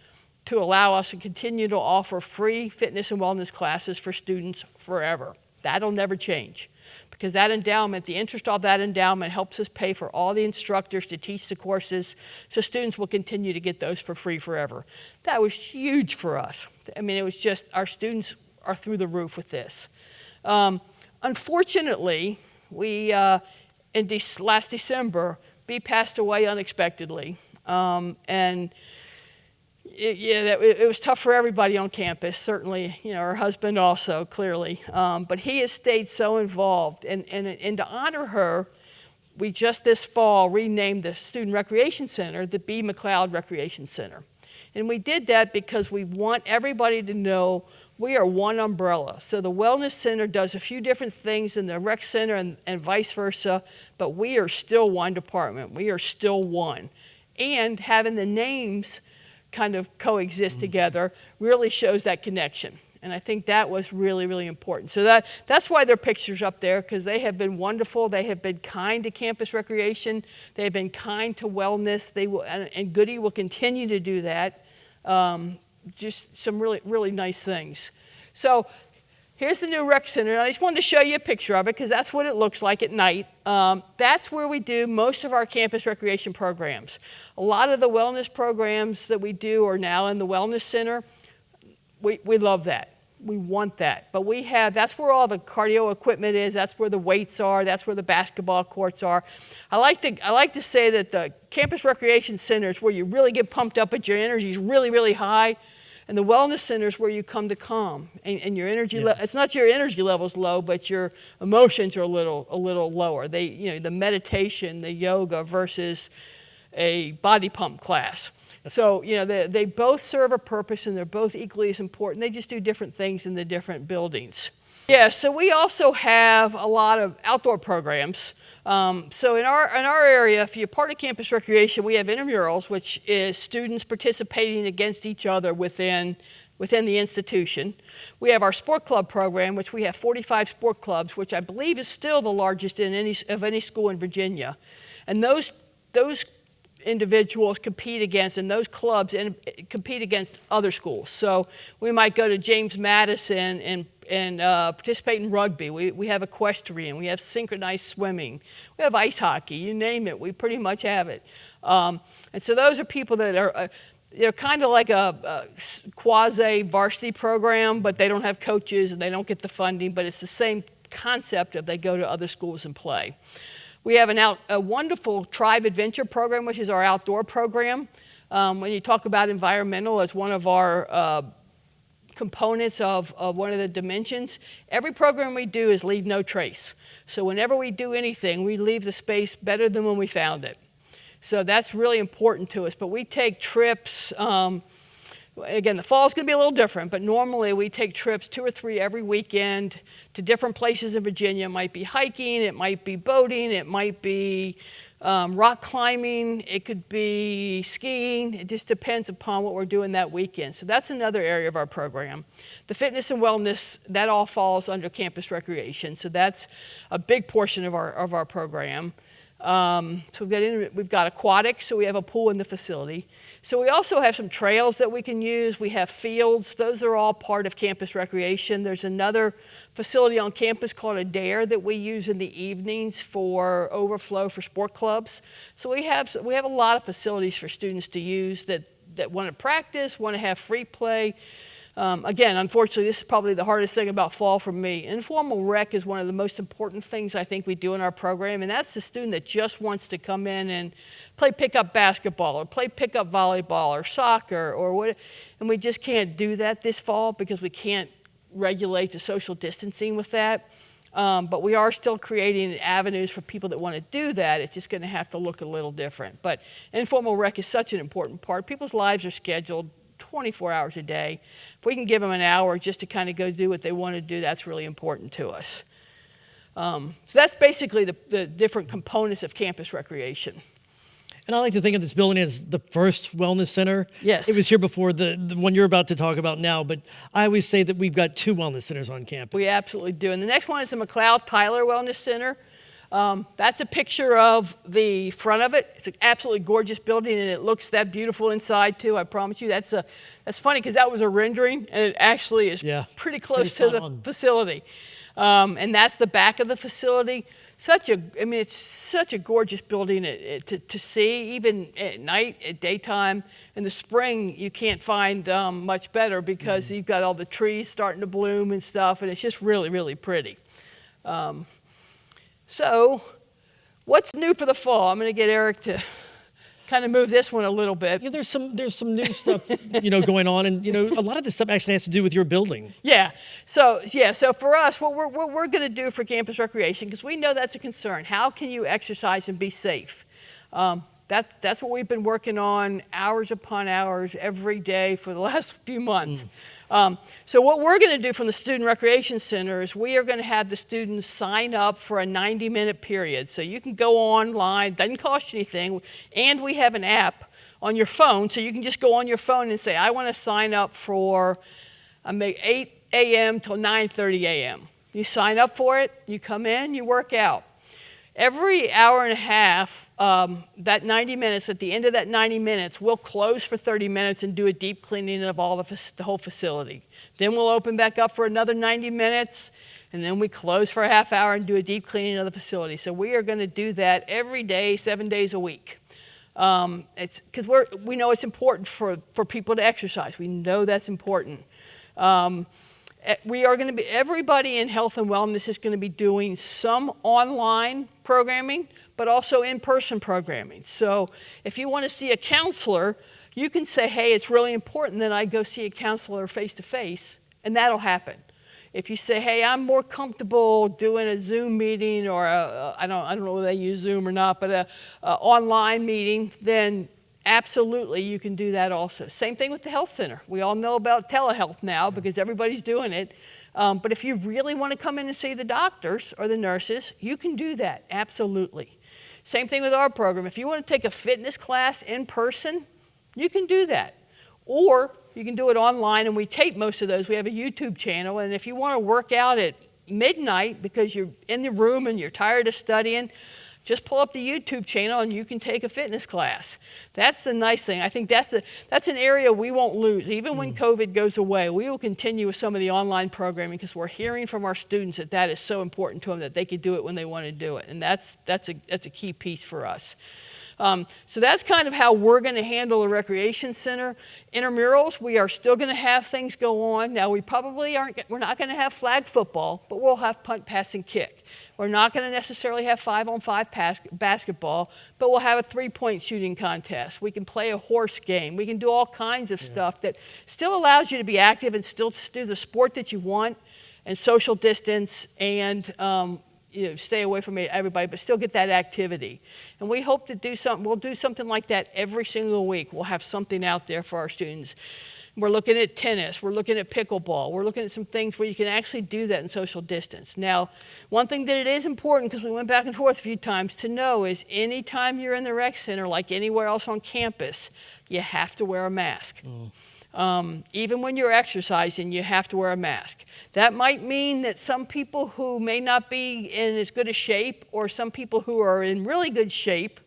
to allow us to continue to offer free fitness and wellness classes for students forever. That'll never change. Because that endowment, the interest of that endowment helps us pay for all the instructors to teach the courses, so students will continue to get those for free forever. That was huge for us. I mean, it was just, our students are through the roof with this. Unfortunately, last December, Bea passed away unexpectedly. It was tough for everybody on campus, certainly, her husband also, clearly. But he has stayed so involved. And to honor her, we just this fall renamed the Student Recreation Center the Bea McLeod Recreation Center. And we did that because we want everybody to know we are one umbrella. So the Wellness Center does a few different things than the Rec Center and vice versa, but we are still one department. We are still one. And having the names kind of coexist together really shows that connection. And I think that was really, really important. So that's why their picture's up there, because they have been wonderful. They have been kind to campus recreation. They have been kind to wellness. And Goody will continue to do that. Just some really, really nice things. So here's the new rec center. And I just wanted to show you a picture of it because that's what it looks like at night. That's where we do most of our campus recreation programs. A lot of the wellness programs that we do are now in the wellness center. We love that. We want that. But that's where all the cardio equipment is. That's where the weights are. That's where the basketball courts are. I like to say that the campus recreation center is where you really get pumped up, but your energy is really, really high. And the wellness center is where you come to calm. And your energy, it's not your energy level's low, but your emotions are a little lower. The meditation, the yoga versus a body pump class. So, they both serve a purpose and they're both equally as important. They just do different things in the different buildings. Yeah, so we also have a lot of outdoor programs. So in our area, if you're part of campus recreation, we have intramurals, which is students participating against each other within the institution. We have our sport club program, which we have 45 sport clubs, which I believe is still the largest of any school in Virginia. And those individuals compete against, and those clubs compete against other schools. So we might go to James Madison and participate in rugby. We have equestrian, we have synchronized swimming, we have ice hockey, you name it, we pretty much have it. And so those are people that are, they're kind of like a quasi-varsity program, but they don't have coaches and they don't get the funding, but it's the same concept of they go to other schools and play. We have a wonderful Tribe Adventure program, which is our outdoor program. When you talk about environmental as one of our components of one of the dimensions, every program we do is leave no trace. So whenever we do anything, we leave the space better than when we found it. So that's really important to us. But we take trips, again, the fall is going to be a little different, but normally we take trips 2 or 3 every weekend to different places in Virginia. It might be hiking, it might be boating, it might be rock climbing, it could be skiing. It just depends upon what we're doing that weekend. So that's another area of our program. The fitness and wellness, that all falls under campus recreation. So that's a big portion of our program. So we've got aquatics, so we have a pool in the facility. So we also have some trails that we can use. We have fields. Those are all part of campus recreation. There's another facility on campus called Adair that we use in the evenings for overflow for sport clubs. So we have a lot of facilities for students to use that want to practice, want to have free play. Again, unfortunately, this is probably the hardest thing about fall for me. Informal rec is one of the most important things I think we do in our program, and that's the student that just wants to come in and play pickup basketball or play pickup volleyball or soccer or what, and we just can't do that this fall because we can't regulate the social distancing with that. But we are still creating avenues for people that want to do that. It's just going to have to look a little different. But informal rec is such an important part. People's lives are scheduled 24 hours a day. If we can give them an hour just to kind of go do what they want to do, that's really important to us. So that's basically the different components of campus recreation. And I like to think of this building as the first wellness center. Yes. It was here before the one you're about to talk about now, but I always say that we've got 2 wellness centers on campus. We absolutely do. And the next one is the McLeod-Tyler Wellness Center. That's a picture of the front of it. It's an absolutely gorgeous building, and it looks that beautiful inside too. I promise you. That's funny because that was a rendering, and it actually is pretty close to the facility. And that's the back of the facility. It's such a gorgeous building to see, even at night, at daytime. In the spring, you can't find much better because you've got all the trees starting to bloom and stuff, and it's just really, really pretty. So, what's new for the fall? I'm going to get Eric to kind of move this one a little bit. Yeah, there's some new stuff, going on, and a lot of this stuff actually has to do with your building. Yeah. So for us, what we're going to do for campus recreation, because we know that's a concern. How can you exercise and be safe? That's what we've been working on hours upon hours every day for the last few months. So what we're going to do from the Student Recreation Center is we are going to have the students sign up for a 90-minute period. So you can go online, doesn't cost you anything, and we have an app on your phone, so you can just go on your phone and say, I want to sign up for 8 a.m. till 9:30 a.m. You sign up for it, you come in, you work out. Every hour and a half, that 90 minutes, at the end of that 90 minutes, we'll close for 30 minutes and do a deep cleaning of the whole facility. Then we'll open back up for another 90 minutes, and then we close for a half hour and do a deep cleaning of the facility. So we are going to do that every day, 7 days a week. It's because we know it's important for people to exercise. We know that's important. We are going to be, everybody in health and wellness is going to be doing some online programming, but also in-person programming. So if you want to see a counselor, you can say, hey, it's really important that I go see a counselor face-to-face, and that'll happen. If you say, hey, I'm more comfortable doing a Zoom meeting or I don't know whether they use Zoom or not, but a online meeting, then absolutely, you can do that also. Same thing with the health center. We all know about telehealth now because everybody's doing it. But if you really want to come in and see the doctors or the nurses, you can do that, absolutely. Same thing with our program. If you want to take a fitness class in person, you can do that. Or you can do it online, and we tape most of those. We have a YouTube channel, and if you want to work out at midnight because you're in the room and you're tired of studying, Just pull up the YouTube channel and you can take a fitness class. That's the nice thing. I think that's an area we won't lose. Even when COVID goes away, we will continue with some of the online programming because we're hearing from our students that is so important to them that they could do it when they want to do it. And that's a key piece for us. So that's kind of how we're going to handle the recreation center. Intramurals, we are still going to have things go on. Now, we're not going to have flag football, but we'll have punt, pass, and kick. We're not going to necessarily have 5-on-5 basketball, but we'll have a 3-point shooting contest. We can play a horse game. We can do all kinds of stuff that still allows you to be active and still do the sport that you want and social distance and stay away from everybody, but still get that activity. And we hope to do something. We'll do something like that every single week. We'll have something out there for our students. We're looking at tennis. We're looking at pickleball. We're looking at some things where you can actually do that in social distance. Now, one thing that it is important, because we went back and forth a few times, to know is anytime you're in the rec center, like anywhere else on campus, you have to wear a mask. Even when you're exercising, you have to wear a mask. That might mean that some people who may not be in as good a shape, or some people who are in really good shape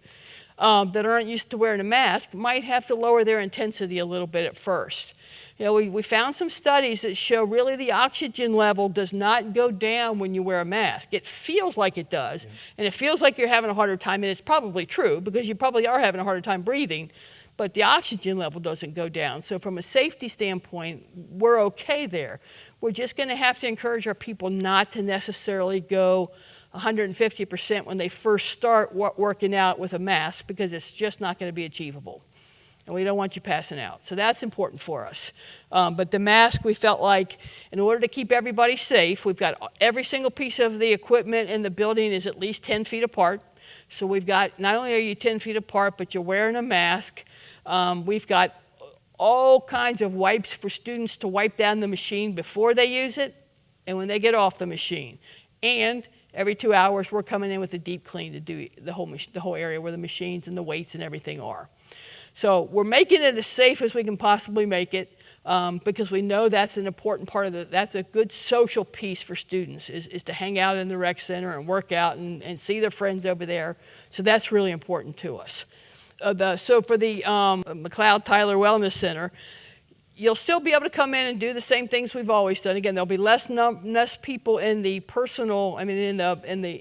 that aren't used to wearing a mask, might have to lower their intensity a little bit at first. We found some studies that show really the oxygen level does not go down when you wear a mask. It feels like it does, and it feels like you're having a harder time, and it's probably true because you probably are having a harder time breathing, but the oxygen level doesn't go down. So from a safety standpoint, we're okay there. We're just going to have to encourage our people not to necessarily go 150% when they first start working out with a mask, because it's just not going to be achievable. And we don't want you passing out. So that's important for us. But the mask, we felt like in order to keep everybody safe, we've got every single piece of the equipment in the building is at least 10 feet apart. So we've got, not only are you 10 feet apart, but you're wearing a mask. We've got all kinds of wipes for students to wipe down the machine before they use it and when they get off the machine. And every 2 hours, we're coming in with a deep clean to do the whole area where the machines and the weights and everything are. So we're making it as safe as we can possibly make it, because we know that's an important part of that's a good social piece for students is to hang out in the rec center and work out and see their friends over there. So that's really important to us. So for the McLeod-Tyler Wellness Center, you'll still be able to come in and do the same things we've always done. Again, there'll be less people in the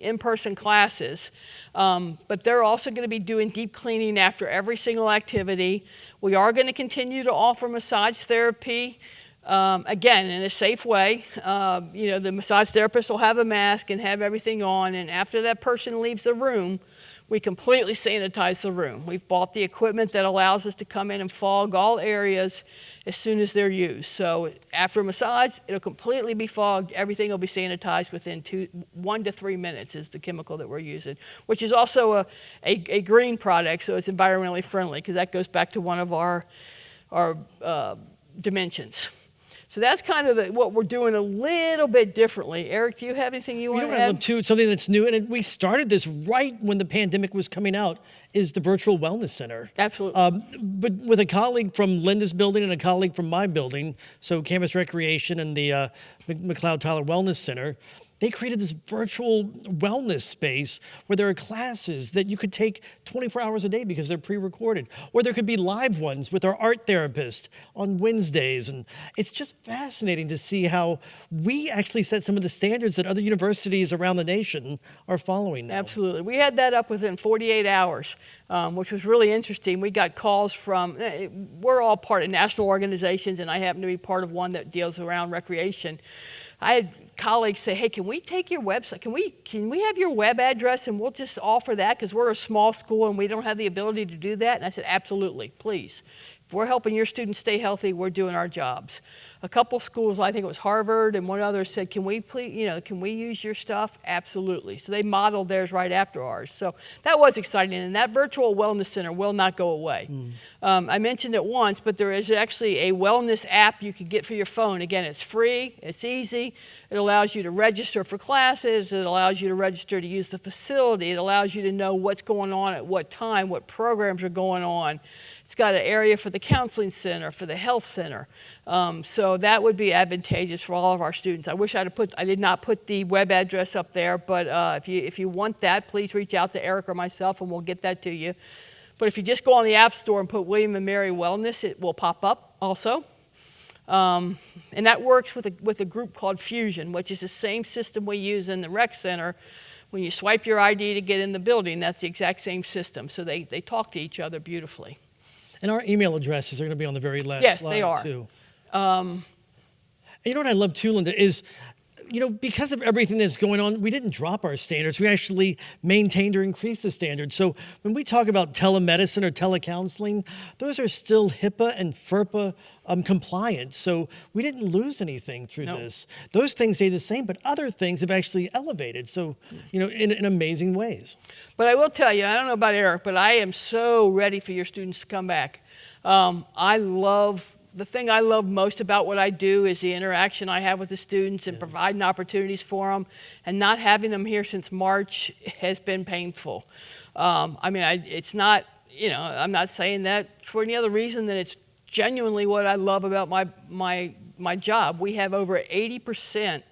in-person classes, but they're also going to be doing deep cleaning after every single activity. We are going to continue to offer massage therapy, again, in a safe way. The massage therapist will have a mask and have everything on, and after that person leaves the room, we completely sanitize the room. We've bought the equipment that allows us to come in and fog all areas as soon as they're used. So after a massage, it'll completely be fogged. Everything will be sanitized within 1 to 3 minutes is the chemical that we're using, which is also a green product, so it's environmentally friendly, because that goes back to one of our dimensions. So that's kind of what we're doing a little bit differently. Eric, do you have anything you want to add? I love too, something that's new, and we started this right when the pandemic was coming out, is the virtual wellness center. Absolutely. But with a colleague from Linda's building and a colleague from my building, so Campus Recreation and the McLeod-Tyler Wellness Center, they created this virtual wellness space where there are classes that you could take 24 hours a day because they're pre-recorded. Or there could be live ones with our art therapist on Wednesdays. And it's just fascinating to see how we actually set some of the standards that other universities around the nation are following now. Absolutely. We had that up within 48 hours, which was really interesting. We got calls from, we're all part of national organizations, and I happen to be part of one that deals around recreation. I had colleagues say, hey, can we take your website? Can we have your web address and we'll just offer that because we're a small school and we don't have the ability to do that? And I said, absolutely, please. If we're helping your students stay healthy, we're doing our jobs. A couple schools, I think it was Harvard and one other, said, can we please, can we use your stuff? Absolutely. So they modeled theirs right after ours. So that was exciting, and that virtual wellness center will not go away. I mentioned it once, but there is actually a wellness app you can get for your phone. Again, it's free, it's easy. It allows you to register for classes. It allows you to register to use the facility. It allows you to know what's going on at what time, what programs are going on. It's got an area for the counseling center, for the health center. So that would be advantageous for all of our students. I wish I did not put the web address up there, but if you want that, please reach out to Eric or myself and we'll get that to you. But if you just go on the App Store and put William and Mary Wellness, it will pop up also. And that works with a group called Fusion, which is the same system we use in the rec center. When you swipe your ID to get in the building, that's the exact same system. So they talk to each other beautifully. And our email addresses are going to be on the very last Yes, slide, they are. too. And you know what I love too, Linda, is, you know, because of everything that's going on, we didn't drop our standards. We actually maintained or increased the standards. So when we talk about telemedicine or telecounseling, those are still HIPAA and FERPA compliant. So we didn't lose anything through this. Those things stay the same, but other things have actually elevated. So, you know, in amazing ways. But I will tell you, I don't know about Eric, but I am so ready for your students to come back. The thing I love most about what I do is the interaction I have with the students and providing opportunities for them. And not having them here since March has been painful. I mean, it's not, you know, I'm not saying that for any other reason than it's genuinely what I love about my job. We have over 80%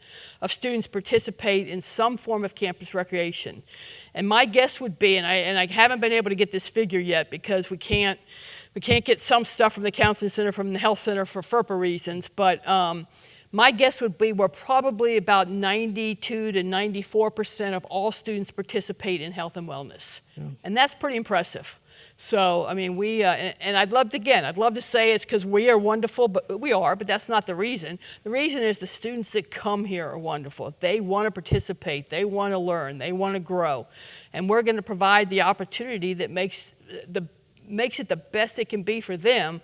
of students participate in some form of campus recreation. And my guess would be, and I haven't been able to get this figure yet because we can't get some stuff from the counseling center, from the health center for FERPA reasons, but my guess would be we're probably about 92 to 94% of all students participate in health and wellness. Yeah. And that's pretty impressive. So, I mean, and I'd love to say it's because we are wonderful, but we are, but that's not the reason. The reason is the students that come here are wonderful. They want to participate, they want to learn, they want to grow. And we're going to provide the opportunity that makes it the best it can be for them,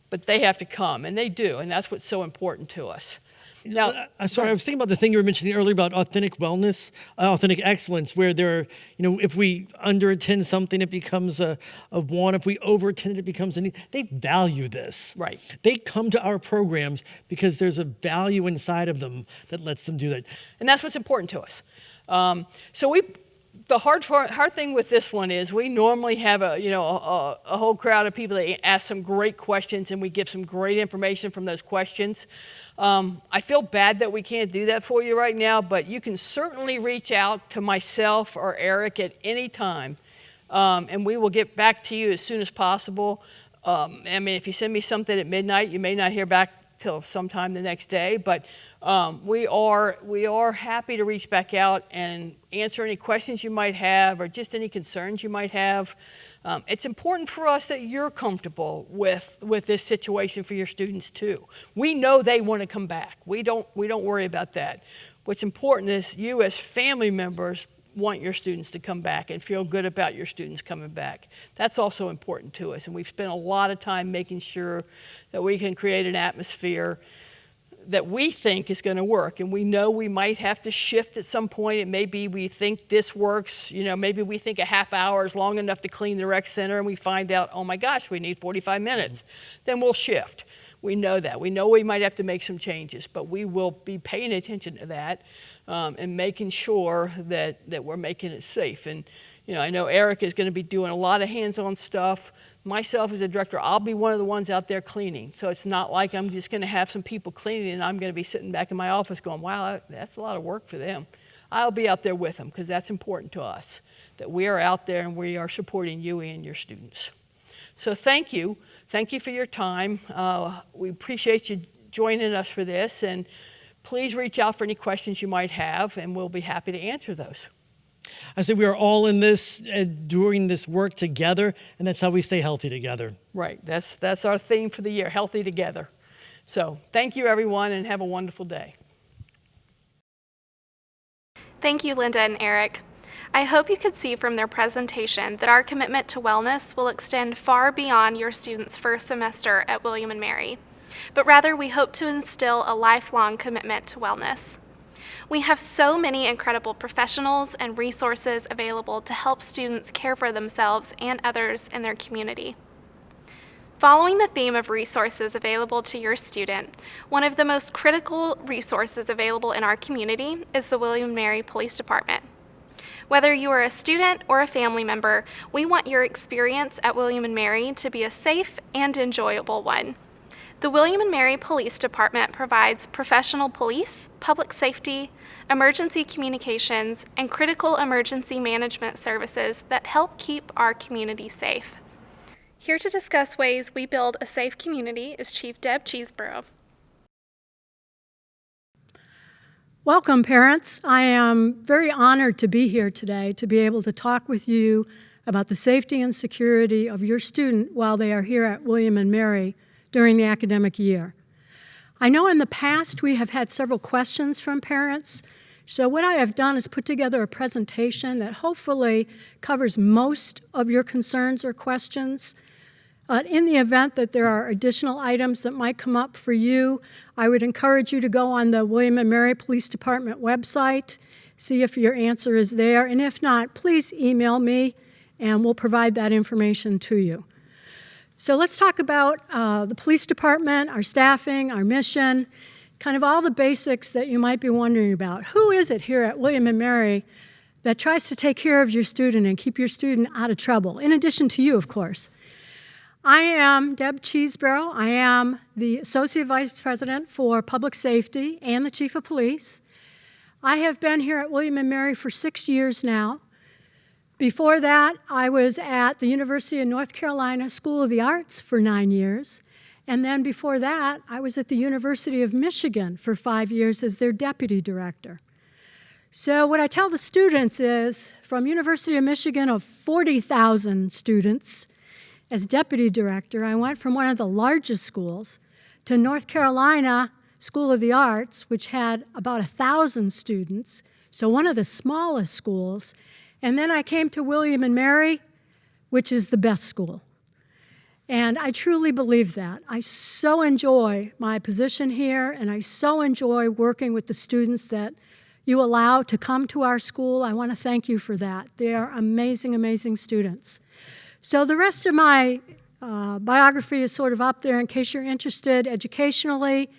but they have to come, and they do, and that's what's so important to us. Now, I'm sorry, I was thinking about the thing you were mentioning earlier about authentic wellness, authentic excellence, where there are, you know, if we under-attend something, it becomes a want. If we over-attend it, it becomes a need. They value this. Right. They come to our programs because there's a value inside of them that lets them do that. And that's what's important to us. The hard thing with this one is we normally have a whole crowd of people that ask some great questions and we give some great information from those questions. I feel bad that we can't do that for you right now, but you can certainly reach out to myself or Eric at any time, and we will get back to you as soon as possible. I mean, if you send me something at midnight, you may not hear back till sometime the next day, but we are happy to reach back out and answer any questions you might have or just any concerns you might have. It's important for us that you're comfortable with this situation for your students too. We know they want to come back. We don't worry about that. What's important is you as family members want your students to come back and feel good about your students coming back. That's also important to us, and we've spent a lot of time making sure that we can create an atmosphere that we think is going to work, and we know we might have to shift at some point. It may be we think this works, maybe we think a half hour is long enough to clean the rec center, and we find out, oh my gosh, we need 45 minutes. Then we'll shift. We know that. We know we might have to make some changes, but we will be paying attention to that and making sure that we're making it safe. And I know Eric is going to be doing a lot of hands-on stuff. Myself as a director, I'll be one of the ones out there cleaning. So it's not like I'm just going to have some people cleaning and I'm going to be sitting back in my office going, wow, that's a lot of work for them. I'll be out there with them because that's important to us, that we are out there and we are supporting you and your students. So thank you. Thank you for your time. We appreciate you joining us for this, and please reach out for any questions you might have, and we'll be happy to answer those. I say we are all in this, doing this work together, and that's how we stay healthy together. Right. That's our theme for the year, healthy together. So thank you, everyone, and have a wonderful day. Thank you, Linda and Eric. I hope you could see from their presentation that our commitment to wellness will extend far beyond your students' first semester at William & Mary, but rather we hope to instill a lifelong commitment to wellness. We have so many incredible professionals and resources available to help students care for themselves and others in their community. Following the theme of resources available to your student, one of the most critical resources available in our community is the William & Mary Police Department. Whether you are a student or a family member, we want your experience at William & Mary to be a safe and enjoyable one. The William & Mary Police Department provides professional police, public safety, emergency communications, and critical emergency management services that help keep our community safe. Here to discuss ways we build a safe community is Chief Deb Cheeseborough. Welcome, parents. I am very honored to be here today to be able to talk with you about the safety and security of your student while they are here at William & Mary during the academic year. I know in the past we have had several questions from parents, so what I have done is put together a presentation that hopefully covers most of your concerns or questions. In the event that there are additional items that might come up for you, I would encourage you to go on the William & Mary Police Department website, see if your answer is there, and if not, please email me and we'll provide that information to you. So let's talk about the police department, our staffing, our mission, kind of all the basics that you might be wondering about. Who is it here at William & Mary that tries to take care of your student and keep your student out of trouble, in addition to you, of course? I am Deb Cheeseborough. I am the Associate Vice President for Public Safety and the Chief of Police. I have been here at William & Mary for 6 years now. Before that, I was at the University of North Carolina School of the Arts for 9 years. And then before that, I was at the University of Michigan for 5 years as their deputy director. So what I tell the students is, from University of Michigan of 40,000 students, as deputy director, I went from one of the largest schools to North Carolina School of the Arts, which had about 1,000 students, so one of the smallest schools. And then I came to William & Mary, which is the best school. And I truly believe that. I so enjoy my position here, and I so enjoy working with the students that you allow to come to our school. I want to thank you for that. They are amazing, amazing students. So the rest of my biography is sort of up there in case you're interested educationally.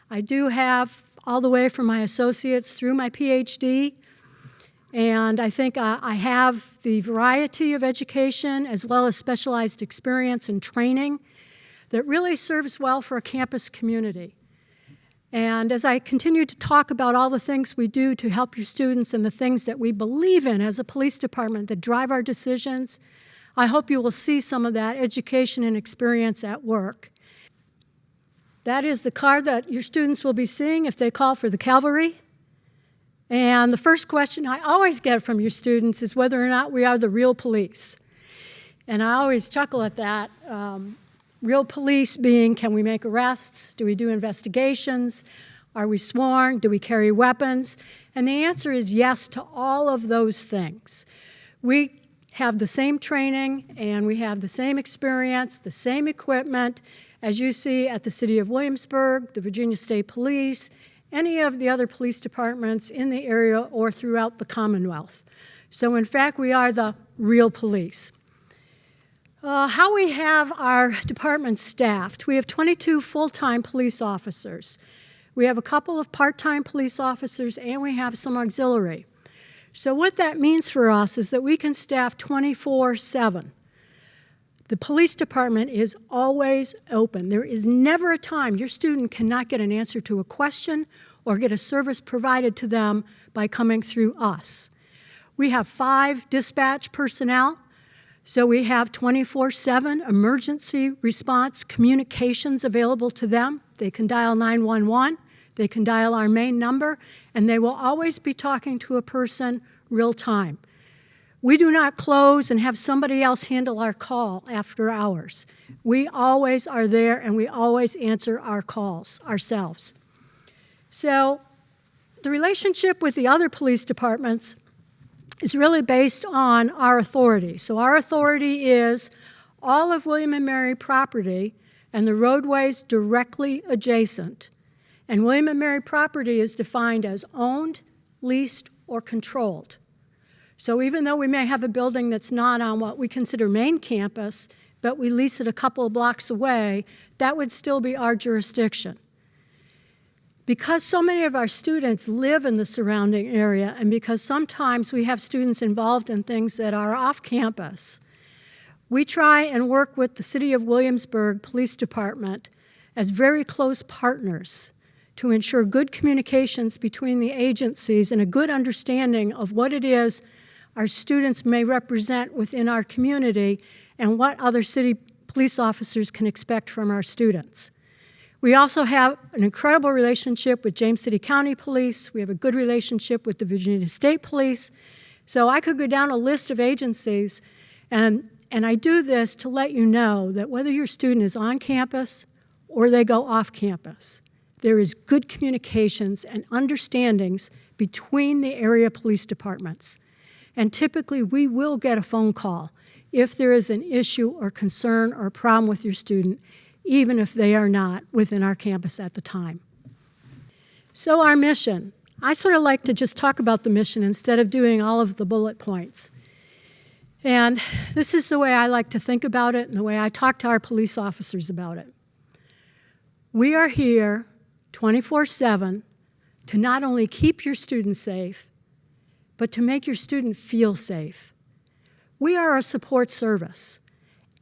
I do have all the way from my associates through my PhD. And I think I have the variety of education as well as specialized experience and training that really serves well for a campus community. And as I continue to talk about all the things we do to help your students and the things that we believe in as a police department that drive our decisions, I hope you will see some of that education and experience at work. That is the card that your students will be seeing if they call for the cavalry. And the first question I always get from your students is whether or not we are the real police. And I always chuckle at that. Real police being, can we make arrests? Do we do investigations? Are we sworn? Do we carry weapons? And the answer is yes to all of those things. We have the same training and we have the same experience, the same equipment as you see at the City of Williamsburg, the Virginia State Police, any of the other police departments in the area or throughout the Commonwealth. So in fact, we are the real police. How we have our department staffed. We have 22 full-time police officers. We have a couple of part-time police officers and we have some auxiliary. So what that means for us is that we can staff 24/7. The police department is always open. There is never a time your student cannot get an answer to a question or get a service provided to them by coming through us. We have 5 dispatch personnel, so we have 24/7 emergency response communications available to them. They can dial 911. They can dial our main number, and they will always be talking to a person real time. We do not close and have somebody else handle our call after hours. We always are there, and we always answer our calls ourselves. So the relationship with the other police departments is really based on our authority. So our authority is all of William & Mary property and the roadways directly adjacent. And William & Mary property is defined as owned, leased, or controlled. So even though we may have a building that's not on what we consider main campus, but we lease it a couple of blocks away, that would still be our jurisdiction. Because so many of our students live in the surrounding area, and because sometimes we have students involved in things that are off campus, we try and work with the City of Williamsburg Police Department as very close partners to ensure good communications between the agencies and a good understanding of what it is our students may represent within our community and what other city police officers can expect from our students. We also have an incredible relationship with James City County Police. We have a good relationship with the Virginia State Police. So I could go down a list of agencies, and I do this to let you know that whether your student is on campus or they go off campus, there is good communications and understandings between the area police departments. And typically we will get a phone call if there is an issue or concern or problem with your student, even if they are not within our campus at the time. So our mission, I sort of like to just talk about the mission instead of doing all of the bullet points. And this is the way I like to think about it and the way I talk to our police officers about it. We are here 24/7 to not only keep your student safe, but to make your student feel safe. We are a support service.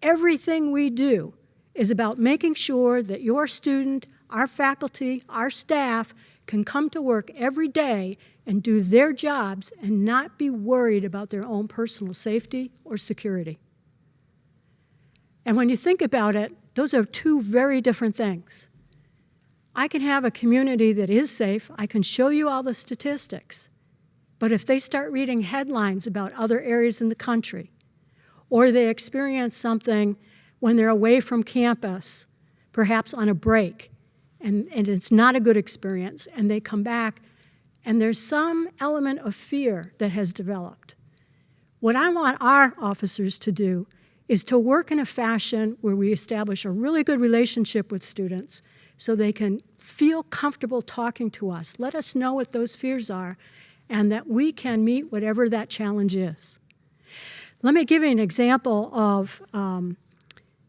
Everything we do is about making sure that your student, our faculty, our staff can come to work every day and do their jobs and not be worried about their own personal safety or security. And when you think about it, those are two very different things. I can have a community that is safe. I can show you all the statistics. But if they start reading headlines about other areas in the country, or they experience something when they're away from campus, perhaps on a break, and it's not a good experience, and they come back, and there's some element of fear that has developed. What I want our officers to do is to work in a fashion where we establish a really good relationship with students so they can feel comfortable talking to us, let us know what those fears are, and that we can meet whatever that challenge is. Let me give you an example of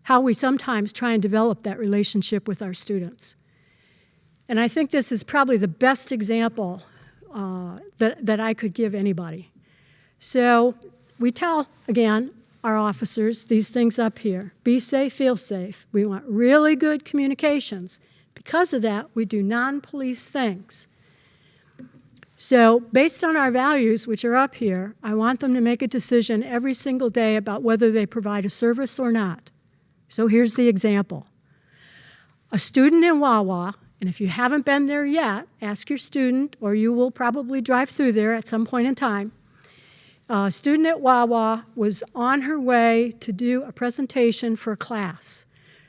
how we sometimes try and develop that relationship with our students. And I think this is probably the best example that I could give anybody. So we tell, again, our officers these things up here. Be safe, feel safe. We want really good communications. Because of that, we do non-police things. So based on our values, which are up here, I want them to make a decision every single day about whether they provide a service or not. So here's the example. A student in Wawa, and if you haven't been there yet, ask your student, or you will probably drive through there at some point in time. A student at Wawa was on her way to do a presentation for a class.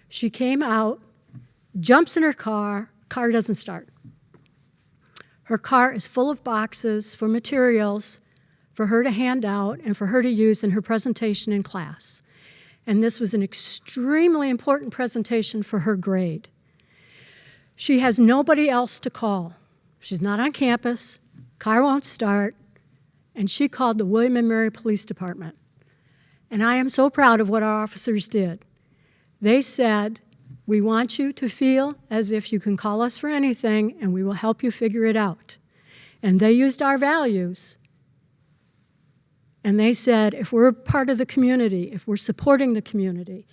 She came out, jumps in her car doesn't start. Her car is full of boxes for materials for her to hand out and for her to use in her presentation in class. And this was an extremely important presentation for her grade. She has nobody else to call. She's not on campus, car won't start, and she called the William and Mary Police Department. And I am so proud of what our officers did. They said, we want you to feel as if you can call us for anything and we will help you figure it out. And they used our values. And they said, if we're part of the community, if we're supporting the community,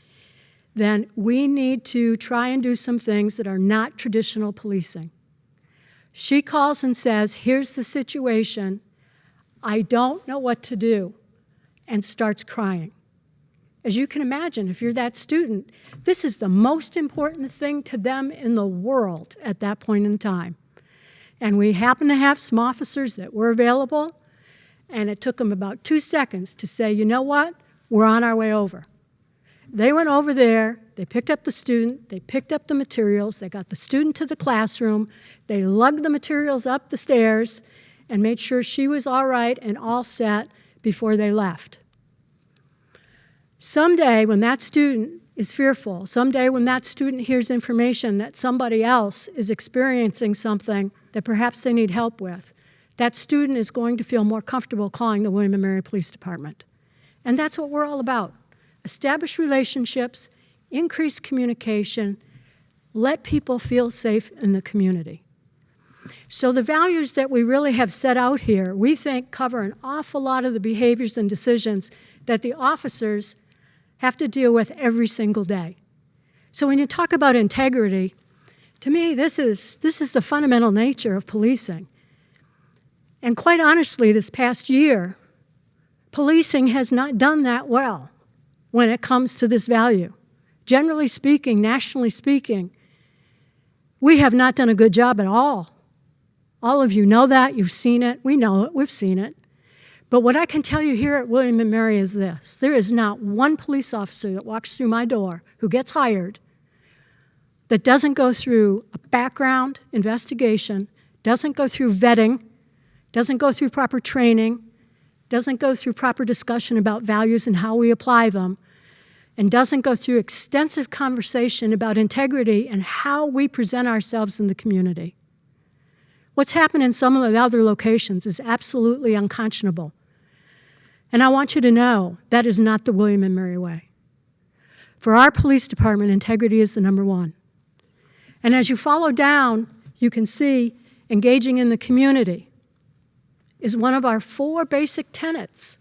then we need to try and do some things that are not traditional policing. She calls and says, here's the situation. I don't know what to do, and starts crying. As you can imagine, if you're that student, this is the most important thing to them in the world at that point in time. And we happen to have some officers that were available, and it took them about 2 seconds to say, you know what, we're on our way over. They went over there, they picked up the student, they picked up the materials, they got the student to the classroom, they lugged the materials up the stairs and made sure she was all right and all set before they left. Someday when that student is fearful, someday when that student hears information that somebody else is experiencing something that perhaps they need help with, that student is going to feel more comfortable calling the William and Mary Police Department. And that's what we're all about. establish relationships, increase communication, let people feel safe in the community. So the values that we really have set out here, we think cover an awful lot of the behaviors and decisions that the officers have to deal with every single day. So when you talk about integrity, to me, this is the fundamental nature of policing. And quite honestly, this past year, policing has not done that well when it comes to this value. Generally speaking, nationally speaking, we have not done a good job at all. All of you know that, you've seen it, we know it, we've seen it. But what I can tell you here at William & Mary is this: there is not one police officer that walks through my door who gets hired that doesn't go through a background investigation, doesn't go through vetting, doesn't go through proper training, doesn't go through proper discussion about values and how we apply them, and doesn't go through extensive conversation about integrity and how we present ourselves in the community. What's happened in some of the other locations is absolutely unconscionable. And I want you to know that is not the William & Mary way. For our police department, integrity is the number one. And as you follow down, you can see engaging in the community is one of our 4 basic tenets.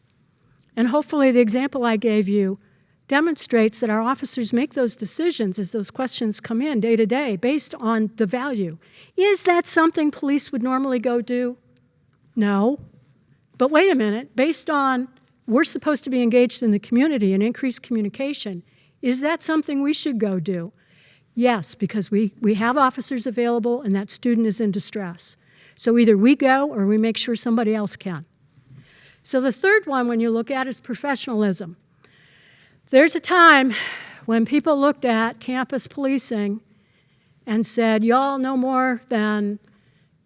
And hopefully the example I gave you demonstrates that our officers make those decisions as those questions come in day to day based on the value. Is that something police would normally go do? No. But wait a minute, based on we're supposed to be engaged in the community and increase communication, is that something we should go do? Yes, because we have officers available and that student is in distress. So either we go or we make sure somebody else can. So the third one, when you look at, is professionalism. There's a time when people looked at campus policing and said, y'all no more than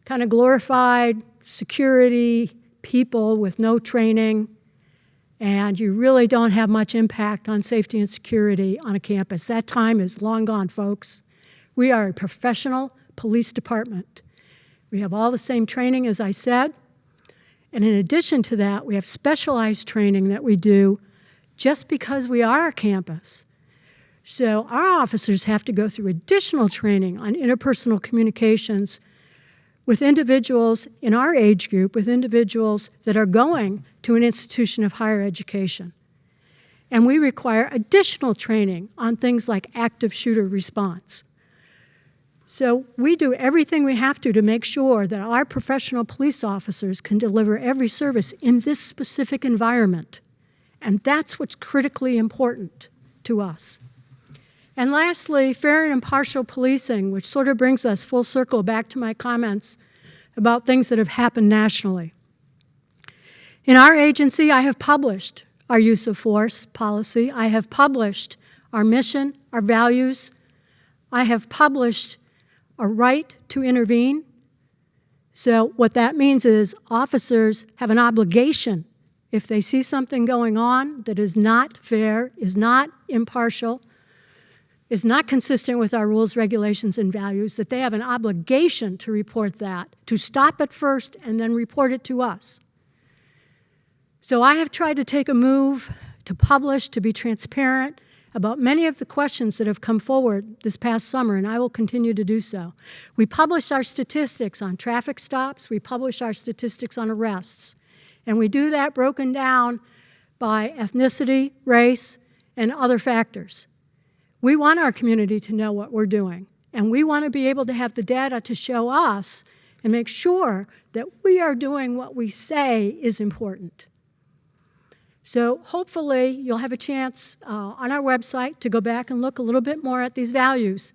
kind of glorified security people with no training, and you really don't have much impact on safety and security on a campus. That time is long gone, folks. We are a professional police department. We have all the same training, as I said, and in addition to that, we have specialized training that we do just because we are a campus. So our officers have to go through additional training on interpersonal communications with individuals in our age group, with individuals that are going to an institution of higher education. And we require additional training on things like active shooter response. So we do everything we have to make sure that our professional police officers can deliver every service in this specific environment. And that's what's critically important to us. And lastly, fair and impartial policing, which sort of brings us full circle back to my comments about things that have happened nationally. In our agency, I have published our use of force policy. I have published our mission, our values. I have published a right to intervene. So what that means is officers have an obligation, if they see something going on that is not fair, is not impartial, is not consistent with our rules, regulations, and values, that they have an obligation to report that, to stop it first and then report it to us. So I have tried to take a move to publish, to be transparent about many of the questions that have come forward this past summer, and I will continue to do so. We publish our statistics on traffic stops, we publish our statistics on arrests, and we do that broken down by ethnicity, race, and other factors. We want our community to know what we're doing, and we want to be able to have the data to show us and make sure that we are doing what we say is important. So hopefully you'll have a chance on our website to go back and look a little bit more at these values.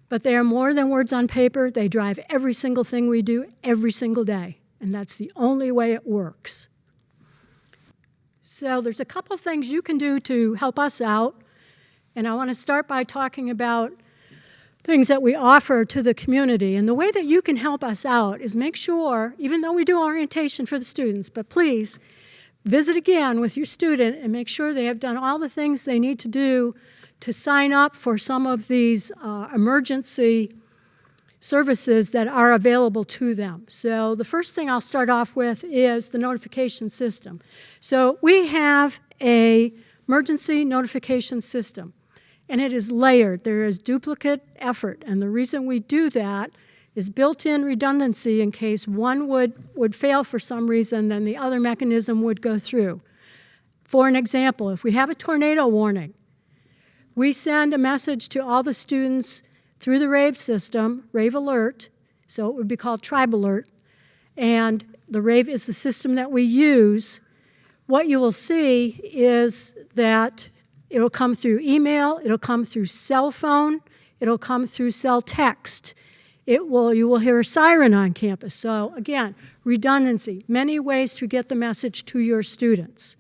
But they are more than words on paper. They drive every single thing we do every single day, and that's the only way it works. So there's a couple things you can do to help us out. And I want to start by talking about things that we offer to the community. And the way that you can help us out is make sure, even though we do orientation for the students, but please visit again with your student and make sure they have done all the things they need to do to sign up for some of these emergency services that are available to them. So the first thing I'll start off with is the notification system. So we have a emergency notification system. And it is layered. There is duplicate effort. And the reason we do that is built-in redundancy in case one would fail for some reason, then the other mechanism would go through. For an example, if we have a tornado warning, we send a message to all the students through the RAVE system, RAVE Alert, so it would be called Tribe Alert, and the RAVE is the system that we use. What you will see is that it'll come through email, it'll come through cell phone, it'll come through cell text. You will hear a siren on campus. So again, redundancy, many ways to get the message to your students.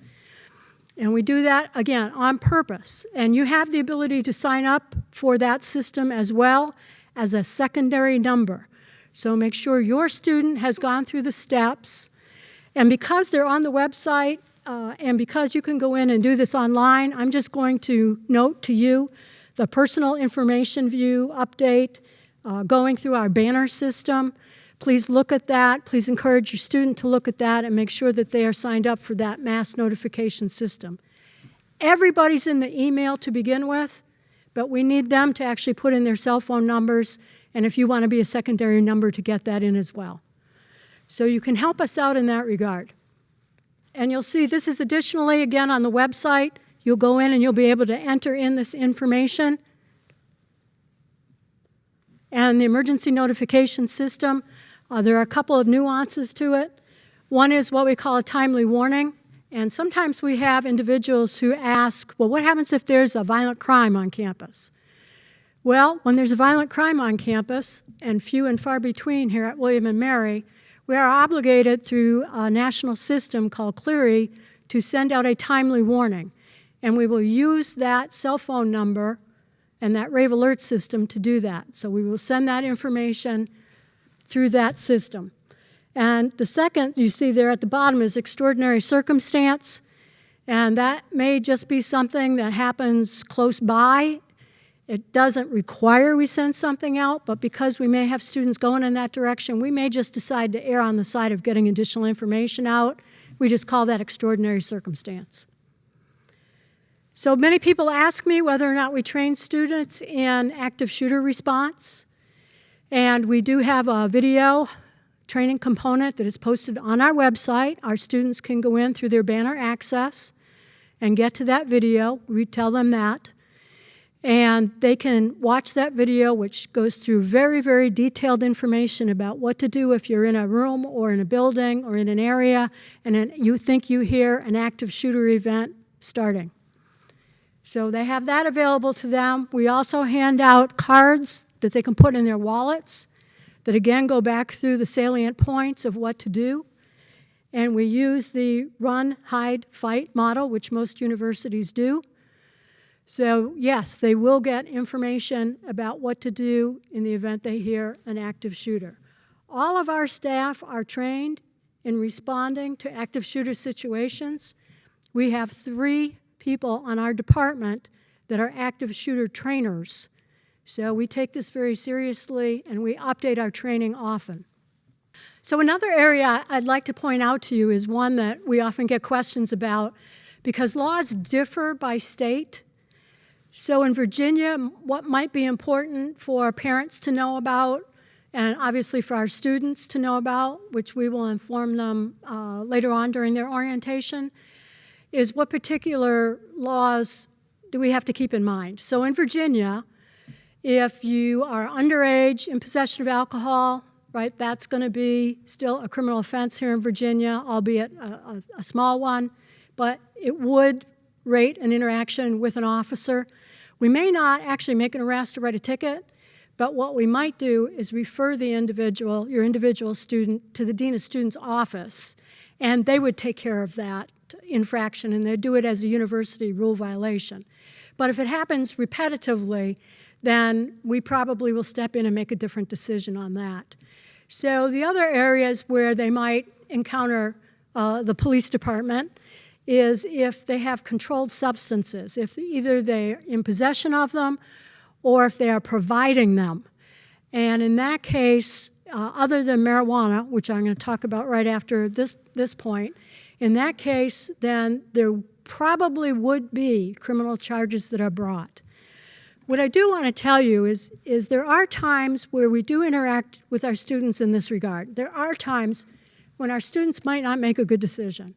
And we do that, again, on purpose. And you have the ability to sign up for that system as well as a secondary number. So make sure your student has gone through the steps. And because they're on the website, and because you can go in and do this online, I'm just going to note to you the personal information view update going through our banner system. Please look at that. Please encourage your student to look at that and make sure that they are signed up for that mass notification system. Everybody's in the email to begin with, but we need them to actually put in their cell phone numbers, and if you want to be a secondary number, to get that in as well. So you can help us out in that regard. And you'll see this is additionally, again, on the website. You'll go in and you'll be able to enter in this information. And the emergency notification system, there are a couple of nuances to it. One is what we call a timely warning. And sometimes we have individuals who ask, well, what happens if there's a violent crime on campus? Well, when there's a violent crime on campus, and few and far between here at William & Mary, we are obligated through a national system called Clery to send out a timely warning. And we will use that cell phone number and that RAVE Alert system to do that. So we will send that information through that system. And the second you see there at the bottom is extraordinary circumstance. And that may just be something that happens close by. It doesn't require we send something out, but because we may have students going in that direction, we may just decide to err on the side of getting additional information out. We just call that extraordinary circumstance. So many people ask me whether or not we train students in active shooter response. And we do have a video training component that is posted on our website. Our students can go in through their banner access and get to that video. We tell them that. And they can watch that video, which goes through very, very detailed information about what to do if you're in a room or in a building or in an area and you think you hear an active shooter event starting. So they have that available to them. We also hand out cards that they can put in their wallets that again go back through the salient points of what to do. And we use the run, hide, fight model, which most universities do. So yes, they will get information about what to do in the event they hear an active shooter. All of our staff are trained in responding to active shooter situations. We have 3 people on our department that are active shooter trainers. So we take this very seriously and we update our training often. So another area I'd like to point out to you is one that we often get questions about because laws differ by state. So in Virginia, what might be important for parents to know about, and obviously for our students to know about, which we will inform them later on during their orientation, is what particular laws do we have to keep in mind. So in Virginia, if you are underage in possession of alcohol, right, that's going to be still a criminal offense here in Virginia, albeit a small one, but it would rate an interaction with an officer. We may not actually make an arrest or write a ticket, but what we might do is refer the individual, your individual student, to the Dean of Students' office, and they would take care of that infraction, and they'd do it as a university rule violation. But if it happens repetitively, then we probably will step in and make a different decision on that. So the other areas where they might encounter the police department is if they have controlled substances, if either they're in possession of them or if they are providing them. And in that case, other than marijuana, which I'm going to talk about right after this point, in that case, then there probably would be criminal charges that are brought. What I do want to tell you is there are times where we do interact with our students in this regard. There are times when our students might not make a good decision.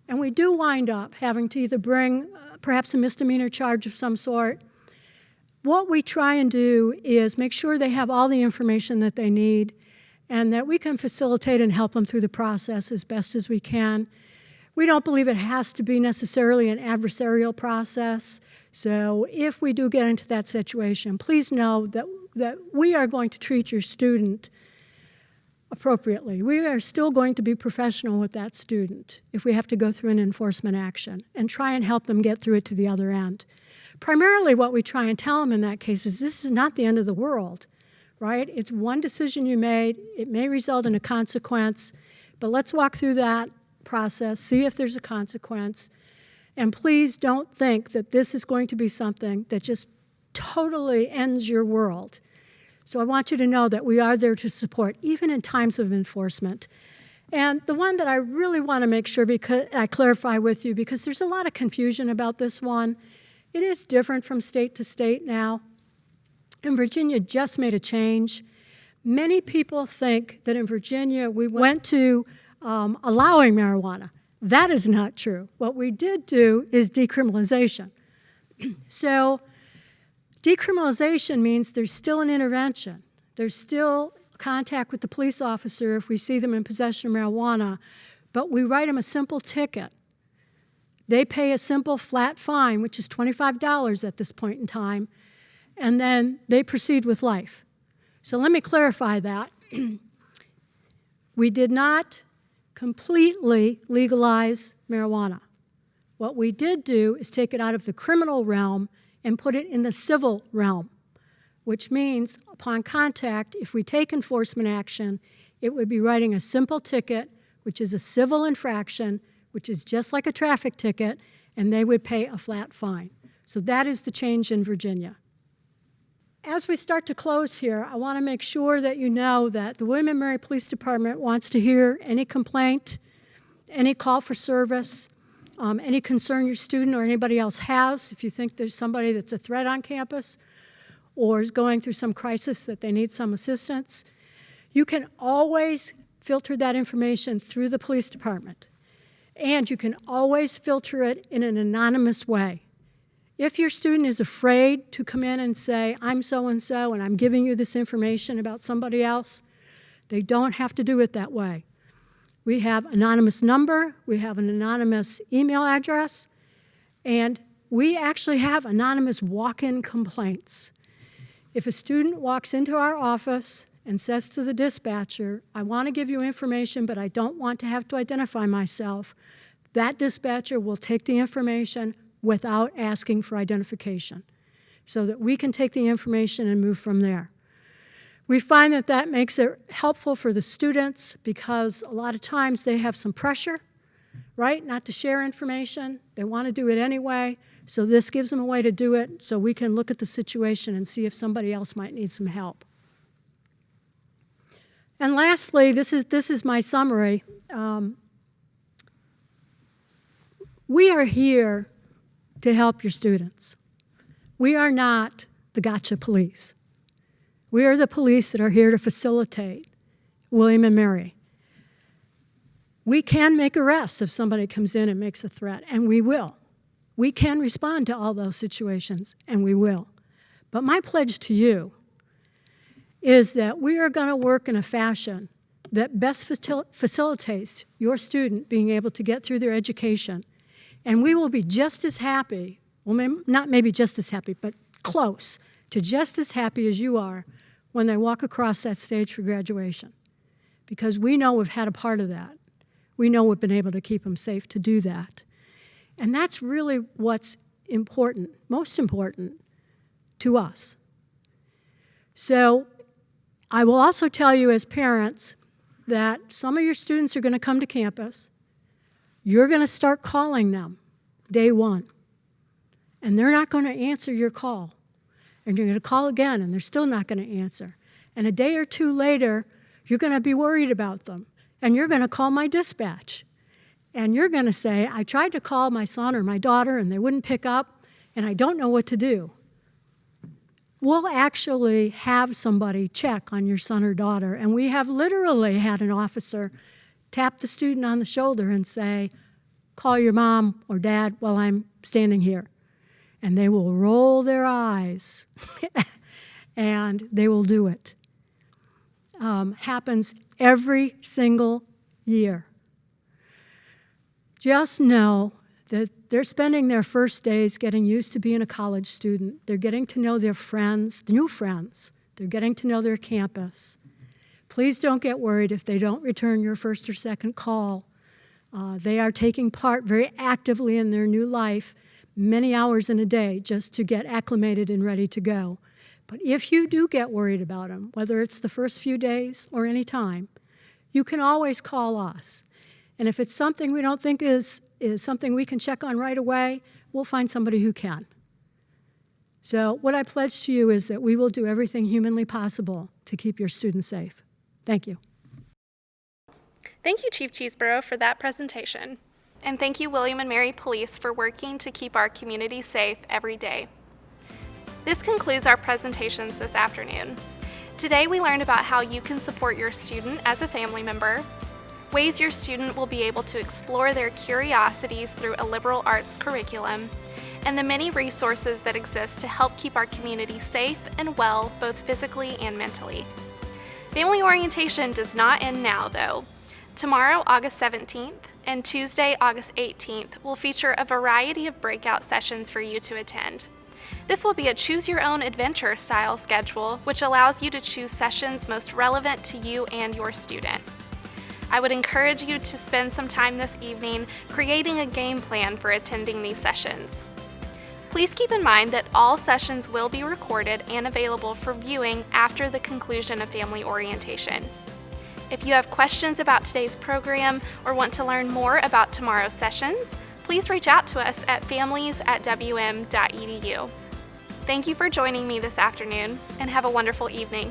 And we do wind up having to either bring perhaps a misdemeanor charge of some sort. What we try and do is make sure they have all the information that they need and that we can facilitate and help them through the process as best as we can. We don't believe it has to be necessarily an adversarial process. So if we do get into that situation, please know that we are going to treat your student appropriately. We are still going to be professional with that student if we have to go through an enforcement action and try and help them get through it to the other end. Primarily what we try and tell them in that case is this is not the end of the world, right? It's one decision you made. It may result in a consequence, but let's walk through that process, see if there's a consequence, and please don't think that this is going to be something that just totally ends your world. So I want you to know that we are there to support, even in times of enforcement. And the one that I really want to make sure I clarify with you, because there's a lot of confusion about this one. It is different from state to state now. And Virginia just made a change. Many people think that in Virginia we went to allowing marijuana. That is not true. What we did do is decriminalization. So decriminalization means there's still an intervention. There's still contact with the police officer if we see them in possession of marijuana, but we write them a simple ticket. They pay a simple flat fine, which is $25 at this point in time, and then they proceed with life. So let me clarify that. We did not completely legalize marijuana. What we did do is take it out of the criminal realm and put it in the civil realm, which means upon contact, if we take enforcement action, it would be writing a simple ticket, which is a civil infraction, which is just like a traffic ticket, and they would pay a flat fine. So that is the change in Virginia. As we start to close here, I want to make sure that you know that the William & Mary Police Department wants to hear any complaint, any call for service, any concern your student or anybody else has. If you think there's somebody that's a threat on campus or is going through some crisis that they need some assistance, you can always filter that information through the police department. And you can always filter it in an anonymous way. If your student is afraid to come in and say, I'm so-and-so and I'm giving you this information about somebody else, they don't have to do it that way. We have anonymous number, we have an anonymous email address, and we actually have anonymous walk-in complaints. If a student walks into our office and says to the dispatcher, I want to give you information, but I don't want to have to identify myself, that dispatcher will take the information without asking for identification so that we can take the information and move from there. We find that that makes it helpful for the students because a lot of times they have some pressure, right, not to share information. They want to do it anyway, so this gives them a way to do it so we can look at the situation and see if somebody else might need some help. And lastly, this is my summary. We are here to help your students. We are not the gotcha police. We are the police that are here to facilitate William & Mary. We can make arrests if somebody comes in and makes a threat, and we will. We can respond to all those situations, and we will. But my pledge to you is that we are going to work in a fashion that best facilitates your student being able to get through their education. And we will be just as happy, well, not maybe just as happy, but close to just as happy as you are when they walk across that stage for graduation. Because we know we've had a part of that. We know we've been able to keep them safe to do that. And that's really what's important, most important to us. So I will also tell you as parents that some of your students are going to come to campus. You're going to start calling them day one, and they're not going to answer your call. And you're going to call again, and they're still not going to answer. And a day or two later, you're going to be worried about them, and you're going to call my dispatch. And you're going to say, I tried to call my son or my daughter and they wouldn't pick up, and I don't know what to do. We'll actually have somebody check on your son or daughter, and we have literally had an officer tap the student on the shoulder and say, call your mom or dad while I'm standing here. And they will roll their eyes, and they will do it. Happens every single year. Just know that they're spending their first days getting used to being a college student. They're getting to know their friends, new friends. They're getting to know their campus. Please don't get worried if they don't return your first or second call. They are taking part very actively in their new life, many hours in a day, just to get acclimated and ready to go. But if you do get worried about them, whether it's the first few days or any time, you can always call us. And if it's something we don't think is something we can check on right away, we'll find somebody who can. So what I pledge to you is that we will do everything humanly possible to keep your students safe. Thank you. Thank you, Chief Cheeseborough, for that presentation. And thank you, William and Mary Police, for working to keep our community safe every day. This concludes our presentations this afternoon. Today we learned about how you can support your student as a family member, ways your student will be able to explore their curiosities through a liberal arts curriculum, and the many resources that exist to help keep our community safe and well, both physically and mentally. Family orientation does not end now, though. Tomorrow, August 17th, and Tuesday, August 18th, will feature a variety of breakout sessions for you to attend. This will be a choose-your-own-adventure style schedule, which allows you to choose sessions most relevant to you and your student. I would encourage you to spend some time this evening creating a game plan for attending these sessions. Please keep in mind that all sessions will be recorded and available for viewing after the conclusion of family orientation. If you have questions about today's program or want to learn more about tomorrow's sessions, please reach out to us at families@wm.edu. Thank you for joining me this afternoon, and have a wonderful evening.